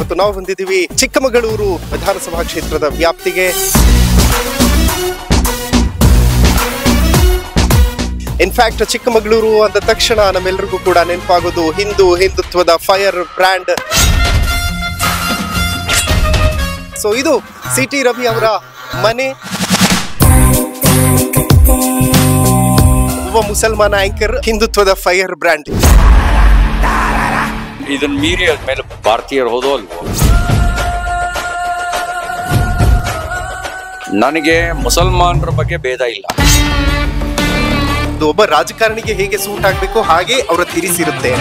ಇವತ್ತು ನಾವು ಬಂದಿದ್ದೀವಿ ಚಿಕ್ಕಮಗಳೂರು ವಿಧಾನಸಭಾ ಕ್ಷೇತ್ರದ ವ್ಯಾಪ್ತಿಗೆ. ಇನ್ಫ್ಯಾಕ್ಟ್ ಚಿಕ್ಕಮಗಳೂರು ಅಂದ ತಕ್ಷಣ ನಮ್ಮೆಲ್ಲರಿಗೂ ಕೂಡ ನೆನಪಾಗೋದು ಹಿಂದುತ್ವದ ಫೈರ್ ಬ್ರ್ಯಾಂಡ್. ಸೊ ಇದು ಸಿಟಿ ರವಿ ಅವರ ಮನೆ. ಒಬ್ಬ ಮುಸಲ್ಮಾನ ಆಂಕರ್, ಹಿಂದುತ್ವದ ಫೈರ್ ಬ್ರ್ಯಾಂಡ್. ಇದನ್ನ ಮೀರಿ ಆದ್ಮೇಲೆ ಭಾರತೀಯರು ಹೋದೋ ಅಲ್ವೋ, ನನಗೆ ಮುಸಲ್ಮಾನರ ಬಗ್ಗೆ ಭೇದ ಇಲ್ಲ. ಒಬ್ಬ ರಾಜಕಾರಣಿಗೆ ಹೇಗೆ ಸೂಟ್ ಆಗ್ಬೇಕು ಹಾಗೆ ಅವರ ತಿರಿಸಿರುತ್ತೆ.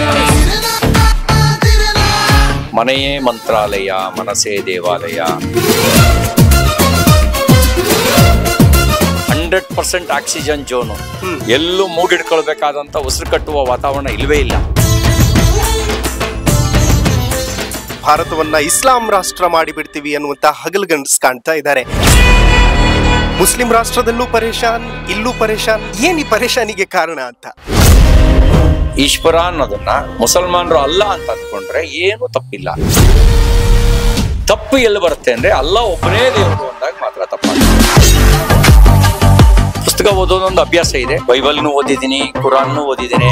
ಮನೆಯೇ ಮಂತ್ರಾಲಯ, ಮನಸ್ಸೇ ದೇವಾಲಯ. 100% ಆಕ್ಸಿಜನ್ ಜೋನು. ಎಲ್ಲೂ ಮೂಗಿಡ್ಕೊಳ್ಬೇಕಾದಂತ ಉಸಿರು ಕಟ್ಟುವ ವಾತಾವರಣ ಇಲ್ವೇ ಇಲ್ಲ. ಭಾರತವನ್ನ ಇಸ್ಲಾಂ ರಾಷ್ಟ್ರ ಮಾಡಿಬಿಡ್ತೀವಿ ಅನ್ನುವಂತ ಹಗಲುಗನಸು ಕಾಣ್ತಾ ಇದ್ದಾರೆ. ಮುಸ್ಲಿಂ ರಾಷ್ಟ್ರದಲ್ಲೂ ಪರೇಶಾನ್, ಇಲ್ಲೂ ಪರೇಶಾನ್. ಏನ್ ಈ ಪರೇಶಾನಿಗೆ ಕಾರಣ ಅಂತ? ಈಶ್ವರ ಅನ್ನೋದನ್ನ ಮುಸಲ್ಮಾನರು ಅಲ್ಲ ಅಂತ ಅಂದ್ಕೊಂಡ್ರೆ ಏನು ತಪ್ಪಿಲ್ಲ. ತಪ್ಪು ಎಲ್ಲಿ ಬರುತ್ತೆ ಅಂದ್ರೆ ಅಲ್ಲ ಒಬ್ಬನೇ ದೇವರು ಅಂದಾಗ ಮಾತ್ರ ತಪ್ಪಾಗುತ್ತೆ. ಪುಸ್ತಕ ಓದೋದೊಂದು ಅಭ್ಯಾಸ ಇದೆ. ಬೈಬಲ್ನು ಓದಿದ್ದೀನಿ, ಕುರಾನ್ನು ಓದಿದ್ದೀನಿ.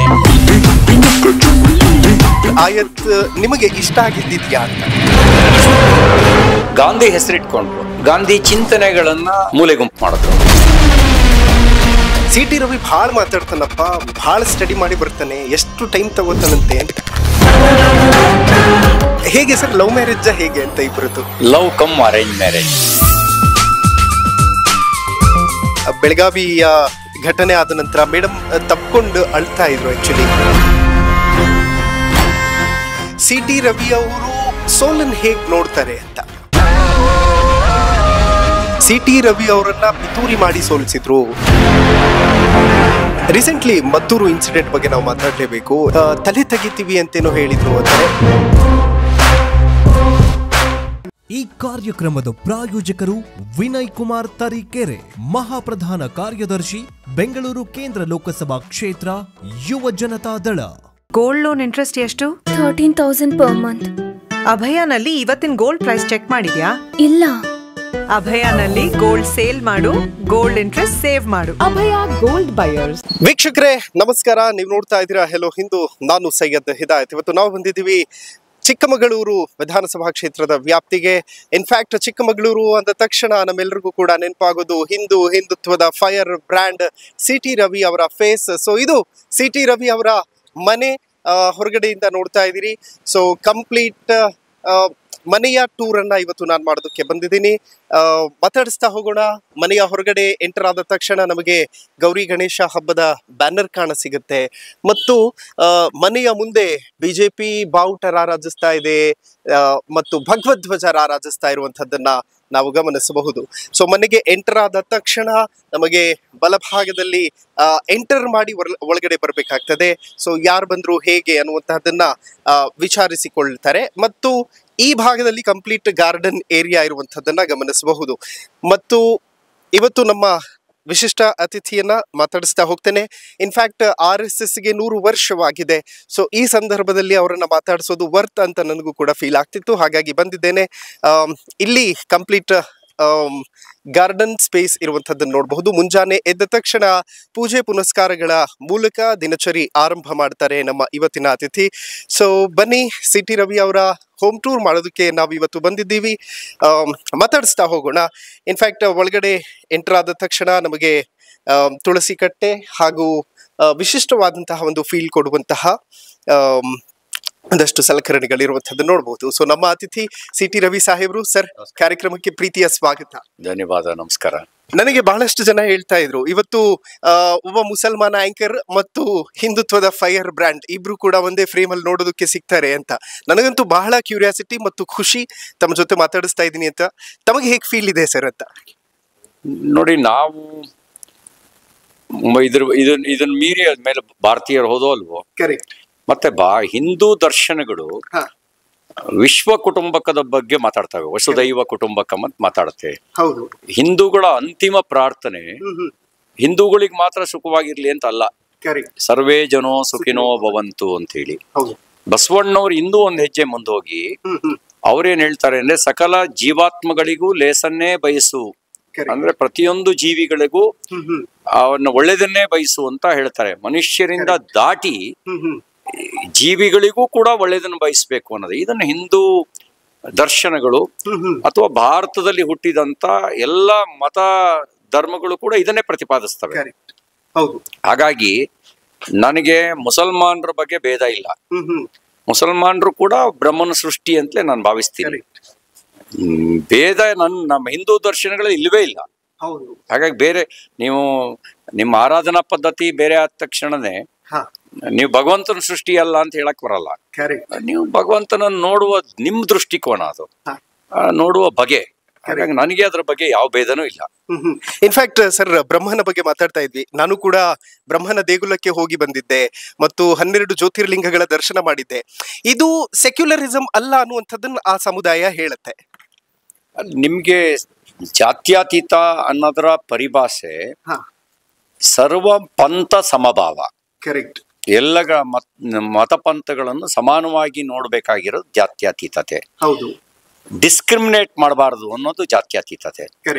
ಆಯತ್ ನಿಮಗೆ ಇಷ್ಟ ಆಗಿದ್ದಿದ್ಯಾ ಅಂತ? ಗಾಂಧಿ ಹೆಸರಿಟ್ಕೊಂಡ್ರು, ಗಾಂಧಿ ಚಿಂತನೆಗಳನ್ನ ಮೂಲೆ ಗುಂಪು ಮಾಡಿದ್ರು. ಸಿಟಿ ರವಿ ಭಾಳ ಮಾತಾಡ್ತಾನಪ್ಪ, ಭಾಳ ಸ್ಟಡಿ ಮಾಡಿ ಬರ್ತಾನೆ, ಎಷ್ಟು ಟೈಮ್ ತಗೋತಾನಂತೆ. ಹೇಗೆ ಸರ್, ಲವ್ ಮ್ಯಾರೇಜ್ ಹೇಗೆ ಅಂತ ಇಬ್ಬರದು? Love come arrange marriage. ಬೆಳಗಾವಿಯ ಘಟನೆ ಆದ ನಂತರ ಮೇಡಮ್ ತಪ್ಕೊಂಡು ಅಳ್ತಾ ಇದ್ರು. ಆಕ್ಚುಲಿ ಸಿಟಿ ರವಿ ಅವರು ಸೋಲನ್ ಹೇಗ್ ನೋಡ್ತಾರೆ ಅಂತ. ಸಿಟಿ ರವಿ ಅವರನ್ನ ಪಿತೂರಿ ಮಾಡಿ ಸೋಲಿಸಿದ್ರು. ರೀಸೆಂಟ್ಲಿ ಮದ್ದೂರು ಇನ್ಸಿಡೆಂಟ್ ಬಗ್ಗೆ ನಾವು ಮಾತಾಡ್ಲೇಬೇಕು. ತಲೆ ತೆಗಿತೀವಿ ಅಂತೇನೋ ಹೇಳಿದ್ರು ಅಂತಾರೆ. ಈ ಕಾರ್ಯಕ್ರಮದ ಪ್ರಾಯೋಜಕರು ವಿನಯ್ ಕುಮಾರ್ ತರೀಕೆರೆ, ಮಹಾಪ್ರಧಾನ ಕಾರ್ಯದರ್ಶಿ, ಬೆಂಗಳೂರು ಕೇಂದ್ರ ಲೋಕಸಭಾ ಕ್ಷೇತ್ರ, ಯುವ ಜನತಾ ದಳ. ಗೋಲ್ಡ್ ಲೋನ್ ಇಂಟ್ರೆಸ್ಟ್ ಎಷ್ಟು? 13,000 per month. ಅಭಯನಲ್ಲಿ ಇವತ್ತಿನ ಗೋಲ್ಡ್ ಪ್ರೈಸ್ ಚೆಕ್ ಮಾಡಿದ್ಯಾ? ಇಲ್ಲ. ಅಭಯನಲ್ಲಿ ಗೋಲ್ಡ್ ಸೇಲ್ ಮಾಡು, ಗೋಲ್ಡ್ ಇಂಟ್ರೆಸ್ಟ್ ಸೇವ್ ಮಾಡು. ಅಭಯ ಗೋಲ್ಡ್ ಬಯರ್ಸ್. ವೀಕ್ಷಕರೇ ನಮಸ್ಕಾರ, ನೀವು ನೋಡ್ತಾ ಇದ್ದೀರಾ ಹೆಲೋ ಹಿಂದೂ. ನಾನು ಸೈಯದ್ ಹಿದಾಯತ್. ಇವತ್ತು ನಾವು ಬಂದಿದ್ದೀವಿ ಚಿಕ್ಕಮಗಳೂರು ವಿಧಾನಸಭಾ ಕ್ಷೇತ್ರದ ವ್ಯಾಪ್ತಿಗೆ. ಇನ್ಫ್ಯಾಕ್ಟ್ ಚಿಕ್ಕಮಗಳೂರು ಅಂದ ತಕ್ಷಣ ನಮ್ಮೆಲ್ಲರಿಗೂ ಕೂಡ ನೆನಪಾಗೋದು ಹಿಂದುತ್ವದ ಫೈರ್ ಬ್ರ್ಯಾಂಡ್ ಸಿಟಿ ರವಿ ಅವರ ಫೇಸ್. ಸೊ ಇದು ಸಿಟಿ ರವಿ ಅವರ ಮನೆ. ಹೊರಗಡೆಯಿಂದ ನೋಡ್ತಾ ಇದ್ದೀರಿ. ಸೊ ಕಂಪ್ಲೀಟ್ ಮನೆಯ ಟೂರ್ ಅನ್ನ ಇವತ್ತು ನಾನು ಮಾಡೋದಕ್ಕೆ ಬಂದಿದ್ದೀನಿ. ಮಾತಾಡಿಸ್ತಾ ಹೋಗೋಣ. ಮನೆಯ ಹೊರಗಡೆ ಎಂಟರ್ ಆದ ತಕ್ಷಣ ನಮಗೆ ಗೌರಿ ಗಣೇಶ ಹಬ್ಬದ ಬ್ಯಾನರ್ ಕಾಣ ಸಿಗುತ್ತೆ. ಮತ್ತು ಮನೆಯ ಮುಂದೆ ಬಿಜೆಪಿ ಬಾವುಟ ರಾರಾಜಿಸ್ತಾ ಇದೆ ಮತ್ತು ಭಗವಧ್ವಜ ರಾರಾಜಿಸ್ತಾ ಇರುವಂತಹದ್ದನ್ನ ನಾವು ಗಮನಿಸಬಹುದು. ಸೊ ಮನೆಗೆ ಎಂಟರ್ ಆದ ತಕ್ಷಣ ನಮಗೆ ಬಲಭಾಗದಲ್ಲಿ ಎಂಟರ್ ಮಾಡಿ ಒಳಗಡೆ ಬರಬೇಕಾಗ್ತದೆ. ಸೊ ಯಾರು ಬಂದ್ರು ಹೇಗೆ ಅನ್ನುವಂತಹದ್ದನ್ನ ವಿಚಾರಿಸಿಕೊಳ್ತಾರೆ. ಮತ್ತು ಈ ಭಾಗದಲ್ಲಿ ಕಂಪ್ಲೀಟ್ ಗಾರ್ಡನ್ ಏರಿಯಾ ಇರುವಂತಹದ್ದನ್ನ ಗಮನಿಸಬಹುದು. ಮತ್ತು ಇವತ್ತು ನಮ್ಮ ವಿಶಿಷ್ಟ ಅತಿಥಿಯನ್ನ ಮಾತಾಡಿಸ್ತಾ ಹೋಗ್ತೇನೆ. ಇನ್ಫ್ಯಾಕ್ಟ್ RSSಗೆ 100 ವರ್ಷವಾಗಿದೆ. ಸೊ ಈ ಸಂದರ್ಭದಲ್ಲಿ ಅವರನ್ನ ಮಾತಾಡಿಸೋದು ವರ್ತ್ ಅಂತ ನನಗೂ ಕೂಡ ಫೀಲ್ ಆಗ್ತಿತ್ತು. ಹಾಗಾಗಿ ಬಂದಿದ್ದೇನೆ. ಇಲ್ಲಿ ಕಂಪ್ಲೀಟ್ ಗಾರ್ಡನ್ ಸ್ಪೇಸ್ ಇರುವಂತಹದ್ದನ್ನು ನೋಡಬಹುದು. ಮುಂಜಾನೆ ಎದ್ದ ತಕ್ಷಣ ಪೂಜೆ ಪುನಸ್ಕಾರಗಳ ಮೂಲಕ ದಿನಚರಿ ಆರಂಭ ಮಾಡ್ತಾರೆ ನಮ್ಮ ಇವತ್ತಿನ ಅತಿಥಿ. ಸೊ ಬನ್ನಿ, ಸಿಟಿ ರವಿ ಅವರ ಹೋಮ್ ಟೂರ್ ಮಾಡೋದಕ್ಕೆ ನಾವು ಇವತ್ತು ಬಂದಿದ್ದೀವಿ. ಮಾತಾಡಿಸ್ತಾ ಹೋಗೋಣ. ಇನ್ಫ್ಯಾಕ್ಟ್ ಒಳಗಡೆ ಎಂಟರ್ ಆದ ತಕ್ಷಣ ನಮಗೆ ತುಳಸಿ ಕಟ್ಟೆ ಹಾಗೂ ವಿಶಿಷ್ಟವಾದಂತಹ ಒಂದು ಫೀಲ್ ಕೊಡುವಂತಹ ಒಂದಷ್ಟು ಸಲಕರಣೆಗಳಿರುವಂಥದ್ದು ನೋಡಬಹುದು. ಸೊ ನಮ್ಮ ಅತಿಥಿ ಸಿಟಿ ರವಿ ಸಾಹೇಬ್ರು. ಸರ್, ಕಾರ್ಯಕ್ರಮಕ್ಕೆ ಪ್ರೀತಿಯ ಸ್ವಾಗತ. ಧನ್ಯವಾದ, ನಮಸ್ಕಾರ. ನನಗೆ ಬಹಳಷ್ಟು ಜನ ಹೇಳ್ತಾ ಇದ್ರು ಇವತ್ತು ಒಬ್ಬ ಮುಸಲ್ಮಾನ ಆಂಕರ್ ಮತ್ತು ಹಿಂದುತ್ವದ ಫೈರ್ ಬ್ರ್ಯಾಂಡ್ ಇಬ್ರು ಕೂಡ ಒಂದೇ ಫ್ರೇಮ್ ಅಲ್ಲಿ ನೋಡೋದಕ್ಕೆ ಸಿಗ್ತಾರೆ ಅಂತ. ನನಗಂತೂ ಬಹಳ ಕ್ಯೂರಿಯಾಸಿಟಿ ಮತ್ತು ಖುಷಿ ತಮ್ಮ ಜೊತೆ ಮಾತಾಡಿಸ್ತಾ ಇದ್ದೀನಿ ಅಂತ. ತಮಗೆ ಹೇಗೆ ಫೀಲ್ ಇದೆ ಸರ್ ಅಂತ? ನೋಡಿ, ನಾವು ಇದನ್ನ ಮೀರಿ ಆದ್ಮೇಲೆ ಭಾರತೀಯರು ಹೋದೋ ಅಲ್ವೋ. ಕರೆಕ್ಟ್. ಮತ್ತೆ ಹಿಂದೂ ದರ್ಶನಗಳು ವಿಶ್ವ ಕುಟುಂಬಕದ ಬಗ್ಗೆ ಮಾತಾಡ್ತವೆ. ವಸುದೈವ ಕುಟುಂಬಕ ಅಂತ ಮಾತಾಡುತ್ತೆ. ಹಿಂದೂಗಳ ಅಂತಿಮ ಪ್ರಾರ್ಥನೆ ಹಿಂದೂಗಳಿಗೆ ಮಾತ್ರ ಸುಖವಾಗಿರ್ಲಿ ಅಂತ ಅಲ್ಲ, ಸರ್ವೇ ಜನೋ ಸುಖಿನೋ ಭವಂತು ಅಂತ ಹೇಳಿ. ಬಸವಣ್ಣವ್ರು ಇನ್ನೂ ಒಂದ್ ಹೆಜ್ಜೆ ಮುಂದೋಗಿ ಅವ್ರೇನ್ ಹೇಳ್ತಾರೆ ಅಂದ್ರೆ ಸಕಲ ಜೀವಾತ್ಮಗಳಿಗೂ ಲೇಸನ್ನೇ ಬಯಸು, ಅಂದ್ರೆ ಪ್ರತಿಯೊಂದು ಜೀವಿಗಳಿಗೂ ಅವನ್ನ ಒಳ್ಳೆದನ್ನೇ ಬಯಸು ಅಂತ ಹೇಳ್ತಾರೆ. ಮನುಷ್ಯರಿಂದ ದಾಟಿ ಜೀವಿಗಳಿಗೂ ಕೂಡ ಒಳ್ಳೆದನ್ನು ಬಯಸ್ಬೇಕು ಅನ್ನೋದು ಇದನ್ನ ಹಿಂದೂ ದರ್ಶನಗಳು ಅಥವಾ ಭಾರತದಲ್ಲಿ ಹುಟ್ಟಿದಂತ ಎಲ್ಲ ಮತ ಧರ್ಮಗಳು ಕೂಡ ಇದನ್ನೇ ಪ್ರತಿಪಾದಿಸ್ತವೆ. ಹಾಗಾಗಿ ನನಗೆ ಮುಸಲ್ಮಾನರ ಬಗ್ಗೆ ಭೇದ ಇಲ್ಲ. ಮುಸಲ್ಮಾನರು ಕೂಡ ಬ್ರಹ್ಮನ ಸೃಷ್ಟಿ ಅಂತಲೇ ನಾನು ಭಾವಿಸ್ತೀನಿ. ಭೇದ ನಮ್ಮ ಹಿಂದೂ ದರ್ಶನಗಳಲ್ಲಿ ಇಲ್ಲವೇ ಇಲ್ಲ. ಹಾಗಾಗಿ ಬೇರೆ ನೀವು ನಿಮ್ಮ ಆರಾಧನಾ ಪದ್ಧತಿ ಬೇರೆ ಆದ ತಕ್ಷಣನೇ ನೀವು ಭಗವಂತನ ಸೃಷ್ಟಿ ಅಲ್ಲ ಅಂತ ಹೇಳಕ್ ಬರಲ್ಲ. ನೀವು ಭಗವಂತನ ನೋಡುವ ನಿಮ್ ದೃಷ್ಟಿಕೋನ, ಅದು ನೋಡುವ ಬಗೆ. ಹಾಗಾಗಿ ನನಗೆ ಅದ್ರ ಬಗ್ಗೆ ಯಾವ ಭೇದನೂ ಇಲ್ಲ. ಇನ್ಫ್ಯಾಕ್ಟ್ ಸರ್, ಬ್ರಹ್ಮನ ಬಗ್ಗೆ ಮಾತಾಡ್ತಾ ಇದ್ವಿ. ನಾನು ಕೂಡ ಬ್ರಹ್ಮನ ದೇಗುಲಕ್ಕೆ ಹೋಗಿ ಬಂದಿದ್ದೆ ಮತ್ತು 12 ಜ್ಯೋತಿರ್ಲಿಂಗಗಳ ದರ್ಶನ ಮಾಡಿದ್ದೆ. ಇದು ಸೆಕ್ಯುಲರಿಸಂ ಅಲ್ಲ ಅನ್ನುವಂಥದ್ದನ್ನ ಆ ಸಮುದಾಯ ಹೇಳುತ್ತೆ. ನಿಮ್ಗೆ ಜಾತ್ಯತೀತ ಅನ್ನೋದರ ಪರಿಭಾಷೆ ಸರ್ವ ಪಂಥ ಸಮಭಾವ. ಕರೆಕ್ಟ್. ಎಲ್ಲ ಮತಪಂಥಗಳನ್ನು ಸಮಾನವಾಗಿ ನೋಡ್ಬೇಕಾಗಿರೋದು ಜಾತ್ಯತೀತತೆ. ಹೌದು. ಡಿಸ್ಕ್ರಿಮಿನೇಟ್ ಮಾಡಬಾರದು ಅನ್ನೋದು ಜಾತ್ಯತೀತತೆ.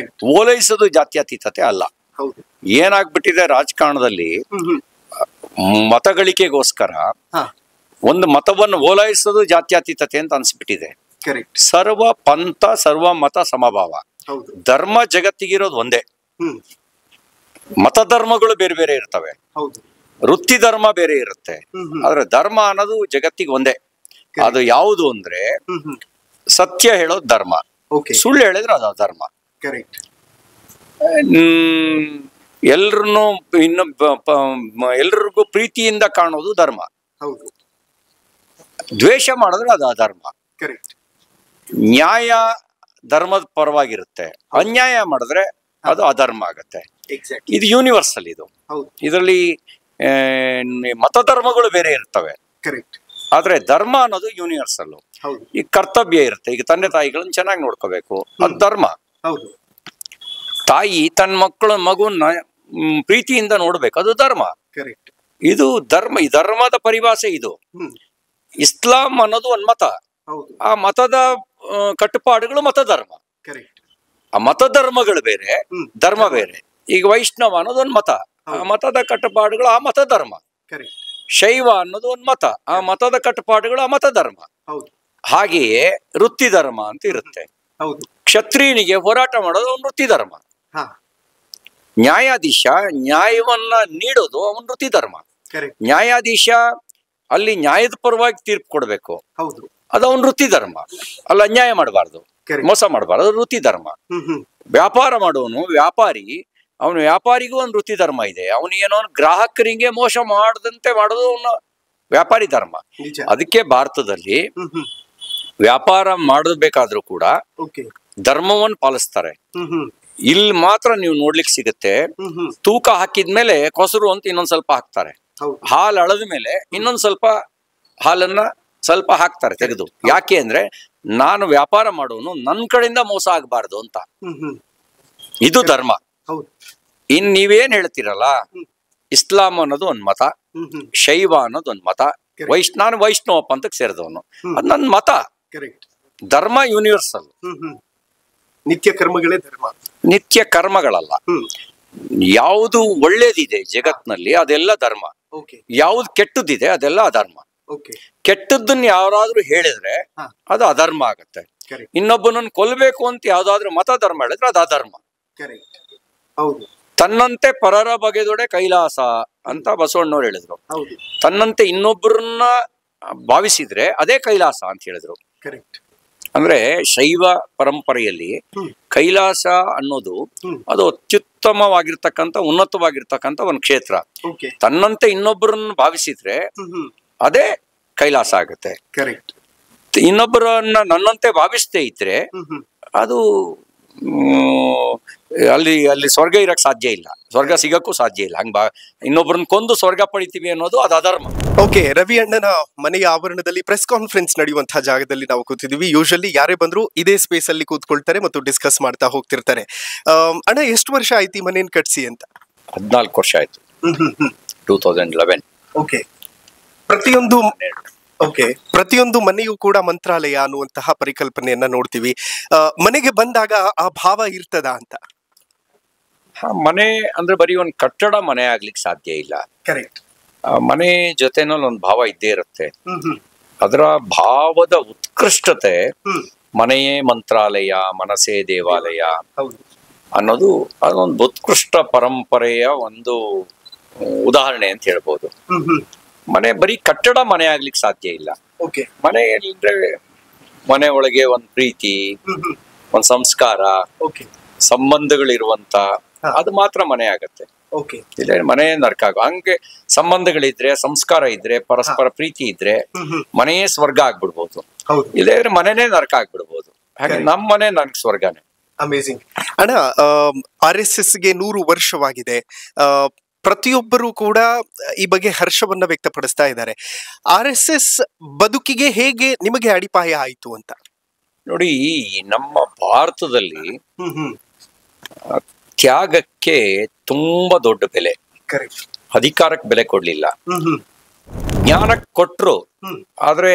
ಓಲೈಸೋದು ಜಾತ್ಯತೀತತೆ ಅಲ್ಲ. ಏನಾಗ್ಬಿಟ್ಟಿದೆ ರಾಜಕಾರಣದಲ್ಲಿ, ಮತಗಳಿಕೆಗೋಸ್ಕರ ಒಂದು ಮತವನ್ನು ಓಲೈಸೋದು ಜಾತ್ಯತೀತತೆ ಅಂತ ಅನ್ಸ್ಬಿಟ್ಟಿದೆ. ಸರ್ವ ಪಂಥ ಸರ್ವ ಮತ ಸಮಭಾವ. ಧರ್ಮ ಜಗತ್ತಿಗಿರೋದು ಒಂದೇ. ಮತಧರ್ಮಗಳು ಬೇರೆ ಬೇರೆ ಇರ್ತವೆ, ವೃತ್ತಿ ಧರ್ಮ ಬೇರೆ ಇರುತ್ತೆ. ಆದ್ರೆ ಧರ್ಮ ಅನ್ನೋದು ಜಗತ್ತಿಗೆ ಒಂದೇ. ಅದು ಯಾವುದು ಅಂದ್ರೆ ಸತ್ಯ ಹೇಳೋದು ಧರ್ಮ, ಸುಳ್ಳು ಹೇಳಿದ್ರೆ ಅದು ಧರ್ಮ. ಎಲ್ರನ್ನು ಎಲ್ರಿಗೂ ಪ್ರೀತಿಯಿಂದ ಕಾಣೋದು ಧರ್ಮ. ದ್ವೇಷ ಮಾಡಿದ್ರೆ ಅದು ಅಧರ್ಮ. ನ್ಯಾಯ ಧರ್ಮದ ಪರವಾಗಿರುತ್ತೆ, ಅನ್ಯಾಯ ಮಾಡಿದ್ರೆ ಅದು ಅಧರ್ಮ ಆಗತ್ತೆ. ಇದು ಯೂನಿವರ್ಸಲ್. ಇದರಲ್ಲಿ ಮತಧರ್ಮಗಳು ಬೇರೆ ಇರ್ತವೆ, ಆದ್ರೆ ಧರ್ಮ ಅನ್ನೋದು ಯೂನಿವರ್ಸಲ್. ಈ ಕರ್ತವ್ಯ ಇರುತ್ತೆ. ಈಗ ತಂದೆ ತಾಯಿಗಳನ್ನ ಚೆನ್ನಾಗಿ ನೋಡ್ಕೋಬೇಕು, ಅದು ಧರ್ಮ. ತಾಯಿ ತನ್ನ ಮಗುವನ್ನ ಪ್ರೀತಿಯಿಂದ ನೋಡ್ಬೇಕು, ಅದು ಧರ್ಮ. ಇದು ಧರ್ಮ. ಈ ಧರ್ಮದ ಪರಿಭಾಷೆ ಇದು. ಇಸ್ಲಾಂ ಅನ್ನೋದು ಒಂದು ಮತ. ಆ ಮತದ ಕಟ್ಟುಪಾಡುಗಳು ಮತಧರ್ಮ. ಆ ಮತಧರ್ಮಗಳು ಬೇರೆ, ಧರ್ಮ ಬೇರೆ. ಈಗ ವೈಷ್ಣವ ಅನ್ನೋದು ಒಂದು ಮತ, ಆ ಮತದ ಕಟ್ಟುಪಾಡುಗಳು ಆ ಮತ ಧರ್ಮ. ಶೈವ ಅನ್ನೋದು ಒಂದು ಮತ, ಆ ಮತದ ಕಟ್ಟುಪಾಡುಗಳು ಆ ಮತ ಧರ್ಮ. ಹಾಗೆಯೇ ವೃತ್ತಿ ಧರ್ಮ ಅಂತ ಇರುತ್ತೆ. ಕ್ಷತ್ರಿಯನಿಗೆ ಹೋರಾಟ ಮಾಡೋದು ಅವನ ವೃತ್ತಿ ಧರ್ಮ. ನ್ಯಾಯಾಧೀಶ ನ್ಯಾಯವನ್ನ ನೀಡೋದು ಅವನ ವೃತ್ತಿ ಧರ್ಮ. ನ್ಯಾಯಾಧೀಶ ಅಲ್ಲಿ ನ್ಯಾಯದ ಪರವಾಗಿ ತೀರ್ಪು ಕೊಡ್ಬೇಕು, ಅದು ಅವನ ವೃತ್ತಿ ಧರ್ಮ. ಅಲ್ಲಿ ಅನ್ಯಾಯ ಮಾಡಬಾರ್ದು, ಮೋಸ ಮಾಡಬಾರ್ದು, ಅದು ವೃತ್ತಿ ಧರ್ಮ. ವ್ಯಾಪಾರ ಮಾಡೋನು ವ್ಯಾಪಾರಿ, ಅವನು ವ್ಯಾಪಾರಿಗೂ ಒಂದು ವೃತ್ತಿ ಧರ್ಮ ಇದೆ. ಅವನು ಏನೋ ಗ್ರಾಹಕರಿಗೆ ಮೋಸ ಮಾಡದಂತೆ ಮಾಡೋದು ಅವನ ವ್ಯಾಪಾರಿ ಧರ್ಮ. ಅದಕ್ಕೆ ಭಾರತದಲ್ಲಿ ವ್ಯಾಪಾರ ಮಾಡಬೇಕಾದ್ರೂ ಕೂಡ ಧರ್ಮವನ್ನು ಪಾಲಿಸ್ತಾರೆ. ಇಲ್ಲಿ ಮಾತ್ರ ನೀವು ನೋಡ್ಲಿಕ್ಕೆ ಸಿಗುತ್ತೆ, ತೂಕ ಹಾಕಿದ್ಮೇಲೆ ಕೊಸರು ಅಂತ ಇನ್ನೊಂದ್ ಸ್ವಲ್ಪ ಹಾಕ್ತಾರೆ, ಹಾಲು ಅಳದ ಮೇಲೆ ಇನ್ನೊಂದ್ ಸ್ವಲ್ಪ ಹಾಲನ್ನ ಸ್ವಲ್ಪ ಹಾಕ್ತಾರೆ ತೆಗೆದು. ಯಾಕೆ ಅಂದ್ರೆ ನಾನು ವ್ಯಾಪಾರ ಮಾಡೋನು ನನ್ನ ಕಡೆಯಿಂದ ಮೋಸ ಆಗ್ಬಾರ್ದು ಅಂತ. ಇದು ಧರ್ಮ. ಇನ್ ನೀವೇನ್ ಹೇಳ್ತೀರಲ್ಲ, ಇಸ್ಲಾಂ ಅನ್ನೋದು ಒಂದ್ ಮತ, ಶೈವ ಅನ್ನೋದು ಒಂದ್ ಮತ, ನಾನು ವೈಷ್ಣವ ಪಂಥಕ್ಕೆ ಸೇರಿದವನು, ಅದು ನನ್ ಮತ. ಧರ್ಮ ಯೂನಿವರ್ಸಲ್. ನಿತ್ಯ ಕರ್ಮಗಳೇ ಧರ್ಮ, ನಿತ್ಯ ಕರ್ಮಗಳಲ್ಲ. ಯಾವುದು ಒಳ್ಳೇದಿದೆ ಜಗತ್ನಲ್ಲಿ ಅದೆಲ್ಲ ಧರ್ಮ, ಯಾವ್ದು ಕೆಟ್ಟದ್ದಿದೆ ಅದೆಲ್ಲ ಅಧರ್ಮ. ಕೆಟ್ಟದ್ದನ್ನ ಯಾರಾದ್ರೂ ಹೇಳಿದ್ರೆ ಅದು ಅಧರ್ಮ ಆಗತ್ತೆ. ಇನ್ನೊಬ್ಬನನ್ನು ಕೊಲ್ಬೇಕು ಅಂತ ಯಾವ್ದಾದ್ರು ಮತ ಧರ್ಮ ಹೇಳಿದ್ರೆ ಅದು ಅಧರ್ಮ. ತನ್ನಂತೆ ಪರರ ಬಗೆದೊಡೆ ಕೈಲಾಸ ಅಂತ ಬಸವಣ್ಣವ್ರು ಹೇಳಿದ್ರು. ತನ್ನಂತೆ ಇನ್ನೊಬ್ಬರನ್ನ ಭಾವಿಸಿದ್ರೆ ಅದೇ ಕೈಲಾಸ ಅಂತ ಹೇಳಿದ್ರು. ಅಂದ್ರೆ ಶೈವ ಪರಂಪರೆಯಲ್ಲಿ ಕೈಲಾಸ ಅನ್ನೋದು ಅದು ಅತ್ಯುತ್ತಮವಾಗಿರ್ತಕ್ಕಂಥ ಉನ್ನತವಾಗಿರ್ತಕ್ಕಂಥ ಒಂದು ಕ್ಷೇತ್ರ. ತನ್ನಂತೆ ಇನ್ನೊಬ್ಬರನ್ನ ಭಾವಿಸಿದ್ರೆ ಅದೇ ಕೈಲಾಸ ಆಗುತ್ತೆ. ಇನ್ನೊಬ್ಬರನ್ನ ನನ್ನಂತೆ ಭಾವಿಸದೇ ಇದ್ರೆ ಅದು ಅಲ್ಲಿ ಸ್ವರ್ಗ ಇರಕ್ ಸಾಧ್ಯ ಇಲ್ಲ, ಸ್ವರ್ಗ ಸಿಗಕ್ಕೂ ಸಾಧ್ಯ ಇಲ್ಲ. ಹಂಗ ಇನ್ನೊಬ್ರನ್ನ ಕೊಂದು ಸ್ವರ್ಗ ಪಡಿತೀವಿ ಅನ್ನೋದು ಅದು ಅಧರ್ಮ. ಓಕೆ, ರವಿ ಅಣ್ಣನ ಮನೆಯ ಆವರಣದಲ್ಲಿ ಪ್ರೆಸ್ ಕಾನ್ಫರೆನ್ಸ್ ನಡೆಯುವಂತಹ ಜಾಗದಲ್ಲಿ ನಾವು ಕೂತಿದ್ವಿ. ಯೂಶಲಿ ಯಾರೇ ಬಂದ್ರು ಇದೇ ಸ್ಪೇಸ್ ಅಲ್ಲಿ ಕೂತ್ಕೊಳ್ತಾರೆ ಮತ್ತು ಡಿಸ್ಕಸ್ ಮಾಡ್ತಾ ಹೋಗ್ತಿರ್ತಾರೆ. ಅಣ್ಣ, ಎಷ್ಟು ವರ್ಷ ಆಯ್ತು ಈ ಮನೇನ್ ಕಟ್ಸಿ ಅಂತ? 14 ವರ್ಷ ಆಯ್ತು. 2011. ಓಕೆ. ಪ್ರತಿಯೊಂದು ಓಕೆ, ಪ್ರತಿಯೊಂದು ಮನೆಯೂ ಕೂಡ ಮಂತ್ರಾಲಯ ಅನ್ನುವಂತಹ ಪರಿಕಲ್ಪನೆಯನ್ನ ನೋಡ್ತೀವಿ. ಮನೆಗೆ ಬಂದಾಗ ಆ ಭಾವ ಇರ್ತದ ಅಂತ? ಮನೆ ಅಂದ್ರೆ ಬರೀ ಒಂದು ಕಟ್ಟಡ ಮನೆ ಆಗ್ಲಿಕ್ಕೆ ಸಾಧ್ಯ ಇಲ್ಲ. ಕರೆಕ್ಟ್. ಮನೆ ಜೊತೆನಲ್ಲಿ ಒಂದು ಭಾವ ಇದ್ದೇ ಇರುತ್ತೆ. ಅದರ ಭಾವದ ಉತ್ಕೃಷ್ಟತೆ ಮನೆಯೇ ಮಂತ್ರಾಲಯ, ಮನಸೇ ದೇವಾಲಯ ಅನ್ನೋದು ಅದೊಂದು ಉತ್ಕೃಷ್ಟ ಪರಂಪರೆಯ ಒಂದು ಉದಾಹರಣೆ ಅಂತ ಹೇಳ್ಬೋದು. ಮನೆ ಬರೀ ಕಟ್ಟಡ ಮನೆ ಆಗ್ಲಿಕ್ಕೆ ಸಾಧ್ಯ ಇಲ್ಲ. ಮನೆ ಅಂದ್ರೆ ಮನೆ ಒಳಗೆ ಒಂದ್ ಪ್ರೀತಿ, ಒಂದ್ ಸಂಸ್ಕಾರ, ಸಂಬಂಧಗಳಿರುವಂತ ಅದು ಮಾತ್ರ ಮನೆ ಆಗತ್ತೆ. ಇಲ್ಲ ಮನೆ ನರಕ ಹಂಗೆ ಸಂಬಂಧಗಳಿದ್ರೆ, ಸಂಸ್ಕಾರ ಇದ್ರೆ, ಪರಸ್ಪರ ಪ್ರೀತಿ ಇದ್ರೆ ಮನೆಯೇ ಸ್ವರ್ಗ ಆಗ್ಬಿಡ್ಬೋದು. ಇಲ್ಲದ್ರೆ ಮನೆನೇ ನರಕ ಆಗ್ಬಿಡ್ಬೋದು. ಹಾಗೆ ನಮ್ಮ ಮನೆ ನನ್ಗೆ ಸ್ವರ್ಗನೇ. ಅಮೇಸಿಂಗ್ ಅಣ್ಣ. RSS ಗೆ 100 ವರ್ಷವಾಗಿದೆ. ಪ್ರತಿಯೊಬ್ಬರು ಕೂಡ ಈ ಬಗ್ಗೆ ಹರ್ಷವನ್ನ ವ್ಯಕ್ತಪಡಿಸ್ತಾ ಇದ್ದಾರೆ. RSS ಬದುಕಿಗೆ ಹೇಗೆ ನಿಮಗೆ ಅಡಿಪಾಯ ಆಯ್ತು ಅಂತ? ನೋಡಿ, ನಮ್ಮ ಭಾರತದಲ್ಲಿ ತ್ಯಾಗಕ್ಕೆ ತುಂಬಾ ದೊಡ್ಡ ಬೆಲೆ. ಅಧಿಕಾರಕ್ಕೆ ಬೆಲೆ ಕೊಡ್ಲಿಲ್ಲ. ಜ್ಞಾನಕ್ಕೆ ಕೊಟ್ರು, ಆದ್ರೆ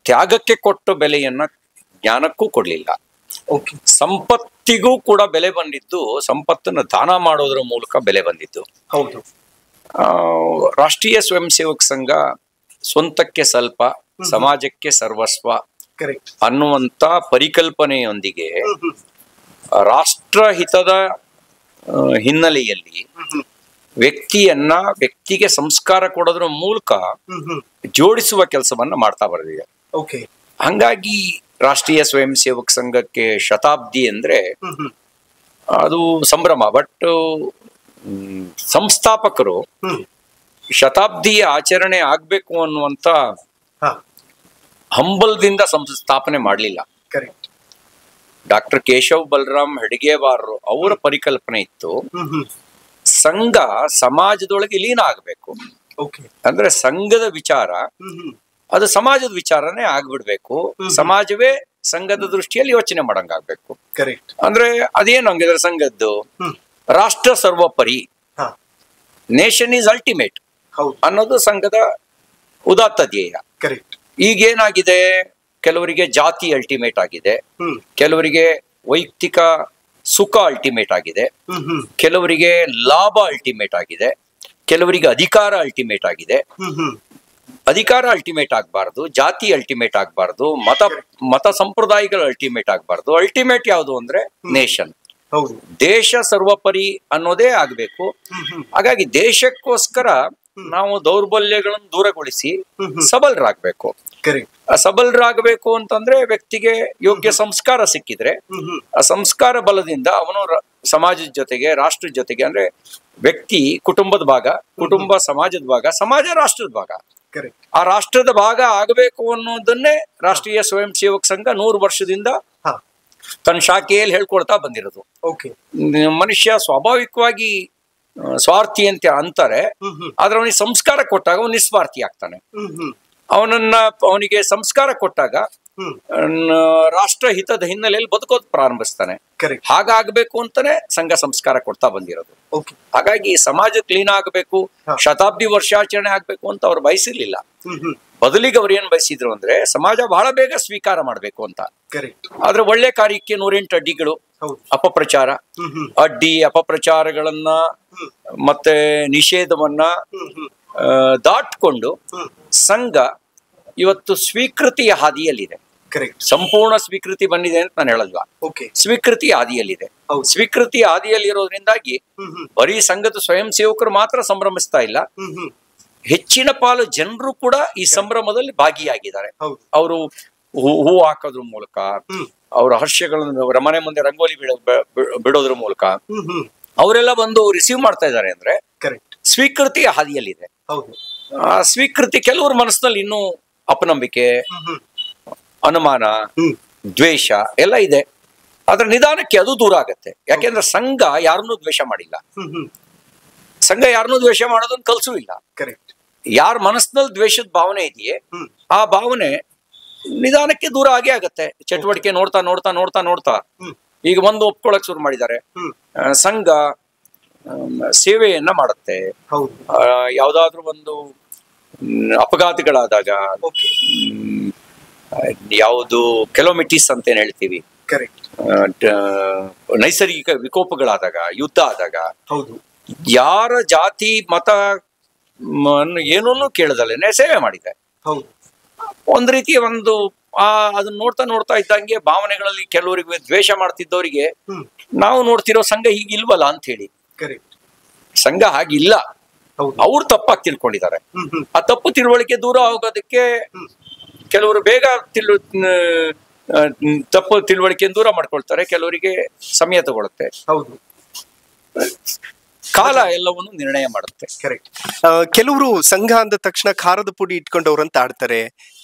ತ್ಯಾಗಕ್ಕೆ ಕೊಟ್ಟ ಬೆಲೆಯನ್ನ ಜ್ಞಾನಕ್ಕೂ ಕೊಡ್ಲಿಲ್ಲ. ಸಂಪತ್ತಿಗೂ ಕೂಡ ಬೆಲೆ ಬಂದಿದ್ದು ಸಂಪತ್ತನ್ನು ದಾನ ಮಾಡೋದ್ರ ಮೂಲಕ ಬೆಲೆ ಬಂದಿದ್ದು. ರಾಷ್ಟ್ರೀಯ ಸ್ವಯಂ ಸೇವಕ ಸಂಘ ಸ್ವಂತಕ್ಕೆ ಸ್ವಲ್ಪ, ಸಮಾಜಕ್ಕೆ ಸರ್ವಸ್ವ ಅನ್ನುವಂತ ಪರಿಕಲ್ಪನೆಯೊಂದಿಗೆ ರಾಷ್ಟ್ರಹಿತದ ಹಿನ್ನೆಲೆಯಲ್ಲಿ ವ್ಯಕ್ತಿಗೆ ಸಂಸ್ಕಾರ ಕೊಡೋದ್ರ ಮೂಲಕ ಜೋಡಿಸುವ ಕೆಲಸವನ್ನ ಮಾಡ್ತಾ ಬರೆದಿದೆ. ಹಂಗಾಗಿ ರಾಷ್ಟ್ರೀಯ ಸ್ವಯಂ ಸೇವಕ ಸಂಘಕ್ಕೆ ಶತಾಬ್ದಿ ಅಂದ್ರೆ ಅದು ಸಂಭ್ರಮ. ಬಟ್ ಸಂಸ್ಥಾಪಕರು ಶತಾಬ್ದಿಯ ಆಚರಣೆ ಆಗ್ಬೇಕು ಅನ್ನುವಂತ ಹಂಬಲದಿಂದ ಸ್ಥಾಪನೆ ಮಾಡಲಿಲ್ಲ. ಡಾಕ್ಟರ್ ಕೇಶವ್ ಬಲರಾಮ್ ಹೆಡ್ಗೇವಾರ್ ಅವರ ಪರಿಕಲ್ಪನೆ ಇತ್ತು, ಸಂಘ ಸಮಾಜದೊಳಗೆ ಲೀನ ಆಗ್ಬೇಕು. ಅಂದ್ರೆ ಸಂಘದ ವಿಚಾರ ಅದು ಸಮಾಜದ ವಿಚಾರನೇ ಆಗ್ಬಿಡ್ಬೇಕು. ಸಮಾಜವೇ ಸಂಘದ ದೃಷ್ಟಿಯಲ್ಲಿ ಯೋಚನೆ ಮಾಡಂಗಾಗ್ಬೇಕು. ಅಂದ್ರೆ ಅದೇನು ಹಂಗಿದ್ರೆ ಸಂಘದ್ದು ರಾಷ್ಟ್ರ ಸರ್ವೋಪರಿ, ನೇಷನ್ ಈಸ್ ಅಲ್ಟಿಮೇಟ್ ಅನ್ನೋದು ಸಂಘದ ಉದಾತ್ತ ಧ್ಯೇಯ. ಈಗೇನಾಗಿದೆ, ಕೆಲವರಿಗೆ ಜಾತಿ ಅಲ್ಟಿಮೇಟ್ ಆಗಿದೆ, ಕೆಲವರಿಗೆ ವೈಯಕ್ತಿಕ ಸುಖ ಅಲ್ಟಿಮೇಟ್ ಆಗಿದೆ, ಕೆಲವರಿಗೆ ಲಾಭ ಅಲ್ಟಿಮೇಟ್ ಆಗಿದೆ, ಕೆಲವರಿಗೆ ಅಧಿಕಾರ ಅಲ್ಟಿಮೇಟ್ ಆಗಿದೆ. ಅಧಿಕಾರ ಅಲ್ಟಿಮೇಟ್ ಆಗ್ಬಾರ್ದು, ಜಾತಿ ಅಲ್ಟಿಮೇಟ್ ಆಗ್ಬಾರ್ದು, ಮತ ಸಂಪ್ರದಾಯಗಳು ಅಲ್ಟಿಮೇಟ್ ಆಗ್ಬಾರ್ದು. ಅಲ್ಟಿಮೇಟ್ ಯಾವುದು ಅಂದ್ರೆ ನೇಷನ್, ದೇಶ ಸರ್ವೋಪರಿ ಅನ್ನೋದೇ ಆಗ್ಬೇಕು. ಹಾಗಾಗಿ ದೇಶಕ್ಕೋಸ್ಕರ ನಾವು ದೌರ್ಬಲ್ಯಗಳನ್ನು ದೂರಗೊಳಿಸಿ ಸಬಲರಾಗಬೇಕು. ಸಬಲರಾಗಬೇಕು ಅಂತಂದ್ರೆ ವ್ಯಕ್ತಿಗೆ ಯೋಗ್ಯ ಸಂಸ್ಕಾರ ಸಿಕ್ಕಿದ್ರೆ ಆ ಸಂಸ್ಕಾರ ಬಲದಿಂದ ಅವನು ಸಮಾಜದ ಜೊತೆಗೆ, ರಾಷ್ಟ್ರದ ಜೊತೆಗೆ, ಅಂದ್ರೆ ವ್ಯಕ್ತಿ ಕುಟುಂಬದ ಭಾಗ, ಕುಟುಂಬ ಸಮಾಜದ ಭಾಗ, ಸಮಾಜ ರಾಷ್ಟ್ರದ ಭಾಗ, ಆ ರಾಷ್ಟ್ರದ ಭಾಗ ಆಗಬೇಕು ಅನ್ನೋದನ್ನೇ ರಾಷ್ಟ್ರೀಯ ಸ್ವಯಂ ಸೇವಕ ಸಂಘ 100 ವರ್ಷದಿಂದ ತನ್ನ ಶಾಖೆಯಲ್ಲಿ ಹೇಳ್ಕೊಳ್ತಾ ಬಂದಿರೋದು. ಮನುಷ್ಯ ಸ್ವಾಭಾವಿಕವಾಗಿ ಸ್ವಾರ್ಥಿ ಅಂತ ಅಂತಾರೆ, ಆದ್ರೆ ಅವನಿಗೆ ಸಂಸ್ಕಾರ ಕೊಟ್ಟಾಗ ಅವನು ನಿಸ್ವಾರ್ಥಿ ಆಗ್ತಾನೆ. ಅವನಿಗೆ ಸಂಸ್ಕಾರ ಕೊಟ್ಟಾಗ ರಾಷ್ಟ್ರ ಹಿತದ ಹಿನ್ನೆಲೆಯಲ್ಲಿ ಬದುಕೋದು ಪ್ರಾರಂಭಿಸ್ತಾನೆ. ಹಾಗಾಗಬೇಕು ಅಂತಾನೆ ಸಂಘ ಸಂಸ್ಕಾರ ಕೊಡ್ತಾ ಬಂದಿರೋದು. ಹಾಗಾಗಿ ಸಮಾಜ ಕ್ಲೀನ್ ಆಗಬೇಕು, ಶತಾಬ್ದಿ ವರ್ಷಾಚರಣೆ ಆಗ್ಬೇಕು ಅಂತ ಅವ್ರು ಬಯಸಿರ್ಲಿಲ್ಲ. ಬದಲಿಗೆ ಅವ್ರು ಏನ್ ಬಯಸಿದ್ರು ಅಂದ್ರೆ ಸಮಾಜ ಬಹಳ ಬೇಗ ಸ್ವೀಕಾರ ಮಾಡ್ಬೇಕು ಅಂತ. ಆದ್ರೆ ಒಳ್ಳೆ ಕಾರ್ಯಕ್ಕೆ 108 ಅಡ್ಡಿಗಳು, ಅಪಪ್ರಚಾರ, ಅಪಪ್ರಚಾರಗಳನ್ನ ಮತ್ತೆ ನಿಷೇಧವನ್ನ ದಾಟ್ಕೊಂಡು ಸಂಘ ಇವತ್ತು ಸ್ವೀಕೃತಿಯ ಹಾದಿಯಲ್ಲಿದೆ. ಸಂಪೂರ್ಣ ಸ್ವೀಕೃತಿ ಬಂದಿದೆ ಅಂತ ನಾನು ಹೇಳಲ್ವಾ, ಸ್ವೀಕೃತಿ ಹಾದಿಯಲ್ಲಿದೆ. ಸ್ವೀಕೃತಿ ಹಾದಿಯಲ್ಲಿರೋದ್ರಿಂದಾಗಿ ಬರೀ ಸಂಘದ ಸ್ವಯಂ ಸೇವಕರು ಮಾತ್ರ ಸಂಭ್ರಮಿಸ್ತಾ ಇಲ್ಲ, ಹೆಚ್ಚಿನ ಪಾಲು ಜನರು ಕೂಡ ಈ ಸಂಭ್ರಮದಲ್ಲಿ ಭಾಗಿಯಾಗಿದ್ದಾರೆ. ಅವರು ಹೂ ಹಾಕೋದ್ರ ಮೂಲಕ, ಅವರ ಹರ್ಷಗಳನ್ನು ಮನೆ ಮುಂದೆ ರಂಗೋಲಿ ಬಿಡೋದ್ರ ಮೂಲಕ ಅವರೆಲ್ಲ ಬಂದು ರಿಸೀವ್ ಮಾಡ್ತಾ ಇದ್ದಾರೆ. ಅಂದ್ರೆ ಸ್ವೀಕೃತಿ ಹಾದಿಯಲ್ಲಿದೆ. ಆ ಸ್ವೀಕೃತಿ ಕೆಲವ್ರ ಮನಸ್ಸಿನಲ್ಲಿ ಇನ್ನೂ ಅಪನಂಬಿಕೆ, ಅನುಮಾನ, ದ್ವೇಷ ಎಲ್ಲ ಇದೆ. ಅದ್ರ ನಿಧಾನಕ್ಕೆ ಅದು ದೂರ ಆಗತ್ತೆ. ಯಾಕೆಂದ್ರೆ ಸಂಘ ಯಾರನ್ನೂ ದ್ವೇಷ ಮಾಡಿಲ್ಲ, ಸಂಘ ಯಾರನ್ನೂ ದ್ವೇಷ ಮಾಡೋದನ್ನ ಕಲ್ಸೂ ಇಲ್ಲ. ಯಾರ ಮನಸ್ಸಿನಲ್ಲಿ ದ್ವೇಷದ ಭಾವನೆ ಇದೆಯೇ ಆ ಭಾವನೆ ನಿಧಾನಕ್ಕೆ ದೂರ ಆಗೇ ಆಗತ್ತೆ. ಚಟುವಟಿಕೆ ನೋಡ್ತಾ ನೋಡ್ತಾ ನೋಡ್ತಾ ನೋಡ್ತಾ ಈಗ ಒಂದು ಒಪ್ಕೊಳಕ್ ಶುರು ಮಾಡಿದ್ದಾರೆ. ಸಂಘ ಸೇವೆಯನ್ನ ಮಾಡುತ್ತೆ. ಯಾವ್ದಾದ್ರು ಒಂದು ಅಪಘಾತಗಳಾದಾಗ, ಯಾವುದು ಕಿಲೋಮೀಟರ್ಸ್ ಅಂತ ಏನ್ ಹೇಳ್ತೀವಿ, ನೈಸರ್ಗಿಕ ವಿಕೋಪಗಳಾದಾಗ, ಯುದ್ಧ ಆದಾಗ, ಯಾರ ಜಾತಿ ಮತ ಏನೂ ಕೇಳದಲ್ಲೇನೆ ಸೇವೆ ಮಾಡಿದೆ. ಒಂದ್ ರೀತಿ ಅದನ್ನ ನೋಡ್ತಾ ನೋಡ್ತಾ ಇದ್ದಂಗೆ ಭಾವನೆಗಳಲ್ಲಿ ಕೆಲವರಿಗೆ ದ್ವೇಷ ಮಾಡ್ತಿದ್ದವರಿಗೆ ನಾವು ನೋಡ್ತಿರೋ ಸಂಘ ಹೀಗಿಲ್ವಲ್ಲ ಅಂತ ಹೇಳಿ, ಸಂಘ ಹಾಗಿಲ್ಲ, ಅವ್ರು ತಪ್ಪಾಗಿ ತಿಳ್ಕೊಂಡಿದ್ದಾರೆ. ಆ ತಪ್ಪು ತಿಳುವಳಿಕೆ ದೂರ ಹೋಗೋದಕ್ಕೆ ಕೆಲವರು ಬೇಗ ತಪ್ಪು ತಿಳುವಳಿಕೆ ದೂರ ಮಾಡ್ಕೊಳ್ತಾರೆ, ಕೆಲವರಿಗೆ ಸಮಯ ತಗೊಳುತ್ತೆ. ಕಾಲ ಎಲ್ಲವನ್ನು ನಿರ್ಣಯ ಮಾಡುತ್ತೆ. ಕೆಲವರು ಸಂಘ ಅಂದ ತಕ್ಷಣ ಖಾರದ ಪುಡಿ ಇಟ್ಕೊಂಡವ್ರಂತ ಆಡ್ತಾರೆ,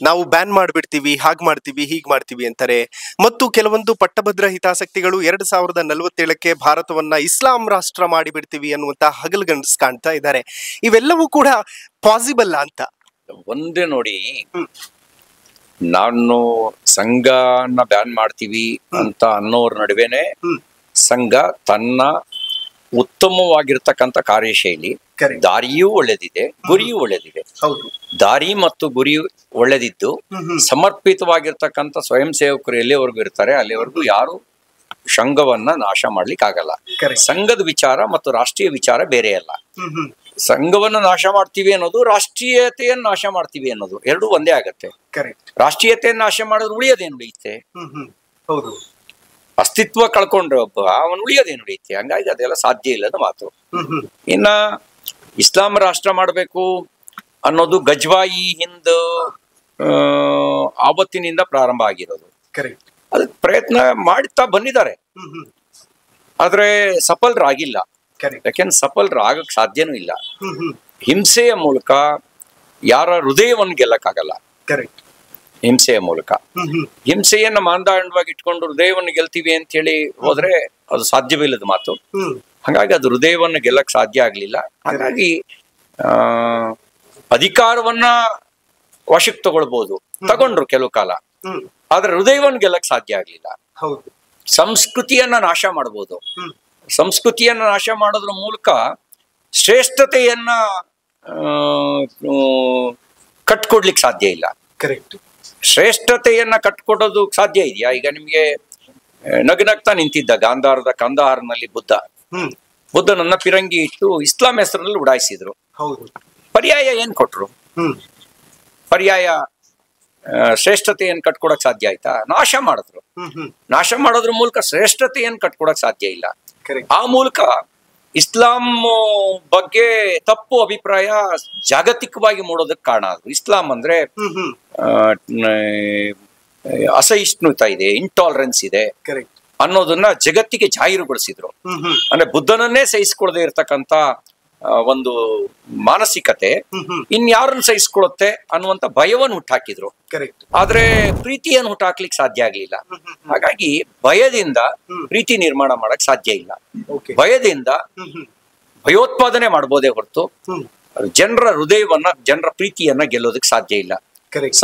ನಾವು ಬ್ಯಾನ್ ಮಾಡ್ಬಿಡ್ತೀವಿ, ಹಾಗ್ ಮಾಡ್ತೀವಿ, ಹೀಗ್ ಮಾಡ್ತೀವಿ ಅಂತಾರೆ. ಮತ್ತು ಕೆಲವೊಂದು ಪಟ್ಟಭದ್ರ ಹಿತಾಸಕ್ತಿಗಳು 2047ಕ್ಕೆ ಭಾರತವನ್ನ ಇಸ್ಲಾಂ ರಾಷ್ಟ್ರ ಮಾಡಿಬಿಡ್ತೀವಿ ಅನ್ನುವಂತ ಹಗಲುಗನಸು ಕಾಣ್ತಾ ಇದ್ದಾರೆ. ಇವೆಲ್ಲವೂ ಕೂಡ ಪಾಸಿಬಲ್ ಅಂತ ಒಂದೇ ನೋಡಿ, ನಾನು ಸಂಘನ ಬ್ಯಾನ್ ಮಾಡ್ತೀವಿ ಅಂತ ಅನ್ನೋರ ನಡುವೆನೆ ಸಂಘ ತನ್ನ ಉತ್ತಮವಾಗಿರ್ತಕ್ಕಂಥ ಕಾರ್ಯಶೈಲಿ, ದಾರಿಯೂ ಒಳ್ಳೆದಿದೆ, ಗುರಿಯೂ ಒಳ್ಳೆದಿದೆ. ದಾರಿ ಮತ್ತು ಗುರಿ ಒಳ್ಳೆದಿದ್ದು ಸಮರ್ಪಿತವಾಗಿರ್ತಕ್ಕಂಥ ಸ್ವಯಂ ಸೇವಕರು ಎಲ್ಲಿವರೆಗೂ ಇರ್ತಾರೆ ಅಲ್ಲಿವರೆಗೂ ಯಾರು ಸಂಘವನ್ನ ನಾಶ ಮಾಡ್ಲಿಕ್ಕೆ ಆಗಲ್ಲ. ಸಂಘದ ವಿಚಾರ ಮತ್ತು ರಾಷ್ಟ್ರೀಯ ವಿಚಾರ ಬೇರೆ ಅಲ್ಲ. ಸಂಘವನ್ನ ನಾಶ ಮಾಡ್ತೀವಿ ಅನ್ನೋದು, ರಾಷ್ಟ್ರೀಯತೆಯನ್ನು ನಾಶ ಮಾಡ್ತೀವಿ ಅನ್ನೋದು ಎರಡೂ ಒಂದೇ ಆಗತ್ತೆ. ರಾಷ್ಟ್ರೀಯತೆಯನ್ನು ನಾಶ ಮಾಡಿದ್ರೆ ಉಳಿಯೋದೇನು ಉಳಿಯುತ್ತೆ? ಅಸ್ತಿತ್ವ ಕಳ್ಕೊಂಡ್ರೆ ಅವನು ಉಳಿಯೋದೇನು ಉಳಿಯುತ್ತೆ? ಹಂಗಾಗಿ ಅದೆಲ್ಲ ಸಾಧ್ಯ ಇಲ್ಲದ ಮಾತು. ಇನ್ನ ಇಸ್ಲಾಂ ರಾಷ್ಟ್ರ ಮಾಡಬೇಕು ಅನ್ನೋದು ಗಜ್ವಾಯಿ ಹಿಂದ್ ಆವತ್ತಿನಿಂದ ಪ್ರಾರಂಭ ಆಗಿರೋದು. ಅದಕ್ಕೆ ಪ್ರಯತ್ನ ಮಾಡ್ತಾ ಬಂದಿದ್ದಾರೆ, ಆದ್ರೆ ಸಫಲರಾಗಿಲ್ಲ. ಯಾಕೆಂದ್ರೆ ಸಫಲರಾಗಕ್ ಸಾಧ್ಯನೂ ಇಲ್ಲ. ಹಿಂಸೆಯ ಮೂಲಕ ಯಾರ ಹೃದಯವನ್ನು ಗೆಲ್ಲಕ್ಕಾಗಲ್ಲ. ಹಿಂಸೆಯ ಮೂಲಕ ಹಿಂಸೆಯನ್ನ ಮಾನದಂಡವಾಗಿ ಇಟ್ಕೊಂಡು ಹೃದಯವನ್ನು ಗೆಲ್ತೀವಿ ಅಂತ ಹೇಳಿ ಹೋದ್ರೆ ಅದು ಸಾಧ್ಯವಿಲ್ಲದ ಮಾತು. ಹಾಗಾಗಿ ಅದು ಹೃದಯವನ್ನು ಗೆಲ್ಲಕ್ ಸಾಧ್ಯ ಆಗ್ಲಿಲ್ಲ. ಹಾಗಾಗಿ ಅಧಿಕಾರವನ್ನ ವಶಕ್ಕೆ ತಗೊಳ್ಬಹುದು, ತಗೊಂಡ್ರು ಕೆಲವು ಕಾಲ, ಆದ್ರೆ ಹೃದಯವನ್ನು ಗೆಲ್ಲಕ್ ಸಾಧ್ಯ ಆಗ್ಲಿಲ್ಲ. ಸಂಸ್ಕೃತಿಯನ್ನ ನಾಶ ಮಾಡ್ಬೋದು. ಸಂಸ್ಕೃತಿಯನ್ನ ನಾಶ ಮಾಡೋದ್ರ ಮೂಲಕ ಶ್ರೇಷ್ಠತೆಯನ್ನ ಕಟ್ಕೊಡ್ಲಿಕ್ಕೆ ಸಾಧ್ಯ ಇಲ್ಲ. ಶ್ರೇಷ್ಠತೆಯನ್ನ ಕಟ್ಕೊಡೋದು ಸಾಧ್ಯ ಇದೆಯಾ? ಈಗ ನಿಮ್ಗೆ ನಗ್ನಗ್ತಾ ನಿಂತಿದ್ದ ಕಂದಹಾರ್ನಲ್ಲಿ ಬುದ್ಧನನ್ನ ಪಿರಂಗಿ ಇಟ್ಟು ಇಸ್ಲಾಂ ಹೆಸರಿನಲ್ಲಿ ಉಡಾಯಿಸಿದ್ರು. ಪರ್ಯಾಯ ಏನ್ ಕೊಟ್ರು? ಪರ್ಯಾಯ ಶ್ರೇಷ್ಠತೆಯನ್ನು ಕಟ್ಕೊಡಕ್ ಸಾಧ್ಯ ಆಯ್ತಾ? ನಾಶ ಮಾಡಿದ್ರು. ನಾಶ ಮಾಡೋದ್ರ ಮೂಲಕ ಶ್ರೇಷ್ಠತೆಯನ್ನು ಕಟ್ಕೊಡಕ್ ಸಾಧ್ಯ ಇಲ್ಲ. ಆ ಮೂಲಕ ಇಸ್ಲಾಂ ಬಗ್ಗೆ ತಪ್ಪು ಅಭಿಪ್ರಾಯ ಜಾಗತಿಕವಾಗಿ ಮೂಡೋದಕ್ಕೆ ಕಾರಣ ಆದ್ರು. ಇಸ್ಲಾಂ ಅಂದ್ರೆ ಅಸಹಿಷ್ಣುತೆ ಇದೆ, ಇಂಟಾಲರೆನ್ಸ್ ಇದೆ ಅನ್ನೋದನ್ನ ಜಗತ್ತಿಗೆ ಜಾಹೀರುಗೊಳಿಸಿದ್ರು. ಅಂದ್ರೆ ಬುದ್ಧನನ್ನೇ ಸಹಿಸ್ಕೊಳ್ಳದೆ ಇರ್ತಕ್ಕಂಥ ಒಂದು ಮಾನಸಿಕತೆ ಇನ್ಯಾರನ್ನ ಸಹಿಸ್ಕೊಳ್ಳುತ್ತೆ ಅನ್ನುವಂತ ಭಯವನ್ನು ಹುಟ್ಟಾಕಿದ್ರು. ಆದ್ರೆ ಪ್ರೀತಿಯನ್ನು ಹುಟ್ಟಾಕ್ಲಿಕ್ಕೆ ಸಾಧ್ಯ ಆಗ್ಲಿಲ್ಲ. ಹಾಗಾಗಿ ಭಯದಿಂದ ಪ್ರೀತಿ ನಿರ್ಮಾಣ ಮಾಡಕ್ ಸಾಧ್ಯ ಇಲ್ಲ. ಭಯದಿಂದ ಭಯೋತ್ಪಾದನೆ ಮಾಡ್ಬೋದೇ ಹೊರತು ಜನರ ಹೃದಯವನ್ನ, ಜನರ ಪ್ರೀತಿಯನ್ನ ಗೆಲ್ಲೋದಕ್ಕೆ ಸಾಧ್ಯ ಇಲ್ಲ.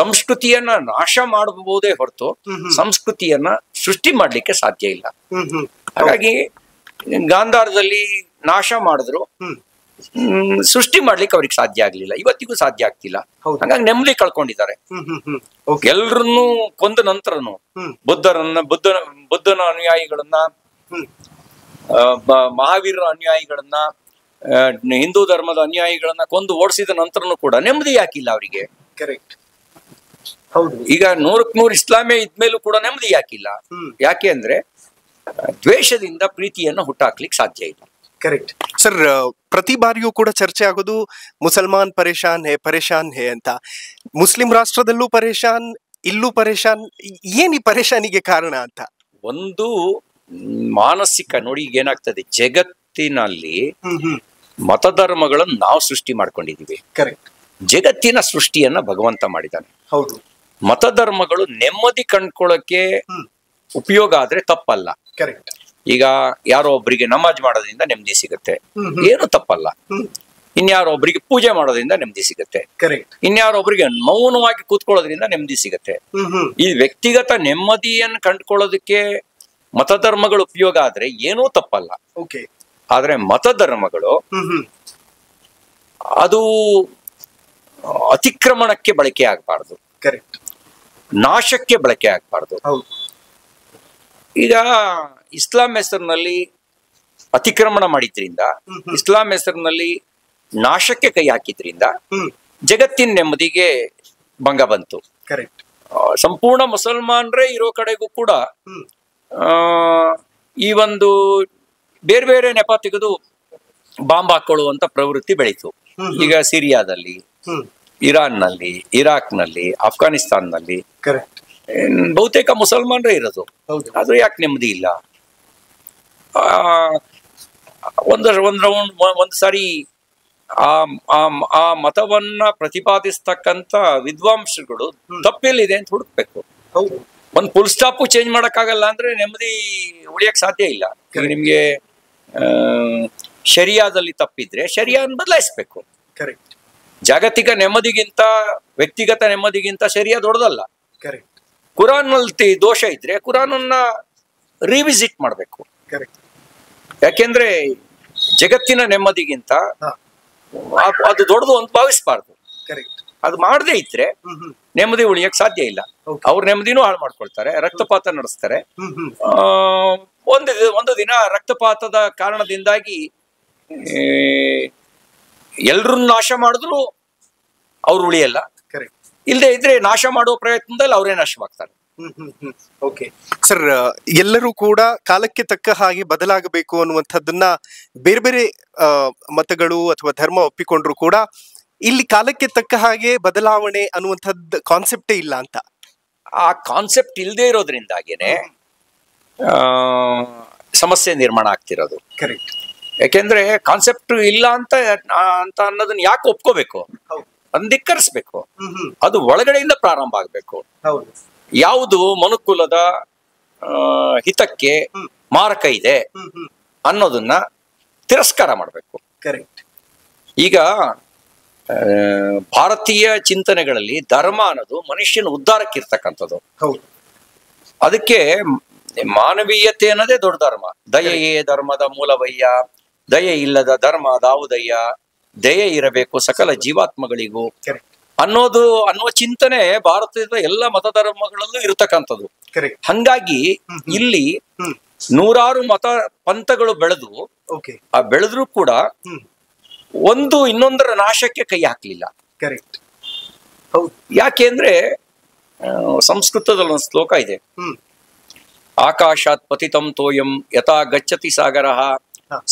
ಸಂಸ್ಕೃತಿಯನ್ನ ನಾಶ ಮಾಡಬಹುದೇ ಹೊರತು ಸಂಸ್ಕೃತಿಯನ್ನ ಸೃಷ್ಟಿ ಮಾಡ್ಲಿಕ್ಕೆ ಸಾಧ್ಯ ಇಲ್ಲ. ಹಾಗಾಗಿ ಗಾಂಧಾರದಲ್ಲಿ ನಾಶ ಮಾಡಿದ್ರು, ಸೃಷ್ಟಿ ಮಾಡ್ಲಿಕ್ಕೆ ಅವ್ರಿಗೆ ಸಾಧ್ಯ ಆಗ್ಲಿಲ್ಲ, ಇವತ್ತಿಗೂ ಸಾಧ್ಯ ಆಗ್ತಿಲ್ಲ. ಹಾಗಾಗಿ ನೆಮ್ಮದಿ ಕಳ್ಕೊಂಡಿದ್ದಾರೆ. ಎಲ್ರನ್ನೂ ಕೊಂದ ನಂತರನು ಬುದ್ಧನ ಅನುಯಾಯಿಗಳನ್ನ, ಮಹಾವೀರರ ಅನುಯಾಯಿಗಳನ್ನ, ಹಿಂದೂ ಧರ್ಮದ ಅನುಯಾಯಿಗಳನ್ನ ಕೊಂದು ಓಡಿಸಿದ ನಂತರನು ಕೂಡ ನೆಮ್ಮದಿ ಯಾಕಿಲ್ಲ ಅವರಿಗೆ? ಈಗ 100ಕ್ಕೆ 100 ಇಸ್ಲಾಮೇ ಇದ್ಮೇಲೂ ಕೂಡ ನೆಮ್ಮದಿ ಯಾಕಿಲ್ಲ? ಯಾಕೆ ಅಂದ್ರೆ ದ್ವೇಷದಿಂದ ಪ್ರೀತಿಯನ್ನ ಹುಟ್ಟಾಕ್ಲಿಕ್ಕೆ ಸಾಧ್ಯ ಇಲ್ಲ. Correct sir. ಪ್ರತಿ ಬಾರಿಯೂ ಕೂಡ ಚರ್ಚೆ ಆಗೋದು ಮುಸಲ್ಮಾನ್ ಪರೇಶಾನ್ ಹೇ ಅಂತ. ಮುಸ್ಲಿಂ ರಾಷ್ಟ್ರದಲ್ಲೂ ಪರೇಶಾನ್, ಇಲ್ಲೂ ಪರೇಶಾನ್. ಏನ್ ಈ ಪರೇಶಾನಿಗೆ ಕಾರಣ ಅಂತ? ಒಂದು ಮಾನಸಿಕ ನೋಡಿ, ಈಗ ಏನಾಗ್ತದೆ ಜಗತ್ತಿನಲ್ಲಿ ಮತಧರ್ಮಗಳನ್ನು ನಾವು ಸೃಷ್ಟಿ ಮಾಡ್ಕೊಂಡಿದೀವಿ. ಜಗತ್ತಿನ ಸೃಷ್ಟಿಯನ್ನ ಭಗವಂತ ಮಾಡಿದ್ದಾನೆ. ಮತಧರ್ಮಗಳು ನೆಮ್ಮದಿ ಕಂಡ್ಕೊಳ್ಳಕ್ಕೆ ಉಪಯೋಗ ಆದ್ರೆ ತಪ್ಪಲ್ಲ. ಈಗ ಯಾರೋ ಒಬ್ಬರಿಗೆ ನಮಾಜ್ ಮಾಡೋದ್ರಿಂದ ನೆಮ್ಮದಿ ಸಿಗುತ್ತೆ, ಏನು ತಪ್ಪಲ್ಲ. ಇನ್ಯಾರೋ ಒಬ್ಬರಿಗೆ ಪೂಜೆ ಮಾಡೋದ್ರಿಂದ ನೆಮ್ಮದಿ ಸಿಗುತ್ತೆ, ಇನ್ಯಾರೋ ಒಬ್ಬರಿಗೆ ಮೌನವಾಗಿ ಕೂತ್ಕೊಳ್ಳೋದ್ರಿಂದ ನೆಮ್ಮದಿ ಸಿಗುತ್ತೆ. ಈ ವ್ಯಕ್ತಿಗತ ನೆಮ್ಮದಿಯನ್ನು ಕಂಡುಕೊಳ್ಳೋದಕ್ಕೆ ಮತಧರ್ಮಗಳು ಉಪಯೋಗ ಆದ್ರೆ ಏನೂ ತಪ್ಪಲ್ಲ. ಆದ್ರೆ ಮತಧರ್ಮಗಳು ಅದು ಅತಿಕ್ರಮಣಕ್ಕೆ ಬಳಕೆ ಆಗಬಾರ್ದು, ಕರೆಕ್ಟ್, ನಾಶಕ್ಕೆ ಬಳಕೆ ಆಗಬಾರ್ದು. ಈಗ ಇಸ್ಲಾಂ ಹೆಸರಿನಲ್ಲಿ ಅತಿಕ್ರಮಣ ಮಾಡಿದ್ರಿಂದ, ಇಸ್ಲಾಂ ಹೆಸರಿನಲ್ಲಿ ನಾಶಕ್ಕೆ ಕೈ ಹಾಕಿದ್ರಿಂದ ಜಗತ್ತಿನ ನೆಮ್ಮದಿಗೆ ಭಂಗ ಬಂತು. ಕರೆಕ್ಟ್. ಸಂಪೂರ್ಣ ಮುಸಲ್ಮಾನರೇ ಇರೋ ಕಡೆಗೂ ಕೂಡ ಈ ಒಂದು ಬೇರೆ ಬೇರೆ ನೆಪ ತೆಗೆದು ಬಾಂಬ್ ಹಾಕೊಳ್ಳುವಂತ ಪ್ರವೃತ್ತಿ ಬೆಳೀತು. ಈಗ ಸಿರಿಯಾದಲ್ಲಿ, ಇರಾನ್ನಲ್ಲಿ, ಇರಾಕ್ನಲ್ಲಿ, ಅಫ್ಘಾನಿಸ್ತಾನ್ನಲ್ಲಿ ಬಹುತೇಕ ಮುಸಲ್ಮಾನರೇ ಇರೋದು. ಆದ್ರೂ ಯಾಕೆ ನೆಮ್ಮದಿ ಇಲ್ಲ? ಒಂದು ಸಾರಿ ಆ ಮತವನ್ನ ಪ್ರತಿಪಾದಿಸ್ತಕ್ಕಂತ ವಿದ್ವಾಂಸಗಳು ತಪ್ಪೆಲ್ಲಿದೆ ಅಂತ ಹುಡುಕ್ಬೇಕು. ಒಂದು ಫುಲ್ ಸ್ಟಾಪ್ ಚೇಂಜ್ ಮಾಡಕ್ಕಾಗಲ್ಲ ಅಂದ್ರೆ ನೆಮ್ಮದಿ ಉಳಿಯಕ್ ಸಾಧ್ಯ ಇಲ್ಲ. ನಿಮ್ಗೆ ಶರಿಯಾದಲ್ಲಿ ತಪ್ಪಿದ್ರೆ ಶರಿಯಾನ್ ಬದಲಾಯಿಸ್ಬೇಕು. ಜಾಗತಿಕ ನೆಮ್ಮದಿಗಿಂತ ವ್ಯಕ್ತಿಗತ ನೆಮ್ಮದಿಗಿಂತ ಶರಿಯಾ ದೊಡ್ಡದಲ್ಲ. ಕುರಾನ್ ನಲ್ಲಿ ದೋಷ ಇದ್ರೆ ಕುರಾನನ್ನ ರಿವಿಸಿಟ್ ಮಾಡ್ಬೇಕು. ಯಾಕೆಂದ್ರೆ ಜಗತ್ತಿನ ನೆಮ್ಮದಿಗಿಂತ ಅದು ದೊಡ್ಡದು ಅಂತ ಭಾವಿಸ್ಬಾರ್ದು. ಅದು ಮಾಡದೇ ಇದ್ರೆ ನೆಮ್ಮದಿ ಉಳಿಯಕ್ ಸಾಧ್ಯ ಇಲ್ಲ. ಅವ್ರ ನೆಮ್ಮದಿನೂ ಹಾಳು ಮಾಡ್ಕೊಳ್ತಾರೆ, ರಕ್ತಪಾತ ನಡೆಸ್ತಾರೆ. ಒಂದು ದಿನ ರಕ್ತಪಾತದ ಕಾರಣದಿಂದಾಗಿ ಎಲ್ರನ್ನ ನಾಶ ಮಾಡಿದ್ರು ಅವ್ರು ಉಳಿಯಲ್ಲ. ಇಲ್ಲದೆ ಇದ್ರೆ ನಾಶ ಮಾಡುವ ಪ್ರಯತ್ನದಲ್ಲಿ ಅವರೇ ನಾಶವಾಗ್ತಾರೆ. ಓಕೆ ಸರ್, ಎಲ್ಲರೂ ಕೂಡ ಕಾಲಕ್ಕೆ ತಕ್ಕ ಹಾಗೆ ಬದಲಾಗಬೇಕು ಅನ್ನುವಂಥದ್ದನ್ನ ಬೇರೆ ಬೇರೆ ಮತಗಳು ಅಥವಾ ಧರ್ಮ ಒಪ್ಪಿಕೊಂಡ್ರು ಕೂಡ ಇಲ್ಲಿ ಕಾಲಕ್ಕೆ ತಕ್ಕ ಹಾಗೆ ಬದಲಾವಣೆ ಅನ್ನುವಂಥದ್ದು ಕಾನ್ಸೆಪ್ಟೇ ಇಲ್ಲ ಅಂತ. ಆ ಕಾನ್ಸೆಪ್ಟ್ ಇಲ್ಲದೆ ಇರೋದ್ರಿಂದಾಗೇನೆ ಸಮಸ್ಯೆ ನಿರ್ಮಾಣ ಆಗ್ತಿರೋದು. ಯಾಕೆಂದ್ರೆ ಕಾನ್ಸೆಪ್ಟ್ ಇಲ್ಲ ಅಂತ ಅನ್ನೋದನ್ನ ಯಾಕೆ ಒಪ್ಕೋಬೇಕು? ಅದನ್ನ ಧಿಕ್ಕರಿಸ್ಬೇಕು. ಅದು ಒಳಗಡೆಯಿಂದ ಪ್ರಾರಂಭ ಆಗ್ಬೇಕು. ಯಾವುದು ಮನುಕುಲದ ಹಿತಕ್ಕೆ ಮಾರಕ ಇದೆ ಅನ್ನೋದನ್ನ ತಿರಸ್ಕಾರ ಮಾಡಬೇಕು. ಈಗ ಭಾರತೀಯ ಚಿಂತನೆಗಳಲ್ಲಿ ಧರ್ಮ ಅನ್ನೋದು ಮನುಷ್ಯನ ಉದ್ಧಾರಕ್ಕಿರ್ತಕ್ಕಂಥದ್ದು. ಅದಕ್ಕೆ ಮಾನವೀಯತೆ ಅನ್ನೋದೇ ದೊಡ್ಡ ಧರ್ಮ. ದಯೆಯೇ ಧರ್ಮದ ಮೂಲವಯ್ಯ, ದಯೆ ಇಲ್ಲದ ಧರ್ಮ ಅದಾವುದಯ್ಯ, ದಯೆ ಇರಬೇಕು ಸಕಲ ಜೀವಾತ್ಮಗಳಿಗೂ ಅನ್ನುವ ಚಿಂತನೆ ಭಾರತದ ಎಲ್ಲ ಮತಧರ್ಮಗಳಲ್ಲೂ ಇರತಕ್ಕಂಥದ್ದು. ಹಂಗಾಗಿ ಇಲ್ಲಿ ನೂರಾರು ಮತ ಪಂಥಗಳು ಬೆಳೆದು ಆ ಬೆಳೆದ್ರೂ ಕೂಡ ಒಂದು ಇನ್ನೊಂದರ ನಾಶಕ್ಕೆ ಕೈ ಹಾಕ್ಲಿಲ್ಲ. ಯಾಕೆಂದ್ರೆ ಸಂಸ್ಕೃತದಲ್ಲಿ ಒಂದು ಶ್ಲೋಕ ಇದೆ, ಆಕಾಶಾತ್ ಪತಿತಂ ತೋಯಂ ಯಥಾ ಗಚ್ಚತಿ ಸಾಗರಃ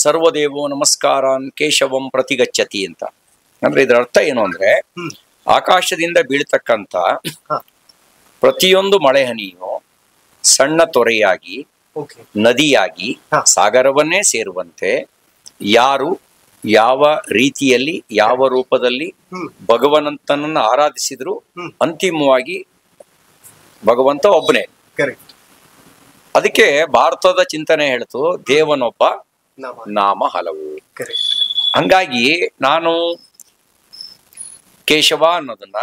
ಸರ್ವದೇವೋ ನಮಸ್ಕಾರಾನ್ ಕೇಶವಂ ಪ್ರತಿಗಚ್ಚತಿ ಅಂತ. ಅಂದ್ರೆ ಇದರ ಅರ್ಥ ಏನು ಅಂದ್ರೆ, ಆಕಾಶದಿಂದ ಬೀಳ್ತಕ್ಕಂತ ಪ್ರತಿಯೊಂದು ಮಳೆ ಹನಿಯು ಸಣ್ಣ ತೊರೆಯಾಗಿ ನದಿಯಾಗಿ ಸಾಗರವನ್ನೇ ಸೇರುವಂತೆ ಯಾರು ಯಾವ ರೀತಿಯಲ್ಲಿ ಯಾವ ರೂಪದಲ್ಲಿ ಭಗವಂತನನ್ನ ಆರಾಧಿಸಿದ್ರು ಅಂತಿಮವಾಗಿ ಭಗವಂತ ಒಬ್ಬನೇ. ಅದಕ್ಕೆ ಭಾರತದ ಚಿಂತನೆ ಹೇಳ್ತು, ದೇವನೊಬ್ಬ ನಾಮ ಹಲವು. ಹಂಗಾಗಿ ನಾನು ಕೇಶವ ಅನ್ನೋದನ್ನ,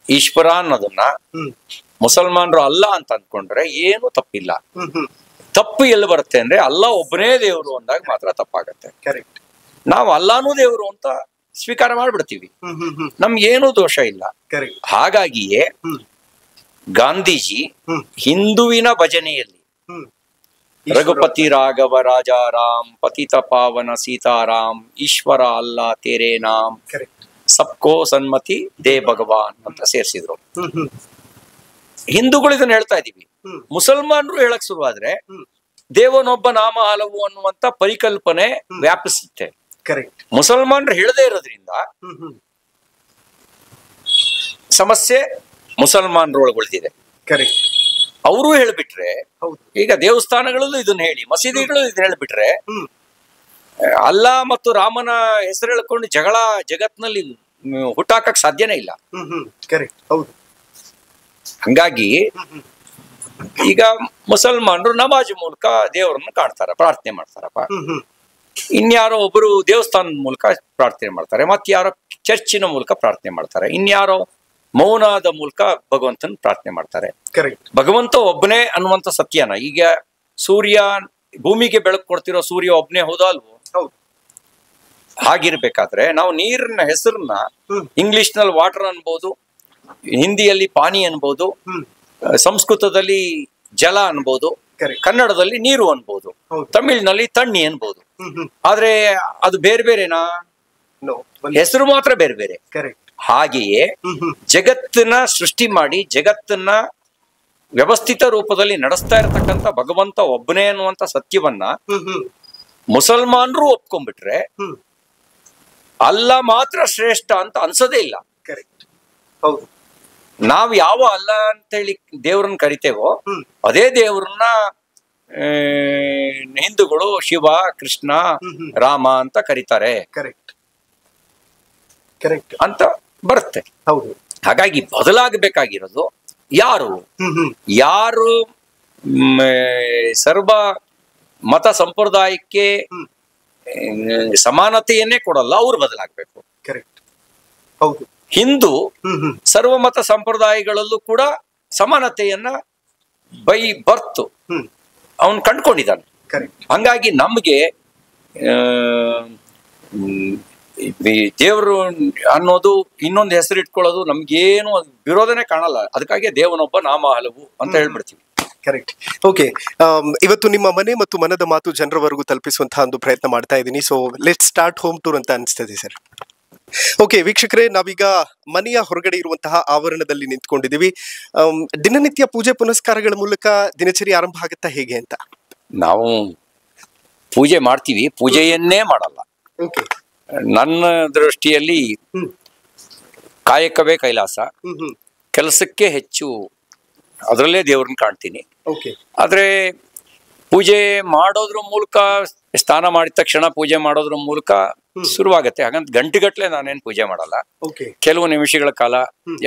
ಈಶ್ವರ ಅನ್ನೋದನ್ನ ಮುಸಲ್ಮಾನರು ಅಲ್ಲ ಅಂತ ಅಂದ್ಕೊಂಡ್ರೆ ಏನು ತಪ್ಪಿಲ್ಲ. ತಪ್ಪು ಎಲ್ಲಿ ಬರುತ್ತೆ ಅಂದ್ರೆ ಅಲ್ಲ ಒಬ್ಬನೇ ದೇವರು ಅಂದಾಗ ಮಾತ್ರ ತಪ್ಪಾಗತ್ತೆ. ನಾವು ಅಲ್ಲಾನು ದೇವರು ಅಂತ ಸ್ವೀಕಾರ ಮಾಡ್ಬಿಡ್ತೀವಿ, ನಮ್ಗೇನು ದೋಷ ಇಲ್ಲ. ಹಾಗಾಗಿಯೇ ಗಾಂಧೀಜಿ ಹಿಂದುವಿನ ಭಜನೆಯಲ್ಲಿ ರಘುಪತಿ ರಾಘವ ರಾಜಾರಾಮ್ ಪತಿತ ಪಾವನ ಸೀತಾರಾಮ್ ಈಶ್ವರ ಅಲ್ಲಾ ತೇರೇ ನಾಮ್ ಸಬ್ಕೋ ಸನ್ಮತಿ ದೇ ಭಗವಾನ್ ಅಂತ ಸೇರಿಸಿದ್ರು. ಹಿಂದೂಗಳು ಇದನ್ನ ಹೇಳ್ತಾ ಇದೀವಿ. ಮುಸಲ್ಮಾನರು ಹೇಳಕ್ ಶುರುವಾದ್ರೆ ದೇವನೊಬ್ಬ ನಾಮ ಹಲವು ಅನ್ನುವಂತ ಪರಿಕಲ್ಪನೆ ವ್ಯಾಪಿಸುತ್ತೆ. ಮುಸಲ್ಮಾನರು ಹೇಳದೇ ಇರೋದ್ರಿಂದ ಸಮಸ್ಯೆ ಮುಸಲ್ಮಾನರೊಳಗುಳಿದಿದೆ. ಅವರು ಹೇಳ್ಬಿಟ್ರೆ, ಈಗ ದೇವಸ್ಥಾನಗಳಲ್ಲೂ ಇದನ್ನ ಹೇಳಿ, ಮಸೀದಿಗಳು ಇದನ್ನ ಹೇಳ್ಬಿಟ್ರೆ, ಅಲ್ಲಾ ಮತ್ತು ರಾಮನ ಹೆಸರು ಹೇಳ್ಕೊಂಡು ಜಗಳ ಜಗತ್ನಲ್ಲಿ ಹುಟ್ಟಾಕಕ್ ಸಾಧ್ಯನೇ ಇಲ್ಲ. ಹಂಗಾಗಿ ಈಗ ಮುಸಲ್ಮಾನರು ನಮಾಜ್ ಮೂಲಕ ದೇವರನ್ನು ಕಾಣ್ತಾರ, ಪ್ರಾರ್ಥನೆ ಮಾಡ್ತಾರಪ್ಪ. ಇನ್ಯಾರೋ ಒಬ್ಬರು ದೇವಸ್ಥಾನದ ಮೂಲಕ ಪ್ರಾರ್ಥನೆ ಮಾಡ್ತಾರೆ, ಮತ್ತಾರೋ ಚರ್ಚಿನ ಮೂಲಕ ಪ್ರಾರ್ಥನೆ ಮಾಡ್ತಾರೆ, ಇನ್ಯಾರೋ ಮೌನದ ಮೂಲಕ ಭಗವಂತನ ಪ್ರಾರ್ಥನೆ ಮಾಡ್ತಾರೆ. ಭಗವಂತ ಒಬ್ಬನೇ ಅನ್ನುವಂತ ಸತ್ಯನ, ಈಗ ಸೂರ್ಯ ಭೂಮಿಗೆ ಬೆಳಕು ಕೊಡ್ತಿರೋ ಸೂರ್ಯ ಒಬ್ಬನೇ ಹೌದಾ ಅಲ್ವೋ? ಹಾಗಿರ್ಬೇಕಾದ್ರೆ ನಾವು ನೀರಿನ ಹೆಸರನ್ನ ಇಂಗ್ಲಿಷ್ ನಲ್ಲಿ ವಾಟರ್ ಅನ್ಬೋದು, ಹಿಂದಿಯಲ್ಲಿ ಪಾನಿ ಅನ್ಬೋದು, ಸಂಸ್ಕೃತದಲ್ಲಿ ಜಲ ಅನ್ಬೋದು, ಕನ್ನಡದಲ್ಲಿ ನೀರು ಅನ್ಬೋದು, ತಮಿಳಿನಲ್ಲಿ ತಣ್ಣಿ ಅನ್ಬೋದು. ಆದ್ರೆ ಅದು ಬೇರೆ ಬೇರೆನಾ? ಹೆಸರು ಮಾತ್ರ ಬೇರೆ ಬೇರೆ. ಹಾಗೆಯೇ ಜಗತ್ತನ್ನ ಸೃಷ್ಟಿ ಮಾಡಿ ಜಗತ್ತನ್ನ ವ್ಯವಸ್ಥಿತ ರೂಪದಲ್ಲಿ ನಡೆಸ್ತಾ ಇರತಕ್ಕಂತ ಭಗವಂತ ಒಬ್ಬನೇ ಅನ್ನುವಂತ ಸತ್ಯವನ್ನ ಮುಸಲ್ಮಾನರು ಒಪ್ಕೊಂಡ್ಬಿಟ್ರೆ ಅಲ್ಲ ಮಾತ್ರ ಶ್ರೇಷ್ಠ ಅಂತ ಅನ್ಸೋದೇ ಇಲ್ಲ. ನಾವ್ ಯಾವ ಅಲ್ಲ ಅಂತ ಹೇಳಿ ದೇವ್ರನ್ನ ಕರಿತೇವೋ ಅದೇ ದೇವ್ರನ್ನ ಹಿಂದೂಗಳು ಶಿವ, ಕೃಷ್ಣ, ರಾಮ ಅಂತ ಕರೀತಾರೆ ಅಂತ ಬರುತ್ತೆ. ಹಾಗಾಗಿ ಬದಲಾಗಬೇಕಾಗಿರೋದು ಯಾರು ಸರ್ವ ಮತ ಸಂಪ್ರದಾಯಕ್ಕೆ ಸಮಾನತೆಯನ್ನೇ ಕೊಡಲ್ಲ, ಅವ್ರು ಬದಲಾಗಬೇಕು. ಹಿಂದೂ ಸರ್ವಮತ ಸಂಪ್ರದಾಯಗಳಲ್ಲೂ ಕೂಡ ಸಮಾನತೆಯನ್ನ ಬೈ ಬರ್ತ್ ಅವನು ಕಂಡುಕೊಂಡಿದ್ದಾನೆ. ಹಂಗಾಗಿ ನಮ್ಗೆ ದೇವರು ಅನ್ನೋದು ಇನ್ನೊಂದು ಹೆಸರು ಇಟ್ಕೊಳ್ಳೋದು ನಮ್ಗೇನು ವಿರೋಧನೆ ಕಾಣಲ್ಲ. ಅದಕ್ಕಾಗಿ ದೇವನೊಬ್ಬ ನಾಮ ಹಲವು ಅಂತ ಹೇಳ್ಬಿಡ್ತೀವಿ. ಕರೆಕ್ಟ್. ಓಕೆ, ಇವತ್ತು ನಿಮ್ಮ ಮನೆ ಮತ್ತು ಮನದ ಮಾತು ಜನರವರೆಗೂ ತಲುಪಿಸುವಂತಹ ಒಂದು ಪ್ರಯತ್ನ ಮಾಡ್ತಾ ಇದ್ದೀನಿ. So let start home tour ಅಂತ ಅನಿಸ್ತದೆ ಸರ್. ಓಕೆ ವೀಕ್ಷಕರೇ, ನಾವೀಗ ಮನೆಯ ಹೊರಗಡೆ ಇರುವಂತಹ ಆವರಣದಲ್ಲಿ ನಿಂತ್ಕೊಂಡಿದ್ದೀವಿ. ದಿನನಿತ್ಯ ಪೂಜೆ ಪುನಸ್ಕಾರಗಳ ಮೂಲಕ ದಿನಚರಿ ಆರಂಭ ಆಗುತ್ತಾ ಹೇಗೆ ಅಂತ? ನಾವು ಪೂಜೆ ಮಾಡ್ತೀವಿ, ಪೂಜೆಯನ್ನೇ ಮಾಡಲ್ಲ. ನನ್ನ ದೃಷ್ಟಿಯಲ್ಲಿ ಕಾಯಕವೇ ಕೈಲಾಸ, ಕೆಲಸಕ್ಕೆ ಹೆಚ್ಚು ಅದರಲ್ಲೇ ದೇವ್ರನ್ನ ಕಾಣ್ತೀನಿ. ಆದ್ರೆ ಪೂಜೆ ಮಾಡೋದ್ರ ಮೂಲಕ, ಸ್ನಾನ ಮಾಡಿದ ತಕ್ಷಣ ಪೂಜೆ ಮಾಡೋದ್ರ ಮೂಲಕ ಶುರುವಾಗತ್ತೆ. ಹಾಗಂತ ಗಂಟೆಗಟ್ಲೆ ನಾನೇನು ಪೂಜೆ ಮಾಡಲ್ಲ. ಕೆಲವು ನಿಮಿಷಗಳ ಕಾಲ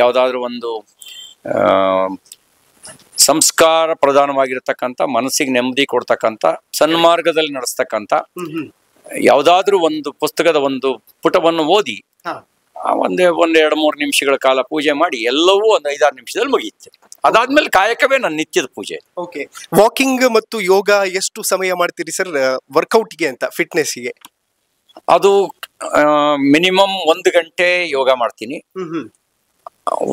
ಯಾವ್ದಾದ್ರು ಒಂದು ಸಂಸ್ಕಾರ ಪ್ರಧಾನವಾಗಿರ್ತಕ್ಕಂಥ, ಮನಸ್ಸಿಗೆ ನೆಮ್ಮದಿ ಕೊಡ್ತಕ್ಕಂಥ, ಸನ್ಮಾರ್ಗದಲ್ಲಿ ನಡೆಸ್ತಕ್ಕಂಥ ಯಾವ್ದಾದ್ರು ಒಂದು ಪುಸ್ತಕದ ಒಂದು ಪುಟವನ್ನು ಓದಿ ಒಂದ್ 2-3 ನಿಮಿಷಗಳ ಕಾಲ ಪೂಜೆ ಮಾಡಿ ಎಲ್ಲವೂ ಒಂದು 5-6 ನಿಮಿಷದಲ್ಲಿ ಮುಗಿಯುತ್ತೆ. ಅದಾದ್ಮೇಲೆ ಕಾಯಕವೇ ನನ್ನ ನಿತ್ಯದ ಪೂಜೆ. ವಾಕಿಂಗ್ ಮತ್ತು ಯೋಗ ಎಷ್ಟು ಸಮಯ ಮಾಡ್ತೀರಿ ಸರ್ ವರ್ಕೌಟ್ಗೆ ಅಂತ, ಫಿಟ್ನೆಸ್ಗೆ? ಅದು ಮಿನಿಮಮ್ 1 ಗಂಟೆ ಯೋಗ ಮಾಡ್ತೀನಿ.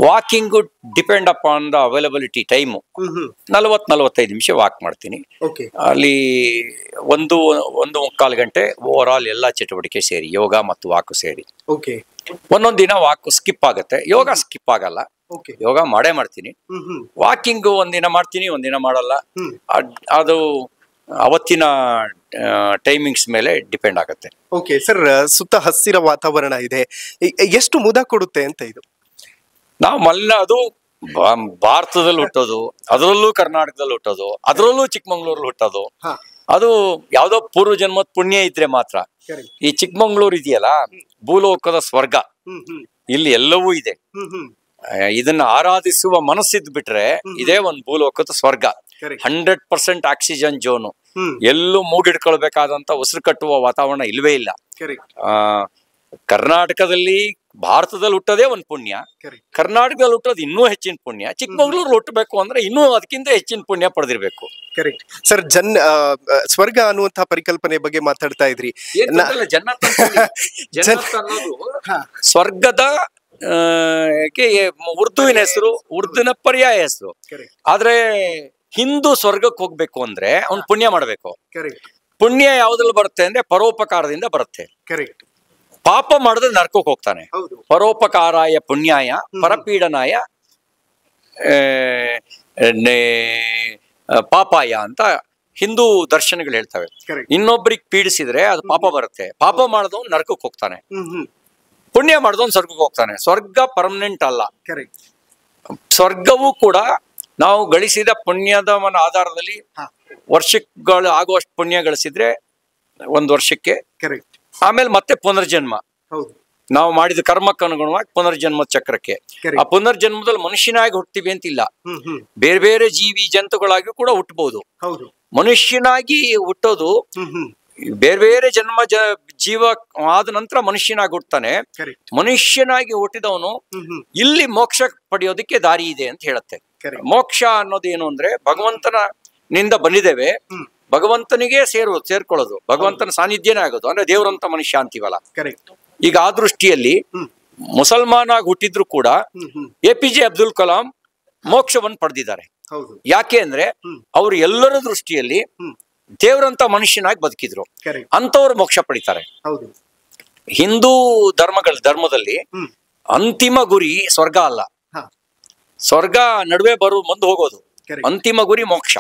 Walking depend upon the availability time. 40-45 ನಿಮಿಷ ವಾಕ್ ಮಾಡ್ತೀನಿ. ಅಲ್ಲಿ 1-1.25 ಗಂಟೆ ಓವರ್ ಆಲ್ ಎಲ್ಲ ಚಟುವಟಿಕೆ ಸೇರಿ, ಯೋಗ ಮತ್ತು ವಾಕ್ ಸೇರಿ. ಒಂದೊಂದ್ ದಿನ ವಾಕ್ ಸ್ಕಿಪ್ ಆಗುತ್ತೆ, ಯೋಗ ಸ್ಕಿಪ್ ಆಗಲ್ಲ. ಯೋಗ ಮಾಡೇ ಮಾಡ್ತೀನಿ. ವಾಕಿಂಗ್ ಒಂದಿನ ಮಾಡ್ತೀನಿ, ಒಂದಿನ ಮಾಡಲ್ಲ. ಅದು ಅವತ್ತಿನ ಟೈಮಿಂಗ್ಸ್ ಮೇಲೆ ಡಿಪೆಂಡ್ ಆಗುತ್ತೆ. ಓಕೆ ಸರ್, ಸುತ್ತ ಹಸಿರ ವಾತಾವರಣ ಇದೆ, ಎಷ್ಟು ಮುದ ಕೊಡುತ್ತೆ ಅಂತ ಇದು? ನಾವು ಅದು ಭಾರತದಲ್ಲಿ ಹುಟ್ಟೋದು, ಅದರಲ್ಲೂ ಕರ್ನಾಟಕದಲ್ಲಿ ಹುಟ್ಟೋದು, ಅದರಲ್ಲೂ ಚಿಕ್ಕಮಂಗ್ಳೂರಲ್ಲಿ ಹುಟ್ಟೋದು. ಅದು ಯಾವ್ದೋ ಪೂರ್ವ ಜನ್ಮದ ಪುಣ್ಯ ಇದ್ರೆ ಮಾತ್ರ. ಈ ಚಿಕ್ಕಮಂಗ್ಳೂರ್ ಇದೆಯಲ್ಲ, ಭೂಲೋಕದ ಸ್ವರ್ಗ. ಇಲ್ಲಿ ಎಲ್ಲವೂ ಇದೆ. ಇದನ್ನ ಆರಾಧಿಸುವ ಮನಸ್ಸಿದ್ ಬಿಟ್ರೆ ಇದೇ ಒಂದು ಭೂಲೋಕದ ಸ್ವರ್ಗ. 100% ಆಕ್ಸಿಜನ್ ಜೋನು. ಎಲ್ಲೂ ಮೂಗಿಡ್ಕೊಳ್ಬೇಕಾದಂತ ಉಸಿರು ಕಟ್ಟುವ ವಾತಾವರಣ ಇಲ್ವೇ ಇಲ್ಲ. ಕರ್ನಾಟಕದಲ್ಲಿ, ಭಾರತದಲ್ಲಿ ಹುಟ್ಟೋದೇ ಒಂದು ಪುಣ್ಯ. ಕರ್ನಾಟಕದಲ್ಲಿ ಹುಟ್ಟೋದು ಇನ್ನೂ ಹೆಚ್ಚಿನ ಪುಣ್ಯ. ಚಿಕ್ಕಮಂಗ್ಳೂರು ಹುಟ್ಟಬೇಕು ಅಂದ್ರೆ ಇನ್ನೂ ಅದಕ್ಕಿಂತ ಹೆಚ್ಚಿನ ಪುಣ್ಯ ಪಡೆದಿರ್ಬೇಕು. Correct sir. ಸ್ವರ್ಗ ಅನ್ನುವಂತಹ ಪರಿಕಲ್ಪನೆ ಬಗ್ಗೆ ಮಾತಾಡ್ತಾ ಇದ್ರಿ. ಜನ್ನತ್ ಅನ್ನೋದು ಸ್ವರ್ಗದ ಉರ್ದುವಿನ ಹೆಸರು, ಉರ್ದುವಿನ ಪರ್ಯಾಯ ಹೆಸರು. ಆದ್ರೆ ಹಿಂದೂ ಸ್ವರ್ಗಕ್ಕೆ ಹೋಗ್ಬೇಕು ಅಂದ್ರೆ ಅವ್ನು ಪುಣ್ಯ ಮಾಡ್ಬೇಕು. ಪುಣ್ಯ ಯಾವ್ದ್ರಲ್ಲಿ ಬರುತ್ತೆ ಅಂದ್ರೆ ಪರೋಪಕಾರದಿಂದ ಬರುತ್ತೆ. ಪಾಪ ಮಾಡಿದ್ರೆ ನರಕಕ್ಕೆ ಹೋಗ್ತಾನೆ. ಪರೋಪಕಾರಾಯ ಪುಣ್ಯಾಯ ಪರಪೀಡನಾಯ ಪಾಪಾಯ ಅಂತ ಹಿಂದೂ ದರ್ಶನಗಳು ಹೇಳ್ತವೆ. ಇನ್ನೊಬ್ರಿಗೆ ಪೀಡಿಸಿದ್ರೆ ಅದು ಪಾಪ ಬರುತ್ತೆ. ಪಾಪ ಮಾಡಿದವನು ನರಕಕ್ಕೆ ಹೋಗ್ತಾನೆ, ಪುಣ್ಯ ಮಾಡಿದವನು ಸ್ವರ್ಗಕ್ಕೆ ಹೋಗ್ತಾನೆ. ಸ್ವರ್ಗ ಪರ್ಮನೆಂಟ್ ಅಲ್ಲ. ಸ್ವರ್ಗವೂ ಕೂಡ ನಾವು ಗಳಿಸಿದ ಪುಣ್ಯದ ಆಧಾರದಲ್ಲಿ ವರ್ಷಗಳು ಆಗುವಷ್ಟು ಪುಣ್ಯ ಗಳಿಸಿದ್ರೆ 1 ವರ್ಷಕ್ಕೆ, ಆಮೇಲೆ ಮತ್ತೆ ಪುನರ್ಜನ್ಮ. ನಾವು ಮಾಡಿದ ಕರ್ಮಕ್ಕೆ ಅನುಗುಣವಾಗಿ ಪುನರ್ಜನ್ಮ ಚಕ್ರಕ್ಕೆ. ಆ ಪುನರ್ಜನ್ಮದಲ್ಲಿ ಮನುಷ್ಯನಾಗಿ ಹುಟ್ತೀವಿ ಅಂತಿಲ್ಲ, ಬೇರೆ ಬೇರೆ ಜೀವಿ ಜಂತುಗಳಾಗಿ ಕೂಡ ಹುಟ್ಟಬಹುದು. ಮನುಷ್ಯನಾಗಿ ಹುಟ್ಟೋದು ಬೇರೆ ಬೇರೆ ಜೀವ ಆದ ನಂತರ ಮನುಷ್ಯನಾಗಿ ಹುಟ್ಟತಾನೆ. ಮನುಷ್ಯನಾಗಿ ಹುಟ್ಟಿದವನು ಇಲ್ಲಿ ಮೋಕ್ಷ ಪಡೆಯೋದಕ್ಕೆ ದಾರಿ ಇದೆ ಅಂತ ಹೇಳುತ್ತೆ. ಮೋಕ್ಷ ಅನ್ನೋದೇನು ಅಂದ್ರೆ ಭಗವಂತನ ನಿಂದ ಬಂದಿದ್ದೇವೆ, ಭಗವಂತನಿಗೆ ಸೇರ್ಕೊಳ್ಳೋದು, ಭಗವಂತನ ಸಾನ್ನಿಧ್ಯನೇ ಆಗೋದು. ಅಂದ್ರೆ ದೇವ್ರಂತ ಮನುಷ್ಯ ಅಂತೀವಲ್ಲ. ಕರೆಕ್ಟ್. ಈಗ ಆ ದೃಷ್ಟಿಯಲ್ಲಿ ಮುಸಲ್ಮಾನ್ ಆಗಿ ಹುಟ್ಟಿದ್ರು ಕೂಡ APJ ಅಬ್ದುಲ್ ಕಲಾಂ ಮೋಕ್ಷವನ್ನು ಪಡೆದಿದ್ದಾರೆ. ಯಾಕೆ ಅಂದ್ರೆ ಅವ್ರು ಎಲ್ಲರ ದೃಷ್ಟಿಯಲ್ಲಿ ದೇವ್ರಂತ ಮನುಷ್ಯನಾಗಿ ಬದುಕಿದ್ರು, ಅಂತವ್ರು ಮೋಕ್ಷ ಪಡಿತಾರೆ. ಹಿಂದೂ ಧರ್ಮದಲ್ಲಿ ಅಂತಿಮ ಗುರಿ ಸ್ವರ್ಗ ಅಲ್ಲ, ಸ್ವರ್ಗ ನಡುವೆ ಮುಂದೆ ಹೋಗೋದು. ಅಂತಿಮ ಗುರಿ ಮೋಕ್ಷ.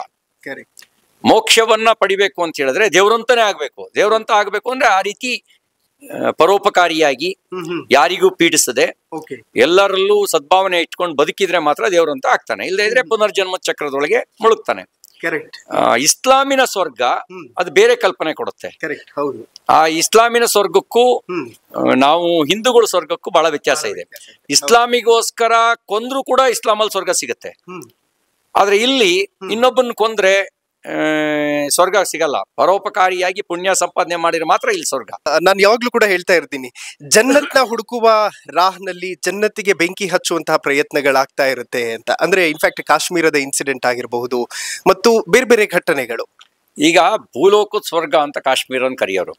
ಮೋಕ್ಷವನ್ನ ಪಡಿಬೇಕು ಅಂತ ಹೇಳಿದ್ರೆ ದೇವ್ರಂತಾನೆ ಆಗ್ಬೇಕು. ದೇವ್ರಂತ ಆಗ್ಬೇಕು ಅಂದ್ರೆ ಆ ರೀತಿ ಪರೋಪಕಾರಿಯಾಗಿ, ಯಾರಿಗೂ ಪೀಡಿಸದೆ, ಎಲ್ಲರಲ್ಲೂ ಸದ್ಭಾವನೆ ಇಟ್ಕೊಂಡು ಬದುಕಿದ್ರೆ ಮಾತ್ರ ದೇವ್ರಂತ ಆಗ್ತಾನೆ. ಇಲ್ಲದೆ ಇದ್ರೆ ಪುನರ್ಜನ್ಮ ಚಕ್ರದೊಳಗೆ ಮುಳುಗ್ತಾನೆ. ಇಸ್ಲಾಮಿನ ಸ್ವರ್ಗ ಅದು ಬೇರೆ ಕಲ್ಪನೆ ಕೊಡುತ್ತೆ. ಆ ಇಸ್ಲಾಮಿನ ಸ್ವರ್ಗಕ್ಕೂ ನಾವು ಹಿಂದೂಗಳ ಸ್ವರ್ಗಕ್ಕೂ ಬಹಳ ವ್ಯತ್ಯಾಸ ಇದೆ. ಇಸ್ಲಾಮಿಗೋಸ್ಕರ ಕೊಂದ್ರು ಕೂಡ ಇಸ್ಲಾಮಲ್ಲಿ ಸ್ವರ್ಗ ಸಿಗತ್ತೆ. ಆದ್ರೆ ಇಲ್ಲಿ ಇನ್ನೊಬ್ಬನ ಕೊಂದ್ರೆ ಸ್ವರ್ಗ ಸಿಗಲ್ಲ. ಪರೋಪಕಾರಿಯಾಗಿ ಪುಣ್ಯ ಸಂಪಾದನೆ ಮಾಡಿದ್ರೆ ಮಾತ್ರ ಇಲ್ಲಿ ಸ್ವರ್ಗ. ನಾನು ಯಾವಾಗ್ಲೂ ಕೂಡ ಹೇಳ್ತಾ ಇರ್ತೀನಿ, ಜನ್ನತ್ನ ಹುಡುಕುವ ರಾಹ್ನಲ್ಲಿ ಜನ್ನತ್ತಿಗೆ ಬೆಂಕಿ ಹಚ್ಚುವಂತಹ ಪ್ರಯತ್ನಗಳಾಗ್ತಾ ಇರುತ್ತೆ ಅಂತ. ಅಂದ್ರೆ ಇನ್ಫ್ಯಾಕ್ಟ್ ಕಾಶ್ಮೀರದ ಇನ್ಸಿಡೆಂಟ್ ಆಗಿರಬಹುದು ಮತ್ತು ಬೇರೆ ಬೇರೆ ಘಟನೆಗಳು. ಈಗ ಭೂಲೋಕದ ಸ್ವರ್ಗ ಅಂತ ಕಾಶ್ಮೀರ ಕರೆಯೋರು.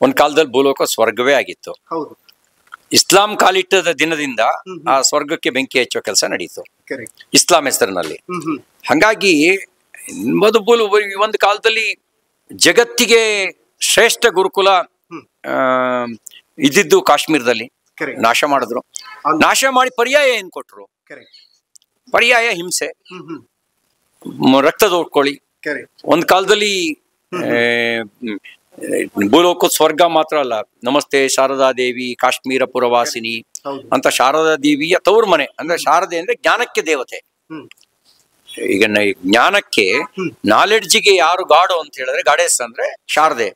ಒಂದ್ ಕಾಲದಲ್ಲಿ ಭೂಲೋಕ ಸ್ವರ್ಗವೇ ಆಗಿತ್ತು. ಇಸ್ಲಾಂ ಕಾಲಿಟ್ಟದ ದಿನದಿಂದ ಆ ಸ್ವರ್ಗಕ್ಕೆ ಬೆಂಕಿ ಹಚ್ಚೋ ಕೆಲಸ ನಡೀತು ಇಸ್ಲಾಂ ಹೆಸರಿನಲ್ಲಿ. ಹಂಗಾಗಿ ಒಂದು ಕಾಲದಲ್ಲಿ ಜಗತ್ತಿಗೆ ಶ್ರೇಷ್ಠ ಗುರುಕುಲ ಇದ್ದಿದ್ದು ಕಾಶ್ಮೀರದಲ್ಲಿ ನಾಶ ಮಾಡಿದ್ರು. ನಾಶ ಮಾಡಿ ಪರ್ಯಾಯ ಏನ್ ಕೊಟ್ರು? ಪರ್ಯಾಯ ಹಿಂಸೆ, ರಕ್ತದ ಹೊಡ್ಕೊಳ್ಳಿ. ಒಂದ್ ಕಾಲದಲ್ಲಿ ಭೂಲೋಕದ ಸ್ವರ್ಗ ಮಾತ್ರ ಅಲ್ಲ, ನಮಸ್ತೆ ಶಾರದಾ ದೇವಿ ಕಾಶ್ಮೀರ ಪುರವಾಸಿನಿ ಅಂತ ಶಾರದಾ ದೇವಿಯ ತವ್ರ ಮನೆ. ಅಂದ್ರೆ ಶಾರದೆ ಅಂದ್ರೆ ಜ್ಞಾನಕ್ಕೆ ದೇವತೆ. ಈಗ ಜ್ಞಾನಕ್ಕೆ, ನಾಲೆಡ್ಜಿಗೆ ಯಾರು ಗಾಡು ಅಂತ ಹೇಳಿದ್ರೆ ಗಾಡೆಸ್ ಅಂದ್ರೆ ಶಾರದೆ.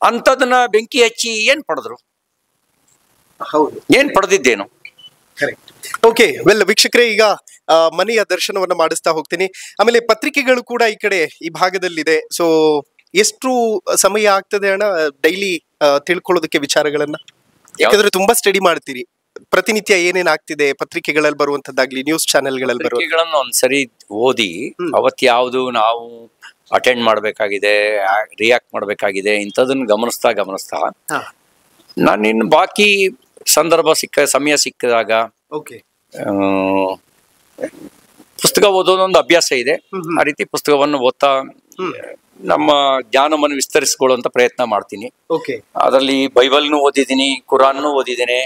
ಅಂತದನ್ನ ಬೆಂಕಿ ಹಚ್ಚಿ ಏನ್ ಪಡೆದ್ರು? ಏನ್ ಪಡೆದಿದ್ದೇನು? ಓಕೆ, ವೆಲ್ ವೀಕ್ಷಕರೇ, ಈಗ ಮನೆಯ ದರ್ಶನವನ್ನ ಮಾಡಿಸ್ತಾ ಹೋಗ್ತೀನಿ. ಆಮೇಲೆ ಪತ್ರಿಕೆಗಳು ಕೂಡ ಈ ಕಡೆ ಈ ಭಾಗದಲ್ಲಿದೆ. ಸೊ ಎಷ್ಟು ಸಮಯ ಆಗ್ತದೆ ಅಣ್ಣ ಡೈಲಿ ತಿಳ್ಕೊಳ್ಳೋದಕ್ಕೆ ವಿಚಾರಗಳನ್ನ? ಯಾಕಂದ್ರೆ ತುಂಬಾ ಸ್ಟಡಿ ಮಾಡ್ತೀರಿ, ಪ್ರತಿನಿತ್ಯ ಏನೇನ್ ಆಗ್ತಿದೆ ಪತ್ರಿಕೆಗಳಲ್ಲಿ ಬರುವಂತದ್ದಾಗ್ಲಿ, ನ್ಯೂಸ್ ಚಾನೆಲ್ಗಳಲ್ಲಿ ಪತ್ರಿಕೆಗಳನ್ನು ಒಂದ್ಸರಿ ಓದಿ ಅವತ್ ಯಾವ್ದು ನಾವು ಅಟೆಂಡ್ ಮಾಡ್ಬೇಕಾಗಿದೆ, ರಿಯಾಕ್ಟ್ ಮಾಡ್ಬೇಕಾಗಿದೆ ಇಂಥದನ್ನ ಗಮನಿಸ್ತಾ ನಾನು ಇನ್ನು ಬಾಕಿ ಸಮಯ ಸಿಕ್ಕಿದಾಗ ಪುಸ್ತಕ ಓದೋದೊಂದು ಅಭ್ಯಾಸ ಇದೆ. ಆ ರೀತಿ ಪುಸ್ತಕವನ್ನು ಓದ್ತಾ ನಮ್ಮ ಜ್ಞಾನವನ್ನು ವಿಸ್ತರಿಸಿಕೊಳ್ಳುವಂತ ಪ್ರಯತ್ನ ಮಾಡ್ತೀನಿ. ಅದರಲ್ಲಿ ಬೈಬಲ್ನು ಓದಿದ್ದೀನಿ, ಕುರಾನ್ನು ಓದಿದ್ದೇನೆ.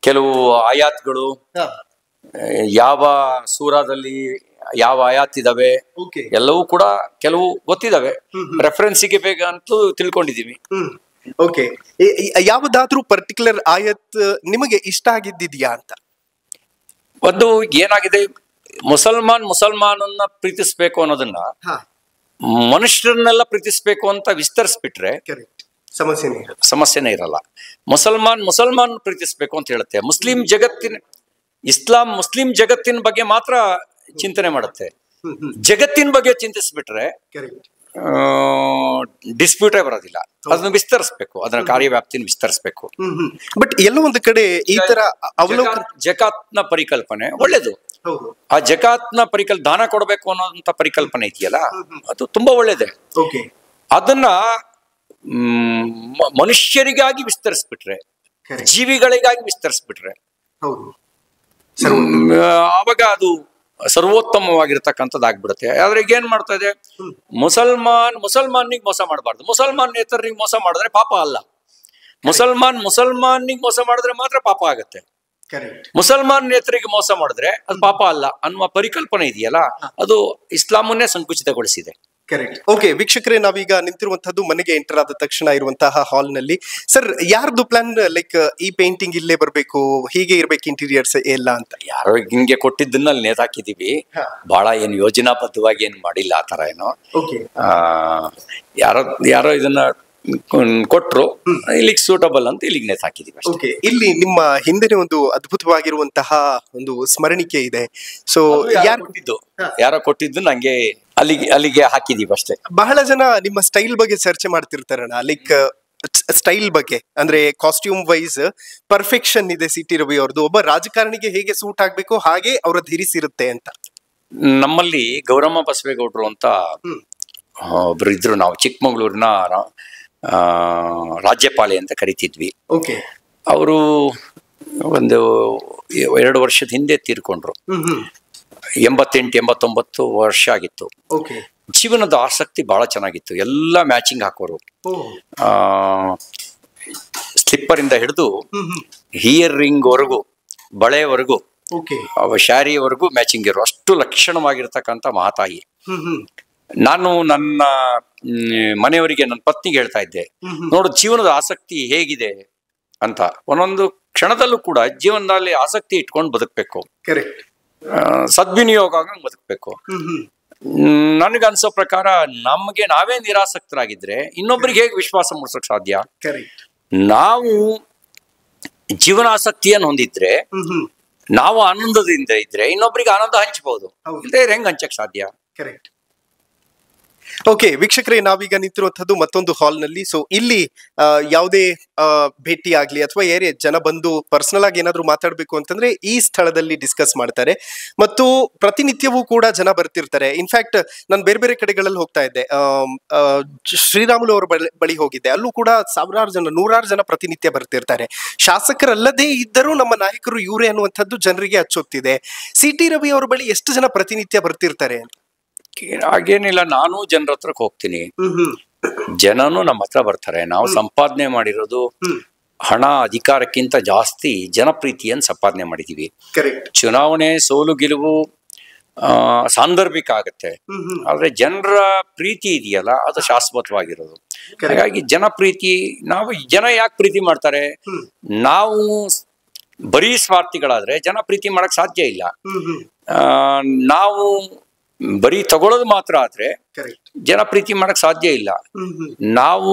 ಕೆಲವು ಆಯಾತ್ಗಳು ಯಾವ ಸೂರಾದಲ್ಲಿ ಯಾವ ಆಯಾತ್ ಇದಾವೆ ಎಲ್ಲವೂ ಕೂಡ ಕೆಲವು ಗೊತ್ತಿದಾವೆ. ರೆಫರೆನ್ಸಿಗೆ ಬೇಕಂತೂ ತಿಳ್ಕೊಂಡಿದೀವಿ. ಓಕೆ, ಯಾವುದಾದ್ರೂ ಪರ್ಟಿಕ್ಯುಲರ್ ಆಯತ್ ನಿಮಗೆ ಇಷ್ಟ ಆಗಿದ್ದಿದ್ಯಾ ಅಂತ? ಒಂದು ಏನಾಗಿದೆ, ಮುಸಲ್ಮಾನನ್ನ ಪ್ರೀತಿಸ್ಬೇಕು ಅನ್ನೋದನ್ನ ಮನುಷ್ಯರನ್ನೆಲ್ಲ ಪ್ರೀತಿಸ್ಬೇಕು ಅಂತ ವಿಸ್ತರಿಸ್ಬಿಟ್ರೆ ಸಮಸ್ಯೆನೇ ಇರಲ್ಲ. ಮುಸಲ್ಮಾನ್ ಪ್ರೀತಿಸ್ಬೇಕು ಅಂತ ಹೇಳುತ್ತೆ. ಮುಸ್ಲಿಂ ಜಗತ್ತಿನ ಬಗ್ಗೆ ಮಾತ್ರ ಚಿಂತನೆ ಮಾಡುತ್ತೆ. ಜಗತ್ತಿನ ಬಗ್ಗೆ ಚಿಂತಿಸ್ಬಿಟ್ರೆ ಡಿಸ್ಪ್ಯೂಟೇ ಬರೋದಿಲ್ಲ. ಅದನ್ನ ವಿಸ್ತರಿಸ್ಬೇಕು, ಅದನ್ನ ಕಾರ್ಯವ್ಯಾಪ್ತಿನ ವಿಸ್ತರಿಸ್ಬೇಕು. ಬಟ್ ಎಲ್ಲೋ ಒಂದು ಕಡೆ ಈ ತರ ಜಕಾತ್ನ ಪರಿಕಲ್ಪನೆ ಒಳ್ಳೇದು. ಆ ಜಕಾತ್ನ ದಾನ ಕೊಡಬೇಕು ಅನ್ನೋಂತ ಪರಿಕಲ್ಪನೆ ಇದೆಯಲ್ಲ, ಅದು ತುಂಬಾ ಒಳ್ಳೇದೆ. ಅದನ್ನ ಮನುಷ್ಯರಿಗಾಗಿ ವಿಸ್ತರಿಸ್ಬಿಟ್ರೆ, ಜೀವಿಗಳಿಗಾಗಿ ವಿಸ್ತರಿಸ್ಬಿಟ್ರೆ ಆವಾಗ ಅದು ಸರ್ವೋತ್ತಮವಾಗಿರ್ತಕ್ಕಂಥದ್ದು ಆಗ್ಬಿಡುತ್ತೆ. ಆದ್ರೆ ಈಗ ಏನ್ ಮಾಡ್ತಾ ಇದೆ, ಮುಸಲ್ಮಾನಿಗೆ ಮೋಸ ಮಾಡಬಾರ್ದು, ಮುಸಲ್ಮಾನೇತರರಿಗೆ ಮೋಸ ಮಾಡಿದ್ರೆ ಪಾಪ ಅಲ್ಲ, ಮುಸಲ್ಮಾನಿಗೆ ಮೋಸ ಮಾಡಿದ್ರೆ ಮಾತ್ರ ಪಾಪ ಆಗತ್ತೆ, ಮುಸಲ್ಮಾನೇತರಿಗೆ ಮೋಸ ಮಾಡಿದ್ರೆ ಅದು ಪಾಪ ಅಲ್ಲ ಅನ್ನುವ ಪರಿಕಲ್ಪನೆ ಇದೆಯಲ್ಲ, ಅದು ಇಸ್ಲಾಮನ್ನೇ ಸಂಕುಚಿತಗೊಳಿಸಿದೆ. ಕರೆಕ್ಟ್. ಓಕೆ ವೀಕ್ಷಕರೇ, ನಾವೀಗ ನಿಂತಿರುವಂತಹದ್ದು ಮನೆಗೆ ಎಂಟರ್ ಆದ ತಕ್ಷಣ ಇರುವಂತಹ ಹಾಲ್ ನಲ್ಲಿ. ಸರ್, ಯಾರ್ದು ಪ್ಲಾನ್? ಲೈಕ್ ಈ ಪೇಂಟಿಂಗ್ ಇಲ್ಲೇ ಬರ್ಬೇಕು, ಹೀಗೆ ಇರ್ಬೇಕು ಇಂಟೀರಿಯರ್ಸ್ ಎಲ್ಲ ಅಂತ ಯಾರೋ ಹಿಂಗೆ ಕೊಟ್ಟಿದ್ದನ್ನ ಅಲ್ಲಿ ನೇತಾಕಿದೀವಿ. ಬಹಳ ಏನು ಯೋಜನಾಬದ್ಧವಾಗಿ ಏನು ಮಾಡಿಲ್ಲ ಆ ತರ ಏನೋ. ಯಾರೋ ಇದನ್ನ ಕೊಟ್ರು, ಇಲ್ಲಿಗೆ ಸೂಟಬಲ್ ಅಂತ ಇಲ್ಲಿಗೆ ನೇತಾಕಿದೀವಿ. ಓಕೆ, ಇಲ್ಲಿ ನಿಮ್ಮ ಹಿಂದಿನ ಒಂದು ಅದ್ಭುತವಾಗಿರುವಂತಹ ಒಂದು ಸ್ಮರಣಿಕೆ ಇದೆ. ಸೊ ಯಾರೋ ಕೊಟ್ಟಿದ್ದು ನಂಗೆ ಅಲ್ಲಿಗೆ ಹಾಕಿದೀವಿ ಅಷ್ಟೇ. ಬಹಳ ಜನ ನಿಮ್ಮ ಸ್ಟೈಲ್ ಬಗ್ಗೆ ಚರ್ಚೆ ಮಾಡ್ತಿರ್ತಾರಣ್ಣ. ಲೈಕ್ ಸ್ಟೈಲ್ ಬಗ್ಗೆ ಅಂದ್ರೆ ಕಾಸ್ಟ್ಯೂಮ್ ವೈಸ್ ಪರ್ಫೆಕ್ಷನ್ ಇದೆ ಸಿ ಟಿ ರವಿ ಅವ್ರದ್ದು. ಒಬ್ಬ ರಾಜಕಾರಣಿಗೆ ಹೇಗೆ ಸೂಟ್ ಆಗ್ಬೇಕು ಹಾಗೆ ಅವರ ಧರಿಸಿರುತ್ತೆ ಅಂತ. ನಮ್ಮಲ್ಲಿ ಗೌರಮ್ಮ ಬಸವೇಗೌಡರು ಅಂತ ಒಬ್ರು ಇದ್ರು. ನಾವು ಚಿಕ್ಕಮಗಳೂರಿನ ರಾಜ್ಯಪಾಲೆ ಅಂತ ಕರಿತಿದ್ವಿ. ಅವರು ಒಂದು 2 ವರ್ಷದ ಹಿಂದೆ ತೀರ್ಕೊಂಡ್ರು. 88-89 ವರ್ಷ ಆಗಿತ್ತು. ಜೀವನದ ಆಸಕ್ತಿ ಬಹಳ ಚೆನ್ನಾಗಿತ್ತು. ಎಲ್ಲ ಮ್ಯಾಚಿಂಗ್ ಹಾಕೋರು. ಸ್ಲಿಪ್ಪರ್ ಇಂದ ಹಿಡಿದು ಹಿಯರ್ ರಿಂಗ್ ವರೆಗೂ, ಬಳೆವರೆಗೂ, ಶಾರಿಯವರೆಗೂ ಮ್ಯಾಚಿಂಗ್ ಇರೋ ಅಷ್ಟು ಲಕ್ಷಣವಾಗಿರ್ತಕ್ಕಂಥ ಮಹಾತಾಯಿ. ನಾನು ನನ್ನ ಮನೆಯವರಿಗೆ, ನನ್ನ ಪತ್ನಿಗೆ ಹೇಳ್ತಾ ಇದ್ದೆ, ನೋಡು ಜೀವನದ ಆಸಕ್ತಿ ಹೇಗಿದೆ ಅಂತ. ಒಂದೊಂದು ಕ್ಷಣದಲ್ಲೂ ಕೂಡ ಜೀವನದಲ್ಲಿ ಆಸಕ್ತಿ ಇಟ್ಕೊಂಡು ಬದುಕಬೇಕು, ಸದ್ವಿನಿಯೋಗ ಬದುಕಬೇಕು. ನನಗನ್ಸೋ ಪ್ರಕಾರ ನಮ್ಗೆ ನಾವೇ ನಿರಾಸಕ್ತರಾಗಿದ್ರೆ ಇನ್ನೊಬ್ರಿಗೆ ಹೇಗೆ ವಿಶ್ವಾಸ ಮೂಡಿಸೋಕ್ ಸಾಧ್ಯ? ನಾವು ಜೀವನಾಸಕ್ತಿಯನ್ನು ಹೊಂದಿದ್ರೆ, ನಾವು ಆನಂದದಿಂದ ಇದ್ರೆ ಇನ್ನೊಬ್ರಿಗೆ ಆನಂದ ಹಂಚಬಹುದು. ಇಲ್ಲದೆ ಹೆಂಗ್ ಹಂಚಕ್ ಸಾಧ್ಯ? ಓಕೆ ವೀಕ್ಷಕರೇ, ನಾವೀಗ ನಿಂತಿರುವಂತದ್ದು ಮತ್ತೊಂದು ಹಾಲ್ ನಲ್ಲಿ. ಸೊ ಇಲ್ಲಿ ಯಾವುದೇ ಭೇಟಿ ಆಗ್ಲಿ ಅಥವಾ ಏರಿಯಾ ಜನ ಬಂದು ಪರ್ಸನಲ್ ಆಗಿ ಏನಾದ್ರು ಮಾತಾಡ್ಬೇಕು ಅಂತಂದ್ರೆ ಈ ಸ್ಥಳದಲ್ಲಿ ಡಿಸ್ಕಸ್ ಮಾಡ್ತಾರೆ. ಮತ್ತು ಪ್ರತಿನಿತ್ಯವೂ ಕೂಡ ಜನ ಬರ್ತಿರ್ತಾರೆ. ಇನ್ಫ್ಯಾಕ್ಟ್ ನಾನು ಬೇರೆ ಬೇರೆ ಕಡೆಗಳಲ್ಲಿ ಹೋಗ್ತಾ ಇದ್ದೆ, ಶ್ರೀರಾಮುಲು ಅವರ ಬಳಿ ಹೋಗಿದ್ದೆ, ಅಲ್ಲೂ ಕೂಡ ಸಾವಿರಾರು ಜನ, 100 ಜನ ಪ್ರತಿನಿತ್ಯ ಬರ್ತಿರ್ತಾರೆ. ಶಾಸಕರಲ್ಲದೇ ಇದ್ದರೂ ನಮ್ಮ ನಾಯಕರು ಇವರೇ ಅನ್ನುವಂಥದ್ದು ಜನರಿಗೆ ಅಚ್ಚೊತ್ತಿದೆ. CT ರವಿ ಅವರ ಬಳಿ ಎಷ್ಟು ಜನ ಪ್ರತಿನಿತ್ಯ ಬರ್ತಿರ್ತಾರೆ? ಹಾಗೇನಿಲ್ಲ, ನಾನು ಜನರ ಹತ್ರಕ್ಕೆ ಹೋಗ್ತೀನಿ, ಜನನು ನಮ್ಮ ಹತ್ರ ಬರ್ತಾರೆ. ನಾವು ಸಂಪಾದನೆ ಮಾಡಿರೋದು ಹಣ, ಅಧಿಕಾರಕ್ಕಿಂತ ಜಾಸ್ತಿ ಜನಪ್ರೀತಿಯನ್ನು ಸಂಪಾದನೆ ಮಾಡಿದೀವಿ. ಚುನಾವಣೆ ಸೋಲು ಗೆಲುವು ಸಾಂದರ್ಭಿಕ ಆಗತ್ತೆ, ಆದ್ರೆ ಜನರ ಪ್ರೀತಿ ಇದೆಯಲ್ಲ ಅದು ಶಾಶ್ವತವಾಗಿರೋದು. ಹಾಗಾಗಿ ಜನಪ್ರೀತಿ, ನಾವು ಜನ ಯಾಕೆ ಪ್ರೀತಿ ಮಾಡ್ತಾರೆ? ನಾವು ಬರೀ ಸ್ವಾರ್ಥಿಗಳಾದ್ರೆ ಜನ ಪ್ರೀತಿ ಮಾಡಕ್ ಸಾಧ್ಯ ಇಲ್ಲ. ನಾವು ಬರೀ ತಗೊಳ್ಳೋದು ಮಾತ್ರ ಆದ್ರೆ ಜನ ಪ್ರೀತಿ ಮಾಡಕ್ ಸಾಧ್ಯ ಇಲ್ಲ. ನಾವು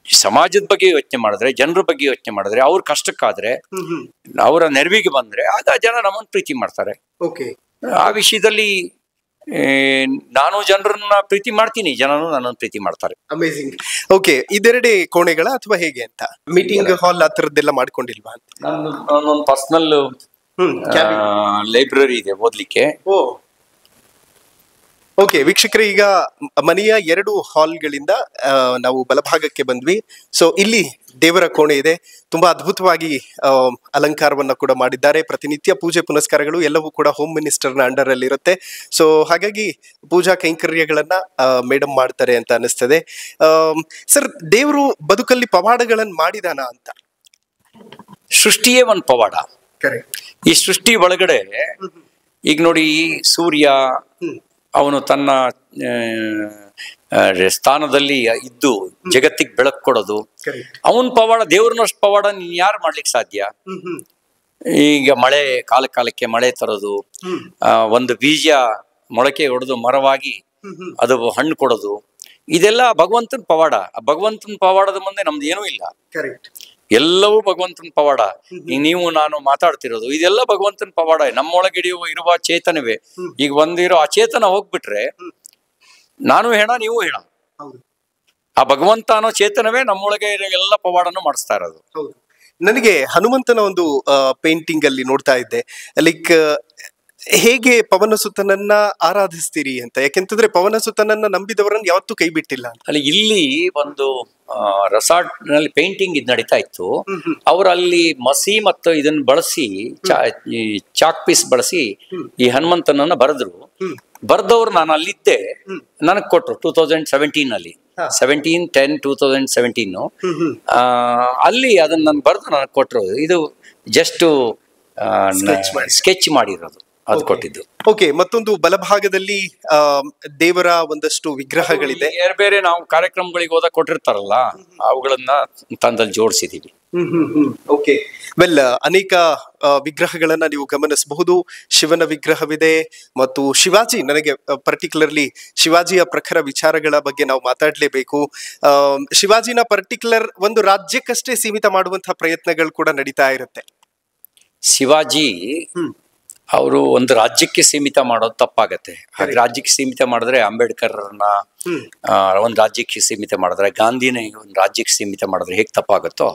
ಸಮಾಜದ ಬಗ್ಗೆ ಯೋಚನೆ ಮಾಡಿದ್ರೆ, ಜನರ ಬಗ್ಗೆ ಯೋಚನೆ ಮಾಡಿದ್ರೆ, ಅವ್ರ ಕಷ್ಟಕ್ಕಾದ್ರೆ, ಅವರ ನೆರವಿಗೆ ಬಂದ್ರೆ ಆಗ ಜನ ನಮ್ಮನ್ನು ಪ್ರೀತಿ ಮಾಡ್ತಾರೆ. ಆ ವಿಷಯದಲ್ಲಿ ನಾನು ಜನರನ್ನ ಪ್ರೀತಿ ಮಾಡ್ತೀನಿ, ಜನನು ನನ್ನನ್ನು ಪ್ರೀತಿ ಮಾಡ್ತಾರೆ. ಅಮೇಜಿಂಗ್. ಓಕೆ, ಇದೆರಡೇ ಕೋಣೆಗಳ ಅಥವಾ ಹೇಗೆ ಅಂತ? ಮೀಟಿಂಗ್ ಹಾಲ್ ಆ ತರದ್ದೆಲ್ಲ ಮಾಡ್ಕೊಂಡಿಲ್ವಾ? ನಾನೊಂದು ಪರ್ಸನಲ್ ಲೈಬ್ರರಿ ಇದೆ ಓದ್ಲಿಕ್ಕೆ. ಓಕೆ ವೀಕ್ಷಕರೇ, ಈಗ ಮನೆಯ 2 ಹಾಲ್ಗಳಿಂದ ನಾವು ಬಲಭಾಗಕ್ಕೆ ಬಂದ್ವಿ. ಸೊ ಇಲ್ಲಿ ದೇವರ ಕೋಣೆ ಇದೆ. ತುಂಬಾ ಅದ್ಭುತವಾಗಿ ಅಲಂಕಾರವನ್ನ ಕೂಡ ಮಾಡಿದ್ದಾರೆ. ಪ್ರತಿನಿತ್ಯ ಪೂಜೆ ಪುನಸ್ಕಾರಗಳು ಎಲ್ಲವೂ ಕೂಡ ಹೋಮ್ ಮಿನಿಸ್ಟರ್ನ ಅಂಡರ್ ಅಲ್ಲಿ ಇರುತ್ತೆ. ಸೊ ಹಾಗಾಗಿ ಪೂಜಾ ಕೈಂಕರ್ಯಗಳನ್ನ ಮೇಡಮ್ ಮಾಡ್ತಾರೆ ಅಂತ ಅನಿಸ್ತದೆ. ಸರ್, ದೇವರು ಬದುಕಲ್ಲಿ ಪವಾಡಗಳನ್ನ ಮಾಡಿದಾನ ಅಂತ? ಸೃಷ್ಟಿಯೇ ಒಂದು ಪವಾಡ. ಈ ಸೃಷ್ಟಿ ಒಳಗಡೆ ಈಗ ನೋಡಿ, ಸೂರ್ಯ ಅವನು ತನ್ನ ಸ್ಥಾನದಲ್ಲಿ ಇದ್ದು ಜಗತ್ತಿಗೆ ಬೆಳಕು ಕೊಡೋದು ಅವನ್ ಪವಾಡ. ದೇವ್ರನ್ನಷ್ಟು ಪವಾಡ ನೀನ್ ಯಾರು ಮಾಡ್ಲಿಕ್ಕೆ ಸಾಧ್ಯ? ಈಗ ಮಳೆ, ಕಾಲಕ್ಕೆ ಮಳೆ ತರೋದು, ಒಂದು ಬೀಜ ಮೊಳಕೆ ಹೊಡೆದು ಮರವಾಗಿ ಅದು ಹಣ್ಣು ಕೊಡೋದು, ಇದೆಲ್ಲ ಭಗವಂತನ ಪವಾಡ. ಆ ಭಗವಂತನ ಪವಾಡದ ಮುಂದೆ ನಮ್ದು ಏನೂ ಇಲ್ಲ. ಎಲ್ಲವೂ ಭಗವಂತನ ಪವಾಡ. ಈಗ ನೀವು ನಾನು ಮಾತಾಡ್ತಿರೋದು ಇದೆಲ್ಲ ಭಗವಂತನ ಪವಾಡ. ನಮ್ಮೊಳಗೆ ಇರುವ ಚೇತನವೇ. ಈಗ ಒಂದಿರೋ ಆ ಚೇತನ ಹೋಗ್ಬಿಟ್ರೆ ನಾನು ಹೆಣ, ನೀವು ಹೆಣ. ಆ ಭಗವಂತ ಅನ್ನೋ ಚೇತನವೇ ನಮ್ಮೊಳಗೆ ಎಲ್ಲ ಪವಾಡನು ಮಾಡಿಸ್ತಾ ಇರೋದು. ನನಗೆ ಹನುಮಂತನ ಒಂದು ಪೇಂಟಿಂಗ್ ಅಲ್ಲಿ ನೋಡ್ತಾ ಇದ್ದೆ, ಲೈಕ್ ಹೇಗೆ ಪವನ ಸುತನನ್ನ ಆರಾಧಿಸ್ತೀರಿ ಅಂತ. ಯಾಕೆಂತಂದ್ರೆ ಪವನ ಸುತನನ್ನ ನಂಬಿದವರನ್ನ ಯಾವತ್ತೂ ಕೈ ಬಿಟ್ಟಿಲ್ಲ. ಅಲ್ಲಿ ಇಲ್ಲಿ ಒಂದು ರೆಸಾರ್ಟ್ ನಲ್ಲಿ ಪೇಂಟಿಂಗ್ ಇದ್ ನಡೀತಾ ಇತ್ತು. ಅವ್ರು ಅಲ್ಲಿ ಮಸಿ ಮತ್ತು ಇದನ್ನ ಬಳಸಿ, ಚಾಕ್ ಪೀಸ್ ಬಳಸಿ ಈ ಹನುಮಂತನನ್ನ ಬರೆದ್ರು. ಬರ್ದವ್ರು ನಾನು ಅಲ್ಲಿದ್ದೆ, ನನಗ್ ಕೊಟ್ರು 2017 ಅಲ್ಲಿ, 17/10/2017 ಅಲ್ಲಿ ಅದನ್ನ ನಾನು ಬರೆದು ನನಗೆ ಕೊಟ್ರು. ಇದು ಜಸ್ಟ್ ಸ್ಕೆಚ್ ಮಾಡಿರೋದು, ಅದು ಕೊಟ್ಟಿದ್ದು. ಓಕೆ, ಮತ್ತೊಂದು ಬಲಭಾಗದಲ್ಲಿ ದೇವರ ಒಂದಷ್ಟು ವಿಗ್ರಹಗಳಿದೆ. ಬೇರೆ ನಾವು ಕಾರ್ಯಕ್ರಮಗಳಿಗೆ ಹೋದಾಗ ಕೊಟ್ಟಿರ್ತಾರಲ್ಲ, ಅವುಗಳನ್ನ ತಂದಲ್ಲಿ ಜೋಡಿಸಿದೀವಿ. ಓಕೆ, ವೆಲ್, ಅನೇಕ ವಿಗ್ರಹಗಳನ್ನ ನೀವು ಗಮನಿಸಬಹುದು. ಶಿವನ ವಿಗ್ರಹವಿದೆ ಮತ್ತು ಶಿವಾಜಿ, ನನಗೆ ಪರ್ಟಿಕ್ಯುಲರ್ಲಿ ಶಿವಾಜಿಯ ಪ್ರಖರ ವಿಚಾರಗಳ ಬಗ್ಗೆ ನಾವು ಮಾತಾಡ್ಲೇಬೇಕು. ಶಿವಾಜಿನ ಪರ್ಟಿಕ್ಯುಲರ್ ಒಂದು ರಾಜ್ಯಕ್ಕಷ್ಟೇ ಸೀಮಿತ ಮಾಡುವಂತಹ ಪ್ರಯತ್ನಗಳು ಕೂಡ ನಡೀತಾ ಇರುತ್ತೆ. ಶಿವಾಜಿ ಅವರು ಒಂದು ರಾಜ್ಯಕ್ಕೆ ಸೀಮಿತ ಮಾಡೋದು ತಪ್ಪಾಗತ್ತೆ. ಹಾಗೆ ರಾಜ್ಯಕ್ಕೆ ಸೀಮಿತ ಮಾಡಿದ್ರೆ ಅಂಬೇಡ್ಕರ್ನ ಒಂದು ರಾಜ್ಯಕ್ಕೆ ಸೀಮಿತ ಮಾಡಿದ್ರೆ, ಗಾಂಧಿನ ಒಂದು ರಾಜ್ಯಕ್ಕೆ ಸೀಮಿತ ಮಾಡಿದ್ರೆ ಹೇಗೆ ತಪ್ಪಾಗತ್ತೋ,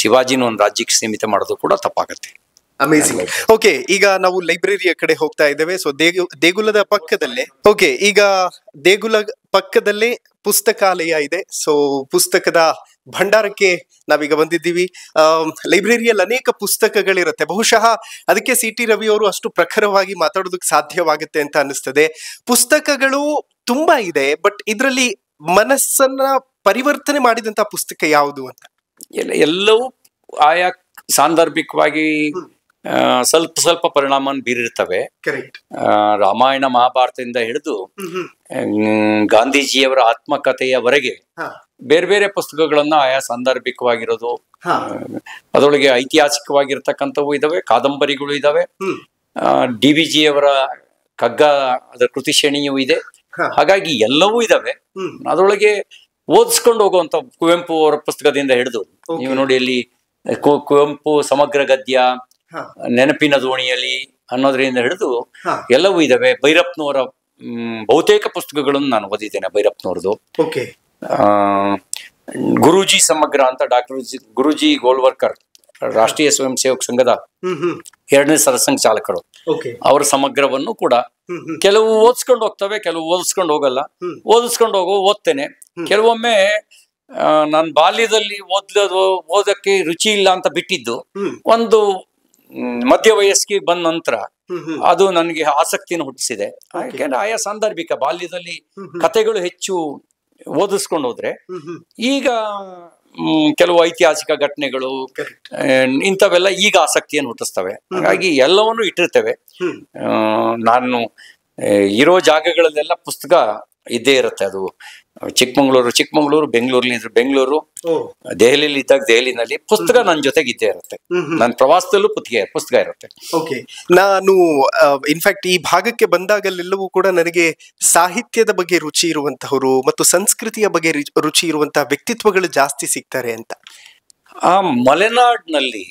ಶಿವಾಜಿನ ಒಂದು ರಾಜ್ಯಕ್ಕೆ ಸೀಮಿತ ಮಾಡೋದು ಕೂಡ ತಪ್ಪಾಗತ್ತೆ. ಅಮೇಜಿಂಗ್. ಓಕೆ, ಈಗ ನಾವು ಲೈಬ್ರರಿಯ ಕಡೆ ಹೋಗ್ತಾ ಇದ್ದೇವೆ. ಸೊ ದೇಗುಲದ ಪಕ್ಕದಲ್ಲೇ ದೇಗುಲ ಪಕ್ಕದಲ್ಲೇ ಪುಸ್ತಕಾಲಯ ಇದೆ. ಸೊ ಪುಸ್ತಕದ ಭಂಡಾರಕ್ಕೆ ನಾವೀಗ ಬಂದಿದ್ದೀವಿ. ಲೈಬ್ರರಿಯಲ್ಲಿ ಅನೇಕ ಪುಸ್ತಕಗಳಿರುತ್ತೆ. ಬಹುಶಃ ಅದಕ್ಕೆ ಸಿ ಟಿ ರವಿ ಅವರು ಅಷ್ಟು ಪ್ರಖರವಾಗಿ ಮಾತಾಡೋದಕ್ಕೆ ಸಾಧ್ಯವಾಗುತ್ತೆ ಅಂತ ಅನಿಸ್ತದೆ. ಪುಸ್ತಕಗಳು ತುಂಬಾ ಇದೆ, ಬಟ್ ಇದರಲ್ಲಿ ಮನಸ್ಸನ್ನ ಪರಿವರ್ತನೆ ಮಾಡಿದಂತ ಪುಸ್ತಕ ಯಾವುದು ಅಂತ? ಎಲ್ಲವೂ ಆಯಾ ಸಾಂದರ್ಭಿಕವಾಗಿ ಸ್ವಲ್ಪ ಪರಿಣಾಮ ಬೀರಿರ್ತವೆ. ರಾಮಾಯಣ ಮಹಾಭಾರತದಿಂದ ಹಿಡಿದು ಗಾಂಧೀಜಿಯವರ ಆತ್ಮಕಥೆಯವರೆಗೆ ಬೇರೆ ಬೇರೆ ಪುಸ್ತಕಗಳನ್ನ ಆಯಾ ಸಾಂದರ್ಭಿಕವಾಗಿರೋದು, ಅದರೊಳಗೆ ಐತಿಹಾಸಿಕವಾಗಿರ್ತಕ್ಕಂಥವು ಇದಾವೆ, ಕಾದಂಬರಿಗಳು ಇದಾವೆ, DVG ಅವರ ಕಗ್ಗ ಅದರ ಕೃತಿ ಶ್ರೇಣಿಯೂ ಇದೆ. ಹಾಗಾಗಿ ಎಲ್ಲವೂ ಇದಾವೆ. ಅದರೊಳಗೆ ಓದಿಸ್ಕೊಂಡು ಹೋಗುವಂತ ಕುವೆಂಪು ಅವರ ಪುಸ್ತಕದಿಂದ ಹಿಡಿದು ನೀವು ನೋಡಿ, ಅಲ್ಲಿ ಕುವೆಂಪು ಸಮಗ್ರ ಗದ್ಯ, ನೆನಪಿನ ದೋಣಿಯಲ್ಲಿ ಅನ್ನೋದ್ರಿಂದ ಹಿಡಿದು ಎಲ್ಲವೂ ಇದಾವೆ. ಭೈರಪ್ಪನವರ ಬಹುತೇಕ ಪುಸ್ತಕಗಳನ್ನು ನಾನು ಓದಿದ್ದೇನೆ. ಭೈರಪ್ಪನವ್ರದ್ದು ಗುರೂಜಿ ಸಮಗ್ರ ಅಂತ ಗುರೂಜಿ ಗೋಲ್ವರ್ಕರ್, ರಾಷ್ಟ್ರೀಯ ಸ್ವಯಂ ಸೇವಕ ಸಂಘದ 2ನೇ ಸರಸಂಘ ಚಾಲಕರು, ಅವರ ಸಮಗ್ರವನ್ನು ಕೂಡ ಕೆಲವು ಓದಿಸ್ಕೊಂಡು ಹೋಗ್ತವೆ, ಕೆಲವು ಓದಿಸ್ಕೊಂಡು ಹೋಗಲ್ಲ. ಓದಿಸ್ಕೊಂಡು ಓದ್ತೇನೆ. ಕೆಲವೊಮ್ಮೆ ನಾನು ಬಾಲ್ಯದಲ್ಲಿ ಓದಕ್ಕೆ ರುಚಿ ಇಲ್ಲ ಅಂತ ಬಿಟ್ಟಿದ್ದು ಒಂದು ಮಧ್ಯ ವಯಸ್ಸಿಗೆ ಬಂದ ನಂತರ ಅದು ನನಗೆ ಆಸಕ್ತಿಯನ್ನು ಹುಟ್ಟಿಸಿದೆ. ಯಾಕೆಂದ್ರೆ ಆಯಾ ಸಾಂದರ್ಭಿಕ ಬಾಲ್ಯದಲ್ಲಿ ಕಥೆಗಳು ಹೆಚ್ಚು ಓದಿಸ್ಕೊಂಡು ಹೋದ್ರೆ, ಈಗ ಕೆಲವು ಐತಿಹಾಸಿಕ ಘಟನೆಗಳು ಇಂಥವೆಲ್ಲ ಈಗ ಆಸಕ್ತಿಯನ್ನು ಹುಟ್ಟಿಸ್ತವೆ. ಹಾಗಾಗಿ ಎಲ್ಲವನ್ನು ಇಟ್ಟಿರ್ತೇವೆ. ನಾನು ಇರೋ ಜಾಗಗಳಲ್ಲೆಲ್ಲ ಪುಸ್ತಕ ಇದ್ದೇ ಇರುತ್ತೆ. ಅದು ಚಿಕ್ಕಮಂಗ್ಳೂರು, ಬೆಂಗಳೂರು, ದೆಹಲಿಯಲ್ಲಿ ಇದ್ದಾಗ ದೆಹಲಿನಲ್ಲಿ ಪುಸ್ತಕ ನನ್ನ ಜೊತೆಗೆ ಇದ್ದೇ ಇರುತ್ತೆ. ನನ್ನ ಪ್ರವಾಸದಲ್ಲೂ ಪುಸ್ತಕ ಇರುತ್ತೆ. ಓಕೆ, ನಾನು ಇನ್ಫ್ಯಾಕ್ಟ್ ಈ ಭಾಗಕ್ಕೆ ಬಂದಾಗಲೆಲ್ಲವೂ ಕೂಡ ನನಗೆ ಸಾಹಿತ್ಯದ ಬಗ್ಗೆ ರುಚಿ ಇರುವಂತಹವರು ಮತ್ತು ಸಂಸ್ಕೃತಿಯ ಬಗ್ಗೆ ರುಚಿ ಇರುವಂತಹ ವ್ಯಕ್ತಿತ್ವಗಳು ಜಾಸ್ತಿ ಸಿಗ್ತಾರೆ ಅಂತ. ಆ ಮಲೆನಾಡಿನಲ್ಲಿ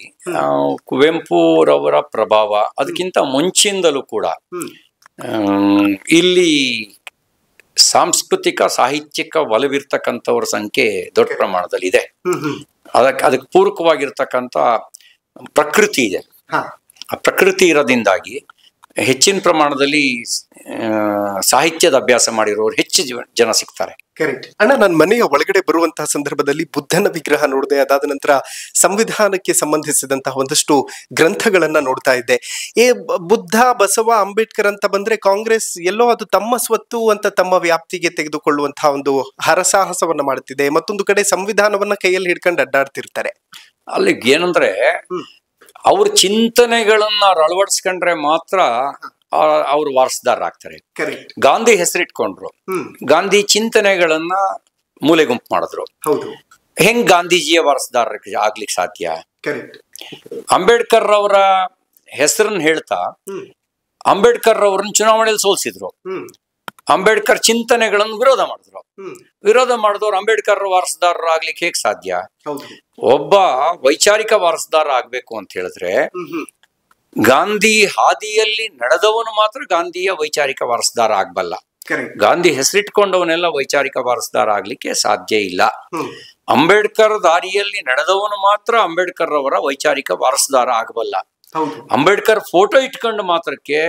ಕುವೆಂಪುರವರ ಪ್ರಭಾವ, ಅದಕ್ಕಿಂತ ಮುಂಚಿಂದಲೂ ಕೂಡ ಇಲ್ಲಿ ಸಾಂಸ್ಕೃತಿಕ ಸಾಹಿತ್ಯಿಕ ಒಲವಿರ್ತಕ್ಕಂಥವ್ರ ಸಂಖ್ಯೆ ದೊಡ್ಡ ಪ್ರಮಾಣದಲ್ಲಿ ಇದೆ. ಅದಕ್ಕೆ ಪೂರಕವಾಗಿರ್ತಕ್ಕಂಥ ಪ್ರಕೃತಿ ಇದೆ. ಆ ಪ್ರಕೃತಿ ಇರೋದ್ರಿಂದಾಗಿ ಹೆಚ್ಚಿನ ಪ್ರಮಾಣದಲ್ಲಿ ಸಾಹಿತ್ಯದ ಅಭ್ಯಾಸ ಮಾಡಿರೋರು ಹೆಚ್ಚು ಜನ ಸಿಗ್ತಾರೆ. ಕರೆಕ್ಟ್ ಅಣ್ಣ. ನನ್ನ ಮನೆಯ ಒಳಗಡೆ ಬರುವಂತಹ ಸಂದರ್ಭದಲ್ಲಿ ಬುದ್ಧನ ವಿಗ್ರಹ ನೋಡಿದೆ. ಅದಾದ ನಂತರ ಸಂವಿಧಾನಕ್ಕೆ ಸಂಬಂಧಿಸಿದಂತಹ ಒಂದಷ್ಟು ಗ್ರಂಥಗಳನ್ನ ನೋಡ್ತಾ ಇದ್ದೆ. ಬುದ್ಧ, ಬಸವ, ಅಂಬೇಡ್ಕರ್ ಅಂತ ಬಂದ್ರೆ ಕಾಂಗ್ರೆಸ್ ಎಲ್ಲೋ ಅದು ತಮ್ಮ ಸ್ವತ್ತು ಅಂತ ತಮ್ಮ ವ್ಯಾಪ್ತಿಗೆ ತೆಗೆದುಕೊಳ್ಳುವಂತಹ ಒಂದು ಹರಸಾಹಸವನ್ನ ಮಾಡುತ್ತಿದೆ. ಮತ್ತೊಂದು ಕಡೆ ಸಂವಿಧಾನವನ್ನ ಕೈಯಲ್ಲಿ ಹಿಡ್ಕೊಂಡು ಅಡ್ಡಾಡ್ತಿರ್ತಾರೆ. ಅಲ್ಲಿ ಏನಂದ್ರೆ ಅವ್ರ ಚಿಂತನೆಗಳನ್ನ ಅಳವಡಿಸ್ಕೊಂಡ್ರೆ ಮಾತ್ರ ಅವ್ರು ವಾರಸದಾರರಾಗ್ತಾರೆ. ಗಾಂಧಿ ಹೆಸರಿಟ್ಕೊಂಡ್ರು, ಗಾಂಧಿ ಚಿಂತನೆಗಳನ್ನ ಮೂಲೆ ಗುಂಪು ಮಾಡಿದ್ರು. ಹೆಂಗ್ ಗಾಂಧೀಜಿಯ ವಾರಸದಾರ ಆಗ್ಲಿಕ್ಕೆ ಸಾಧ್ಯ? ಅಂಬೇಡ್ಕರ್ ಅವರ ಹೆಸರನ್ನ ಹೇಳ್ತಾ ಅಂಬೇಡ್ಕರ್ ಅವ್ರನ್ನ ಚುನಾವಣೆಯಲ್ಲಿ ಸೋಲ್ಸಿದ್ರು. ಅಂಬೇಡ್ಕರ್ ಚಿಂತನೆಗಳನ್ನು ವಿರೋಧ ಮಾಡಿದವ್ರು ಅಂಬೇಡ್ಕರ್ ವಾರಸದಾರರು ಆಗ್ಲಿಕ್ಕೆ ಹೇಗ್ ಸಾಧ್ಯ? ಒಬ್ಬ ವೈಚಾರಿಕ ವಾರಸದಾರ ಆಗ್ಬೇಕು ಅಂತ ಹೇಳಿದ್ರೆ ಗಾಂಧಿ ಹಾದಿಯಲ್ಲಿ ನಡೆದವನು ಮಾತ್ರ ಗಾಂಧಿಯ ವೈಚಾರಿಕ ವಾರಸದಾರ ಆಗ್ಬಲ್ಲ. ಗಾಂಧಿ ಹೆಸರಿಟ್ಕೊಂಡವನೆಲ್ಲ ವೈಚಾರಿಕ ವಾರಸದಾರ ಆಗ್ಲಿಕ್ಕೆ ಸಾಧ್ಯ ಇಲ್ಲ. ಅಂಬೇಡ್ಕರ್ ದಾರಿಯಲ್ಲಿ ನಡೆದವನು ಮಾತ್ರ ಅಂಬೇಡ್ಕರ್ ಅವರ ವೈಚಾರಿಕ ವಾರಸದಾರ ಆಗಬಲ್ಲ. ಅಂಬೇಡ್ಕರ್ ಫೋಟೋ ಇಟ್ಕೊಂಡು ಮಾತ್ರಕ್ಕೆ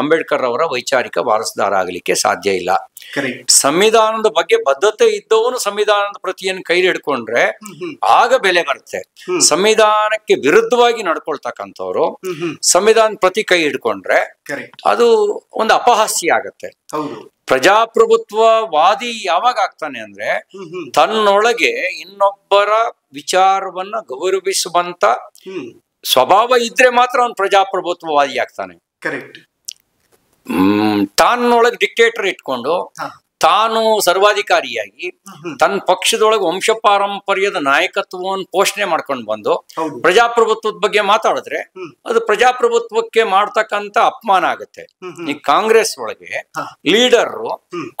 ಅಂಬೇಡ್ಕರ್ ಅವರ ವೈಚಾರಿಕ ವಾರಸದಾರ ಆಗ್ಲಿಕ್ಕೆ ಸಾಧ್ಯ ಇಲ್ಲ. ಸಂವಿಧಾನದ ಬಗ್ಗೆ ಬದ್ಧತೆ ಇದ್ದವನು ಸಂವಿಧಾನದ ಪ್ರತಿಯನ್ನು ಕೈ ಹಿಡ್ಕೊಂಡ್ರೆ ಆಗ ಬೆಲೆ ಬರುತ್ತೆ. ಸಂವಿಧಾನಕ್ಕೆ ವಿರುದ್ಧವಾಗಿ ನಡ್ಕೊಳ್ತಕ್ಕಂಥವ್ರು ಸಂವಿಧಾನ ಪ್ರತಿ ಕೈ ಹಿಡ್ಕೊಂಡ್ರೆ ಅದು ಒಂದು ಅಪಹಾಸ್ಯ ಆಗತ್ತೆ. ಪ್ರಜಾಪ್ರಭುತ್ವವಾದಿ ಯಾವಾಗ ಆಗ್ತಾನೆ ಅಂದ್ರೆ ತನ್ನೊಳಗೆ ಇನ್ನೊಬ್ಬರ ವಿಚಾರವನ್ನ ಗೌರವಿಸುವಂತ ಸ್ವಭಾವ ಇದ್ರೆ ಮಾತ್ರ ಅವನು ಪ್ರಜಾಪ್ರಭುತ್ವವಾದಿ ಆಗ್ತಾನೆ. ತಾನೊಳಗೆ ಡಿಕ್ಟೇಟರ್ ಇಟ್ಕೊಂಡು ತಾನು ಸರ್ವಾಧಿಕಾರಿಯಾಗಿ ತನ್ನ ಪಕ್ಷದೊಳಗೆ ವಂಶ ಪಾರಂಪರ್ಯದ ನಾಯಕತ್ವವನ್ನು ಪೋಷಣೆ ಮಾಡ್ಕೊಂಡು ಬಂದು ಪ್ರಜಾಪ್ರಭುತ್ವದ ಬಗ್ಗೆ ಮಾತಾಡಿದ್ರೆ ಅದು ಪ್ರಜಾಪ್ರಭುತ್ವಕ್ಕೆ ಮಾಡ್ತಕ್ಕಂತ ಅಪಮಾನ ಆಗುತ್ತೆ. ಈ ಕಾಂಗ್ರೆಸ್ ಒಳಗೆ ಲೀಡರ್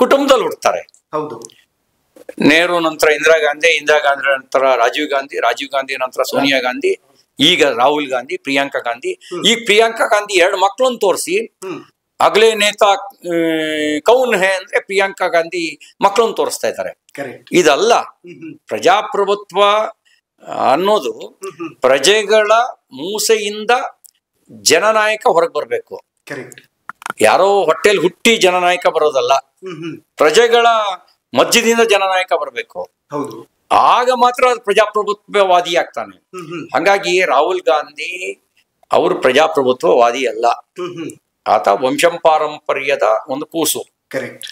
ಕುಟುಂಬದಲ್ಲಿ ಹುಡ್ತಾರೆ. ನೆಹರು ನಂತರ ಇಂದಿರಾ ಗಾಂಧಿ ನಂತರ ರಾಜೀವ್ ಗಾಂಧಿ ನಂತರ ಸೋನಿಯಾ ಗಾಂಧಿ, ಈಗ ರಾಹುಲ್ ಗಾಂಧಿ, ಪ್ರಿಯಾಂಕಾ ಗಾಂಧಿ. ಈ ಪ್ರಿಯಾಂಕಾ ಗಾಂಧಿ 2 ಮಕ್ಕಳನ್ನು ತೋರಿಸಿ ಅಗಲೇ ನೇತಾ ಕೌನ್ ಹೇ ಅಂದ್ರೆ ಪ್ರಿಯಾಂಕಾ ಗಾಂಧಿ ಮಕ್ಕಳನ್ನು ತೋರಿಸ್ತಾ ಇದ್ದಾರೆ. ಇದಲ್ಲ ಪ್ರಜಾಪ್ರಭುತ್ವ ಅನ್ನೋದು ಪ್ರಜೆಗಳ ಮೂಸೆಯಿಂದ ಜನನಾಯಕ ಹೊರಗೆ ಬರ್ಬೇಕು. ಕರೆಕ್ಟ್. ಯಾರೋ ಹೊಟ್ಟೆಲ್ ಹುಟ್ಟಿ ಜನನಾಯಕ ಬರೋದಲ್ಲ, ಪ್ರಜೆಗಳ ಮಧ್ಯದಿಂದ ಜನನಾಯಕ ಬರಬೇಕು. ಹೌದು. ಆಗ ಮಾತ್ರ ಪ್ರಜಾಪ್ರಭುತ್ವವಾದಿ ಆಗ್ತಾನೆ. ಹಂಗಾಗಿ ರಾಹುಲ್ ಗಾಂಧಿ ಅವರು ಪ್ರಜಾಪ್ರಭುತ್ವವಾದಿ ಅಲ್ಲ, ಆತ ವಂಶಪಾರಂಪರ್ಯದ ಒಂದು ಕೂಸು. ಕರೆಕ್ಟ್.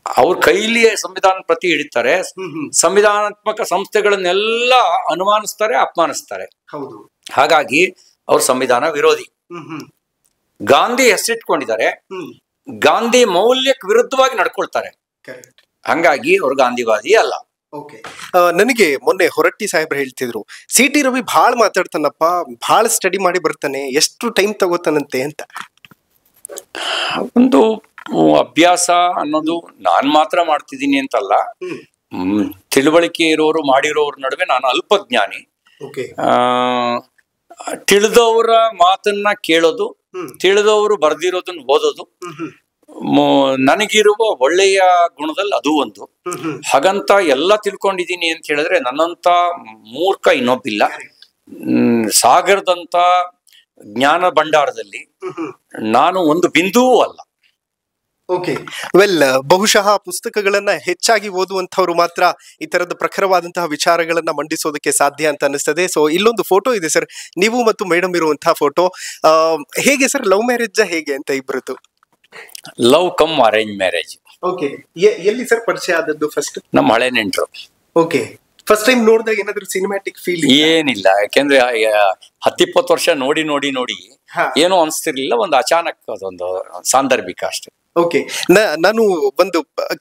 ಅವ್ರ ಕೈಲಿ ಸಂವಿಧಾನ ಪ್ರತಿ ಹಿಡಿತಾರೆ, ಸಂವಿಧಾನಾತ್ಮಕ ಸಂಸ್ಥೆಗಳನ್ನೆಲ್ಲ ಅನುಮಾನಿಸ್ತಾರೆ, ಅಪಮಾನಿಸ್ತಾರೆ. ಹೌದು. ಹಾಗಾಗಿ ಅವ್ರ ಸಂವಿಧಾನ ವಿರೋಧಿ. ಗಾಂಧಿ ಹೆಸರಿಟ್ಕೊಂಡಿದ್ದಾರೆ, ಗಾಂಧಿ ಮೌಲ್ಯಕ್ಕೆ ವಿರುದ್ಧವಾಗಿ ನಡ್ಕೊಳ್ತಾರೆ. ಹಂಗಾಗಿ ಅವ್ರು ಗಾಂಧಿವಾದಿ ಅಲ್ಲ. ಓಕೆ. ನನಗೆ ಮೊನ್ನೆ ಹೊರಟ್ಟಿ ಸಾಹೇಬ್ರು ಹೇಳ್ತಿದ್ರು, ಸಿ ಟಿ ರವಿ ಭಾಳ ಮಾತಾಡ್ತಾನಪ್ಪ, ಭಾಳ ಸ್ಟಡಿ ಮಾಡಿ ಬರ್ತಾನೆ, ಎಷ್ಟು ಟೈಮ್ ತಗೋತಾನಂತೆ ಅಂತ. ಒಂದು ಅಭ್ಯಾಸ ಅನ್ನೋದು ನಾನ್ ಮಾತ್ರ ಮಾಡ್ತಿದ್ದೀನಿ ಅಂತಲ್ಲ, ತಿಳುವಳಿಕೆ ಇರೋರು ಮಾಡಿರೋರ ನಡುವೆ ನಾನು ಅಲ್ಪಜ್ಞಾನಿ. ತಿಳಿದವರ ಮಾತನ್ನ ಕೇಳೋದು, ತಿಳಿದವರು ಬರ್ದಿರೋದನ್ನ ಓದೋದು ನನಗಿರುವ ಒಳ್ಳೆಯ ಗುಣದಲ್ಲಿ ಅದು ಒಂದು. ಹಾಗಂತ ಎಲ್ಲ ತಿಳ್ಕೊಂಡಿದ್ದೀನಿ ಅಂತ ಹೇಳಿದ್ರೆ ನನ್ನಂತ ಮೂರ್ಖ ಇನ್ನೊಬ್ಬಿಲ್ಲ. ಸಾಗರದಂತ ಜ್ಞಾನ ಭಂಡಾರದಲ್ಲಿ ನಾನು ಒಂದು ಬಿಂದುವೂ ಅಲ್ಲ. ಓಕೆ. ವೆಲ್, ಬಹುಶಃ ಪುಸ್ತಕಗಳನ್ನ ಹೆಚ್ಚಾಗಿ ಓದುವಂತವ್ರು ಮಾತ್ರ ಈ ತರದ ಪ್ರಖರವಾದಂತಹ ವಿಚಾರಗಳನ್ನ ಮಂಡಿಸೋದಕ್ಕೆ ಸಾಧ್ಯ ಅಂತ ಅನಿಸ್ತದೆ. ಸೊ ಇಲ್ಲೊಂದು ಫೋಟೋ ಇದೆ ಸರ್, ನೀವು ಮತ್ತು ಮೇಡಮ್ ಇರುವಂತಹ ಫೋಟೋ. ಹೇಗೆ ಸರ್, ಲವ್ ಮ್ಯಾರೇಜ್ ಹೇಗೆ ಅಂತ ಇಬ್ಬರದ್ದು? Love come arrange marriage. Okay. ಎಲ್ಲಿ ಸರ್ ಪರಿಚಯ ಆದದ್ದು ಫಸ್ಟ್? ನಮ್ಮ ಹಳೆ ನೆಂಟ್ರು. ಓಕೆ. ಫಸ್ಟ್ ಟೈಮ್ ನೋಡಿದಾಗ ಏನಾದ್ರು ಸಿನಿಮ್ಯಾಟಿಕ್ ಫೀಲ್? ಏನಿಲ್ಲ, ಯಾಕೆಂದ್ರೆ 10-20 ವರ್ಷ ನೋಡಿ ನೋಡಿ ನೋಡಿ ಏನೋ ಅನ್ಸ್ತಿರ್ಲಿಲ್ಲ. ಒಂದು ಅಚಾನಕ್ ಅದೊಂದು ಸಾಂದರ್ಭಿಕ ಅಷ್ಟೇ. ಓಕೆ. ನಾನು ಒಂದು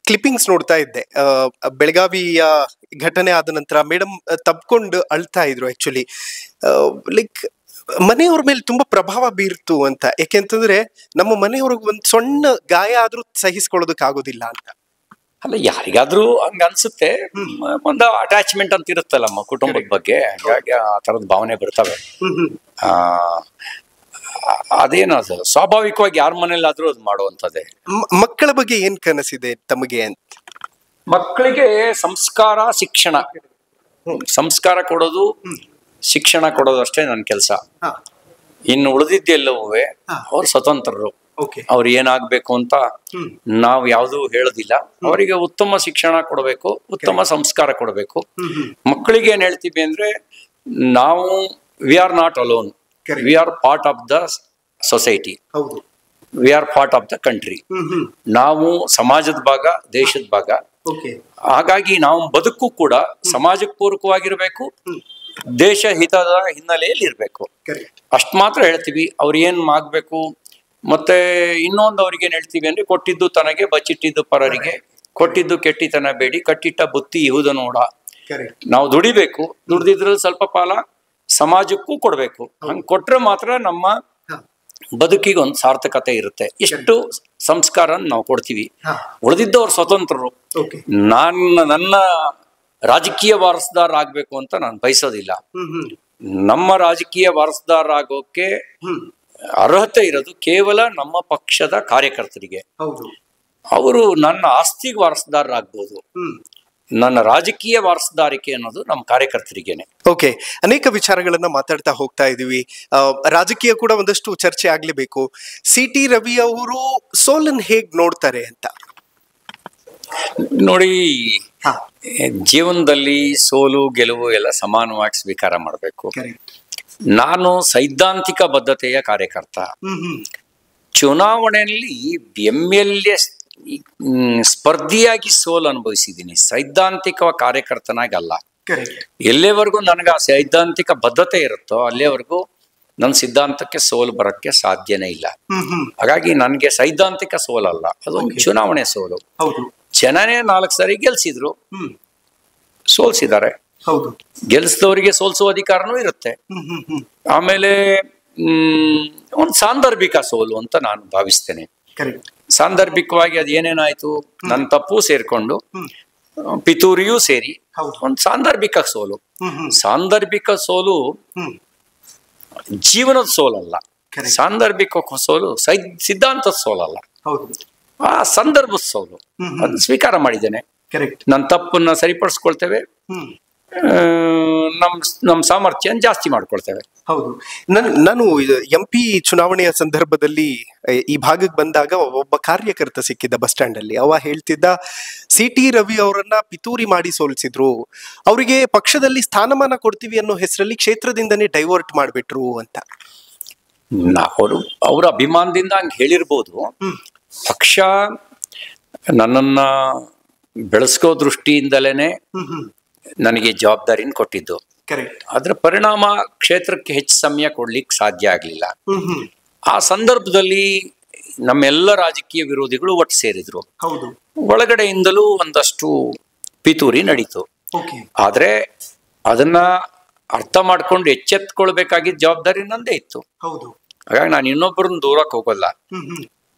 ಕ್ಲಿಪ್ಪಿಂಗ್ಸ್ ನೋಡ್ತಾ ಇದ್ದೆ, ಬೆಳಗಾವಿಯ ಘಟನೆ ಆದ ನಂತರ ಮೇಡಮ್ ತಪ್ಕೊಂಡು ಅಳ್ತಾ ಇದ್ರು. ಆಕ್ಚುಲಿ ಲೈಕ್ ಮನೆಯವ್ರ ಮೇಲೆ ತುಂಬಾ ಪ್ರಭಾವ ಬೀರ್ತು ಅಂತ. ಯಾಕೆಂತಂದ್ರೆ ನಮ್ಮ ಮನೆಯವ್ರಿಗೆ ಒಂದ್ ಸಣ್ಣ ಗಾಯ ಆದ್ರೂ ಸಹಿಸ್ಕೊಳ್ಳೋದಕ್ ಆಗೋದಿಲ್ಲ ಅಂತ. ಅಲ್ಲ, ಯಾರಿಗಾದ್ರೂ ಹಂಗ ಅನ್ಸುತ್ತೆ. ಒಂದು ಅಟ್ಯಾಚ್ಮೆಂಟ್ ಅಂತ ಇರುತ್ತಲ್ಲ ನಮ್ಮ ಕುಟುಂಬದ ಬಗ್ಗೆ, ಹಾಗಾಗಿ ಆ ತರದ ಭಾವನೆ ಬರ್ತವೆ. ಅದೇನದು ಸ್ವಾಭಾವಿಕವಾಗಿ ಯಾರ ಮನೇಲಾದ್ರೂ ಅದು ಮಾಡುವಂತದ್ದೇ. ಮಕ್ಕಳ ಬಗ್ಗೆ ಏನ್ ಕನಸಿದೆ ತಮಗೆ ಅಂತ? ಮಕ್ಕಳಿಗೆ ಸಂಸ್ಕಾರ, ಶಿಕ್ಷಣ, ಸಂಸ್ಕಾರ ಕೊಡೋದು, ಶಿಕ್ಷಣ ಕೊಡೋದು ಅಷ್ಟೇ ನನ್ನ ಕೆಲಸ. ಇನ್ನು ಉಳಿದಿದ್ದೆಲ್ಲವೂ ಅವ್ರು ಸ್ವತಂತ್ರರು. ಅವ್ರು ಏನಾಗ್ಬೇಕು ಅಂತ ನಾವು ಯಾವ್ದು ಹೇಳೋದಿಲ್ಲ. ಅವರಿಗೆ ಉತ್ತಮ ಶಿಕ್ಷಣ ಕೊಡಬೇಕು, ಉತ್ತಮ ಸಂಸ್ಕಾರ ಕೊಡಬೇಕು. ಮಕ್ಕಳಿಗೆ ಏನ್ ಹೇಳ್ತೀವಿ ಅಂದ್ರೆ, ನಾವು we are not alone, we are part of the society, we are part of the country. ನಾವು ಸಮಾಜದ ಭಾಗ, ದೇಶದ ಭಾಗ. ಹಾಗಾಗಿ ನಾವು ಬದುಕು ಕೂಡ ಸಮಾಜಕ್ಕೆ ಪೂರಕವಾಗಿರ್ಬೇಕು, ದೇಶ ಹಿತದ ಹಿನ್ನೆಲೆಯಲ್ಲಿ ಇರ್ಬೇಕು. ಅಷ್ಟ್ ಮಾತ್ರ ಹೇಳ್ತೀವಿ. ಅವ್ರು ಏನ್ ಆಗ್ಬೇಕು. ಮತ್ತೆ ಇನ್ನೊಂದು ಅವ್ರಿಗೆ ಏನ್ ಹೇಳ್ತೀವಿ ಅಂದ್ರೆ, ಕೊಟ್ಟಿದ್ದು ತನಗೆ ಬಚ್ಚಿಟ್ಟಿದ್ದು ಪರರಿಗೆ, ಕೊಟ್ಟಿದ್ದು ಕೆಟ್ಟಿತನ ಬೇಡಿ, ಕಟ್ಟಿಟ್ಟ ಬುತ್ತಿ ಇಹುದ ನೋಡ. ನಾವು ದುಡಿಬೇಕು, ದುಡ್ದಿದ್ರಲ್ಲಿ ಸ್ವಲ್ಪ ಪಾಲ ಸಮಾಜಕ್ಕೂ ಕೊಡ್ಬೇಕು. ಹಂಗ್ ಕೊಟ್ರೆ ಮಾತ್ರ ನಮ್ಮ ಬದುಕಿಗೆ ಒಂದು ಸಾರ್ಥಕತೆ ಇರುತ್ತೆ. ಇಷ್ಟು ಸಂಸ್ಕಾರ ನಾವು ಕೊಡ್ತೀವಿ. ಉಳಿದಿದ್ದವ್ರು ಸ್ವತಂತ್ರರು. ನನ್ನ ರಾಜಕೀಯ ವಾರಸುದಾರ ಆಗ್ಬೇಕು ಅಂತ ನಾನು ಬಯಸೋದಿಲ್ಲ. ನಮ್ಮ ರಾಜಕೀಯ ವಾರಸುದಾರ ಆಗೋಕೆ ಅರ್ಹತೆ ಇರೋದು ಕೇವಲ ನಮ್ಮ ಪಕ್ಷದ ಕಾರ್ಯಕರ್ತರಿಗೆ. ಅವರು ನನ್ನ ಆಸ್ತಿಗೆ ವಾರಸುದಾರರಾಗ್ಬೋದು, ನನ್ನ ರಾಜಕೀಯ ವಾರಸುದಾರಿಕೆ ಅನ್ನೋದು ನಮ್ಮ ಕಾರ್ಯಕರ್ತರಿಗೇನೆ. ಓಕೆ. ಅನೇಕ ವಿಚಾರಗಳನ್ನ ಮಾತಾಡ್ತಾ ಹೋಗ್ತಾ ಇದೀವಿ. ರಾಜಕೀಯ ಕೂಡ ಒಂದಷ್ಟು ಚರ್ಚೆ ಆಗ್ಲೇಬೇಕು. ಸಿ ಟಿ ರವಿ ಅವರು ಸೋಲನ್ ಹೇಗ್ ನೋಡ್ತಾರೆ ಅಂತ? ನೋಡಿ, ಜೀವನದಲ್ಲಿ ಸೋಲು ಗೆಲುವು ಎಲ್ಲ ಸಮಾನವಾಗಿ ಸ್ವೀಕಾರ ಮಾಡಬೇಕು. ನಾನು ಸೈದ್ಧಾಂತಿಕ ಬದ್ಧತೆಯ ಕಾರ್ಯಕರ್ತ. ಚುನಾವಣೆಯಲ್ಲಿ MLA ಸ್ಪರ್ಧಿಯಾಗಿ ಸೋಲು ಅನುಭವಿಸಿದ್ದೀನಿ, ಸೈದ್ಧಾಂತಿಕ ಕಾರ್ಯಕರ್ತನಾಗಲ್ಲ. ಎಲ್ಲಿವರೆಗೂ ನನಗೆ ಆ ಸೈದ್ಧಾಂತಿಕ ಬದ್ಧತೆ ಇರುತ್ತೋ ಅಲ್ಲಿವರೆಗೂ ನನ್ನ ಸಿದ್ಧಾಂತಕ್ಕೆ ಸೋಲು ಬರಕ್ಕೆ ಸಾಧ್ಯನೇ ಇಲ್ಲ. ಹಾಗಾಗಿ ನನಗೆ ಸೈದ್ಧಾಂತಿಕ ಸೋಲಲ್ಲ, ಅದೊಂದು ಚುನಾವಣೆ ಸೋಲು. ಜನನೇ 4 ಸಾರಿ ಗೆಲ್ಸಿದ್ರು, ಸೋಲ್ಸಿದ್ದಾರೆ. ಗೆಲ್ಸಿದವರಿಗೆ ಸೋಲ್ಸುವ ಅಧಿಕಾರನೂ ಇರುತ್ತೆ. ಆಮೇಲೆ ಒಂದು ಸಾಂದರ್ಭಿಕ ಸೋಲು ಅಂತ ನಾನು ಭಾವಿಸ್ತೇನೆ. ಸಾಂದರ್ಭಿಕವಾಗಿ ಅದು ಏನೇನಾಯ್ತು, ನನ್ನ ತಪ್ಪು ಸೇರ್ಕೊಂಡು ಪಿತೂರಿಯೂ ಸೇರಿ ಒಂದು ಸಾಂದರ್ಭಿಕ ಸೋಲು. ಸಾಂದರ್ಭಿಕ ಸೋಲು ಜೀವನದ ಸೋಲಲ್ಲ, ಸಾಂದರ್ಭಿಕ ಸೋಲು ಸಿದ್ಧಾಂತದ ಸೋಲಲ್ಲ, ಆ ಸಂದರ್ಭದ ಸೋಲು. ಅದನ್ನ ಸ್ವೀಕಾರ ಮಾಡಿದ್ದೇನೆ. ನನ್ನ ತಪ್ಪನ್ನ ಸರಿಪಡಿಸ್ಕೊಳ್ತೇವೆ, ನಮ್ಮ ಸಾಮರ್ಥ್ಯ ಜಾಸ್ತಿ ಮಾಡ್ಕೊಳ್ತೇವೆ. ಹೌದು. ನಾನು MP ಚುನಾವಣೆಯ ಸಂದರ್ಭದಲ್ಲಿ ಈ ಭಾಗಕ್ಕೆ ಬಂದಾಗ ಒಬ್ಬ ಕಾರ್ಯಕರ್ತ ಸಿಕ್ಕಿದ್ದ ಬಸ್ ಸ್ಟ್ಯಾಂಡ್ ಅಲ್ಲಿ. ಅವ ಹೇಳ್ತಿದ್ದ, CT ರವಿ ಅವರನ್ನ ಪಿತೂರಿ ಮಾಡಿ ಸೋಲಿಸಿದ್ರು, ಅವರಿಗೆ ಪಕ್ಷದಲ್ಲಿ ಸ್ಥಾನಮಾನ ಕೊಡ್ತೀವಿ ಅನ್ನೋ ಹೆಸರಲ್ಲಿ ಕ್ಷೇತ್ರದಿಂದನೇ ಡೈವರ್ಟ್ ಮಾಡ್ಬಿಟ್ರು ಅಂತ. ಅವ್ರ ಅಭಿಮಾನದಿಂದ ಹಂಗೆ ಹೇಳಿರ್ಬೋದು. ಪಕ್ಷ ನನ್ನನ್ನ ಬೆಳೆಸ್ಕೋ ದೃಷ್ಟಿಯಿಂದಲೇನೆ ನನಗೆ ಜವಾಬ್ದಾರಿನ ಕೊಟ್ಟಿದ್ದು. ಅದ್ರ ಪರಿಣಾಮ ಕ್ಷೇತ್ರಕ್ಕೆ ಹೆಚ್ಚು ಸಮಯ ಕೊಡ್ಲಿಕ್ಕೆ ಸಾಧ್ಯ ಆಗ್ಲಿಲ್ಲ. ಆ ಸಂದರ್ಭದಲ್ಲಿ ನಮ್ಮೆಲ್ಲ ರಾಜಕೀಯ ವಿರೋಧಿಗಳು ಒಟ್ಟು ಸೇರಿದ್ರು. ಒಳಗಡೆಯಿಂದಲೂ ಒಂದಷ್ಟು ಪಿತೂರಿ ನಡೀತು. ಆದ್ರೆ ಅದನ್ನ ಅರ್ಥ ಮಾಡ್ಕೊಂಡು ಎಚ್ಚೆತ್ಕೊಳ್ಬೇಕಾಗಿದ್ದ ಜವಾಬ್ದಾರಿ ನಂದೇ ಇತ್ತು. ಹಾಗಾಗಿ ನಾನು ಇನ್ನೊಬ್ಬರನ್ನ ದೂರಕ್ಕೆ ಹೋಗಲ್ಲ.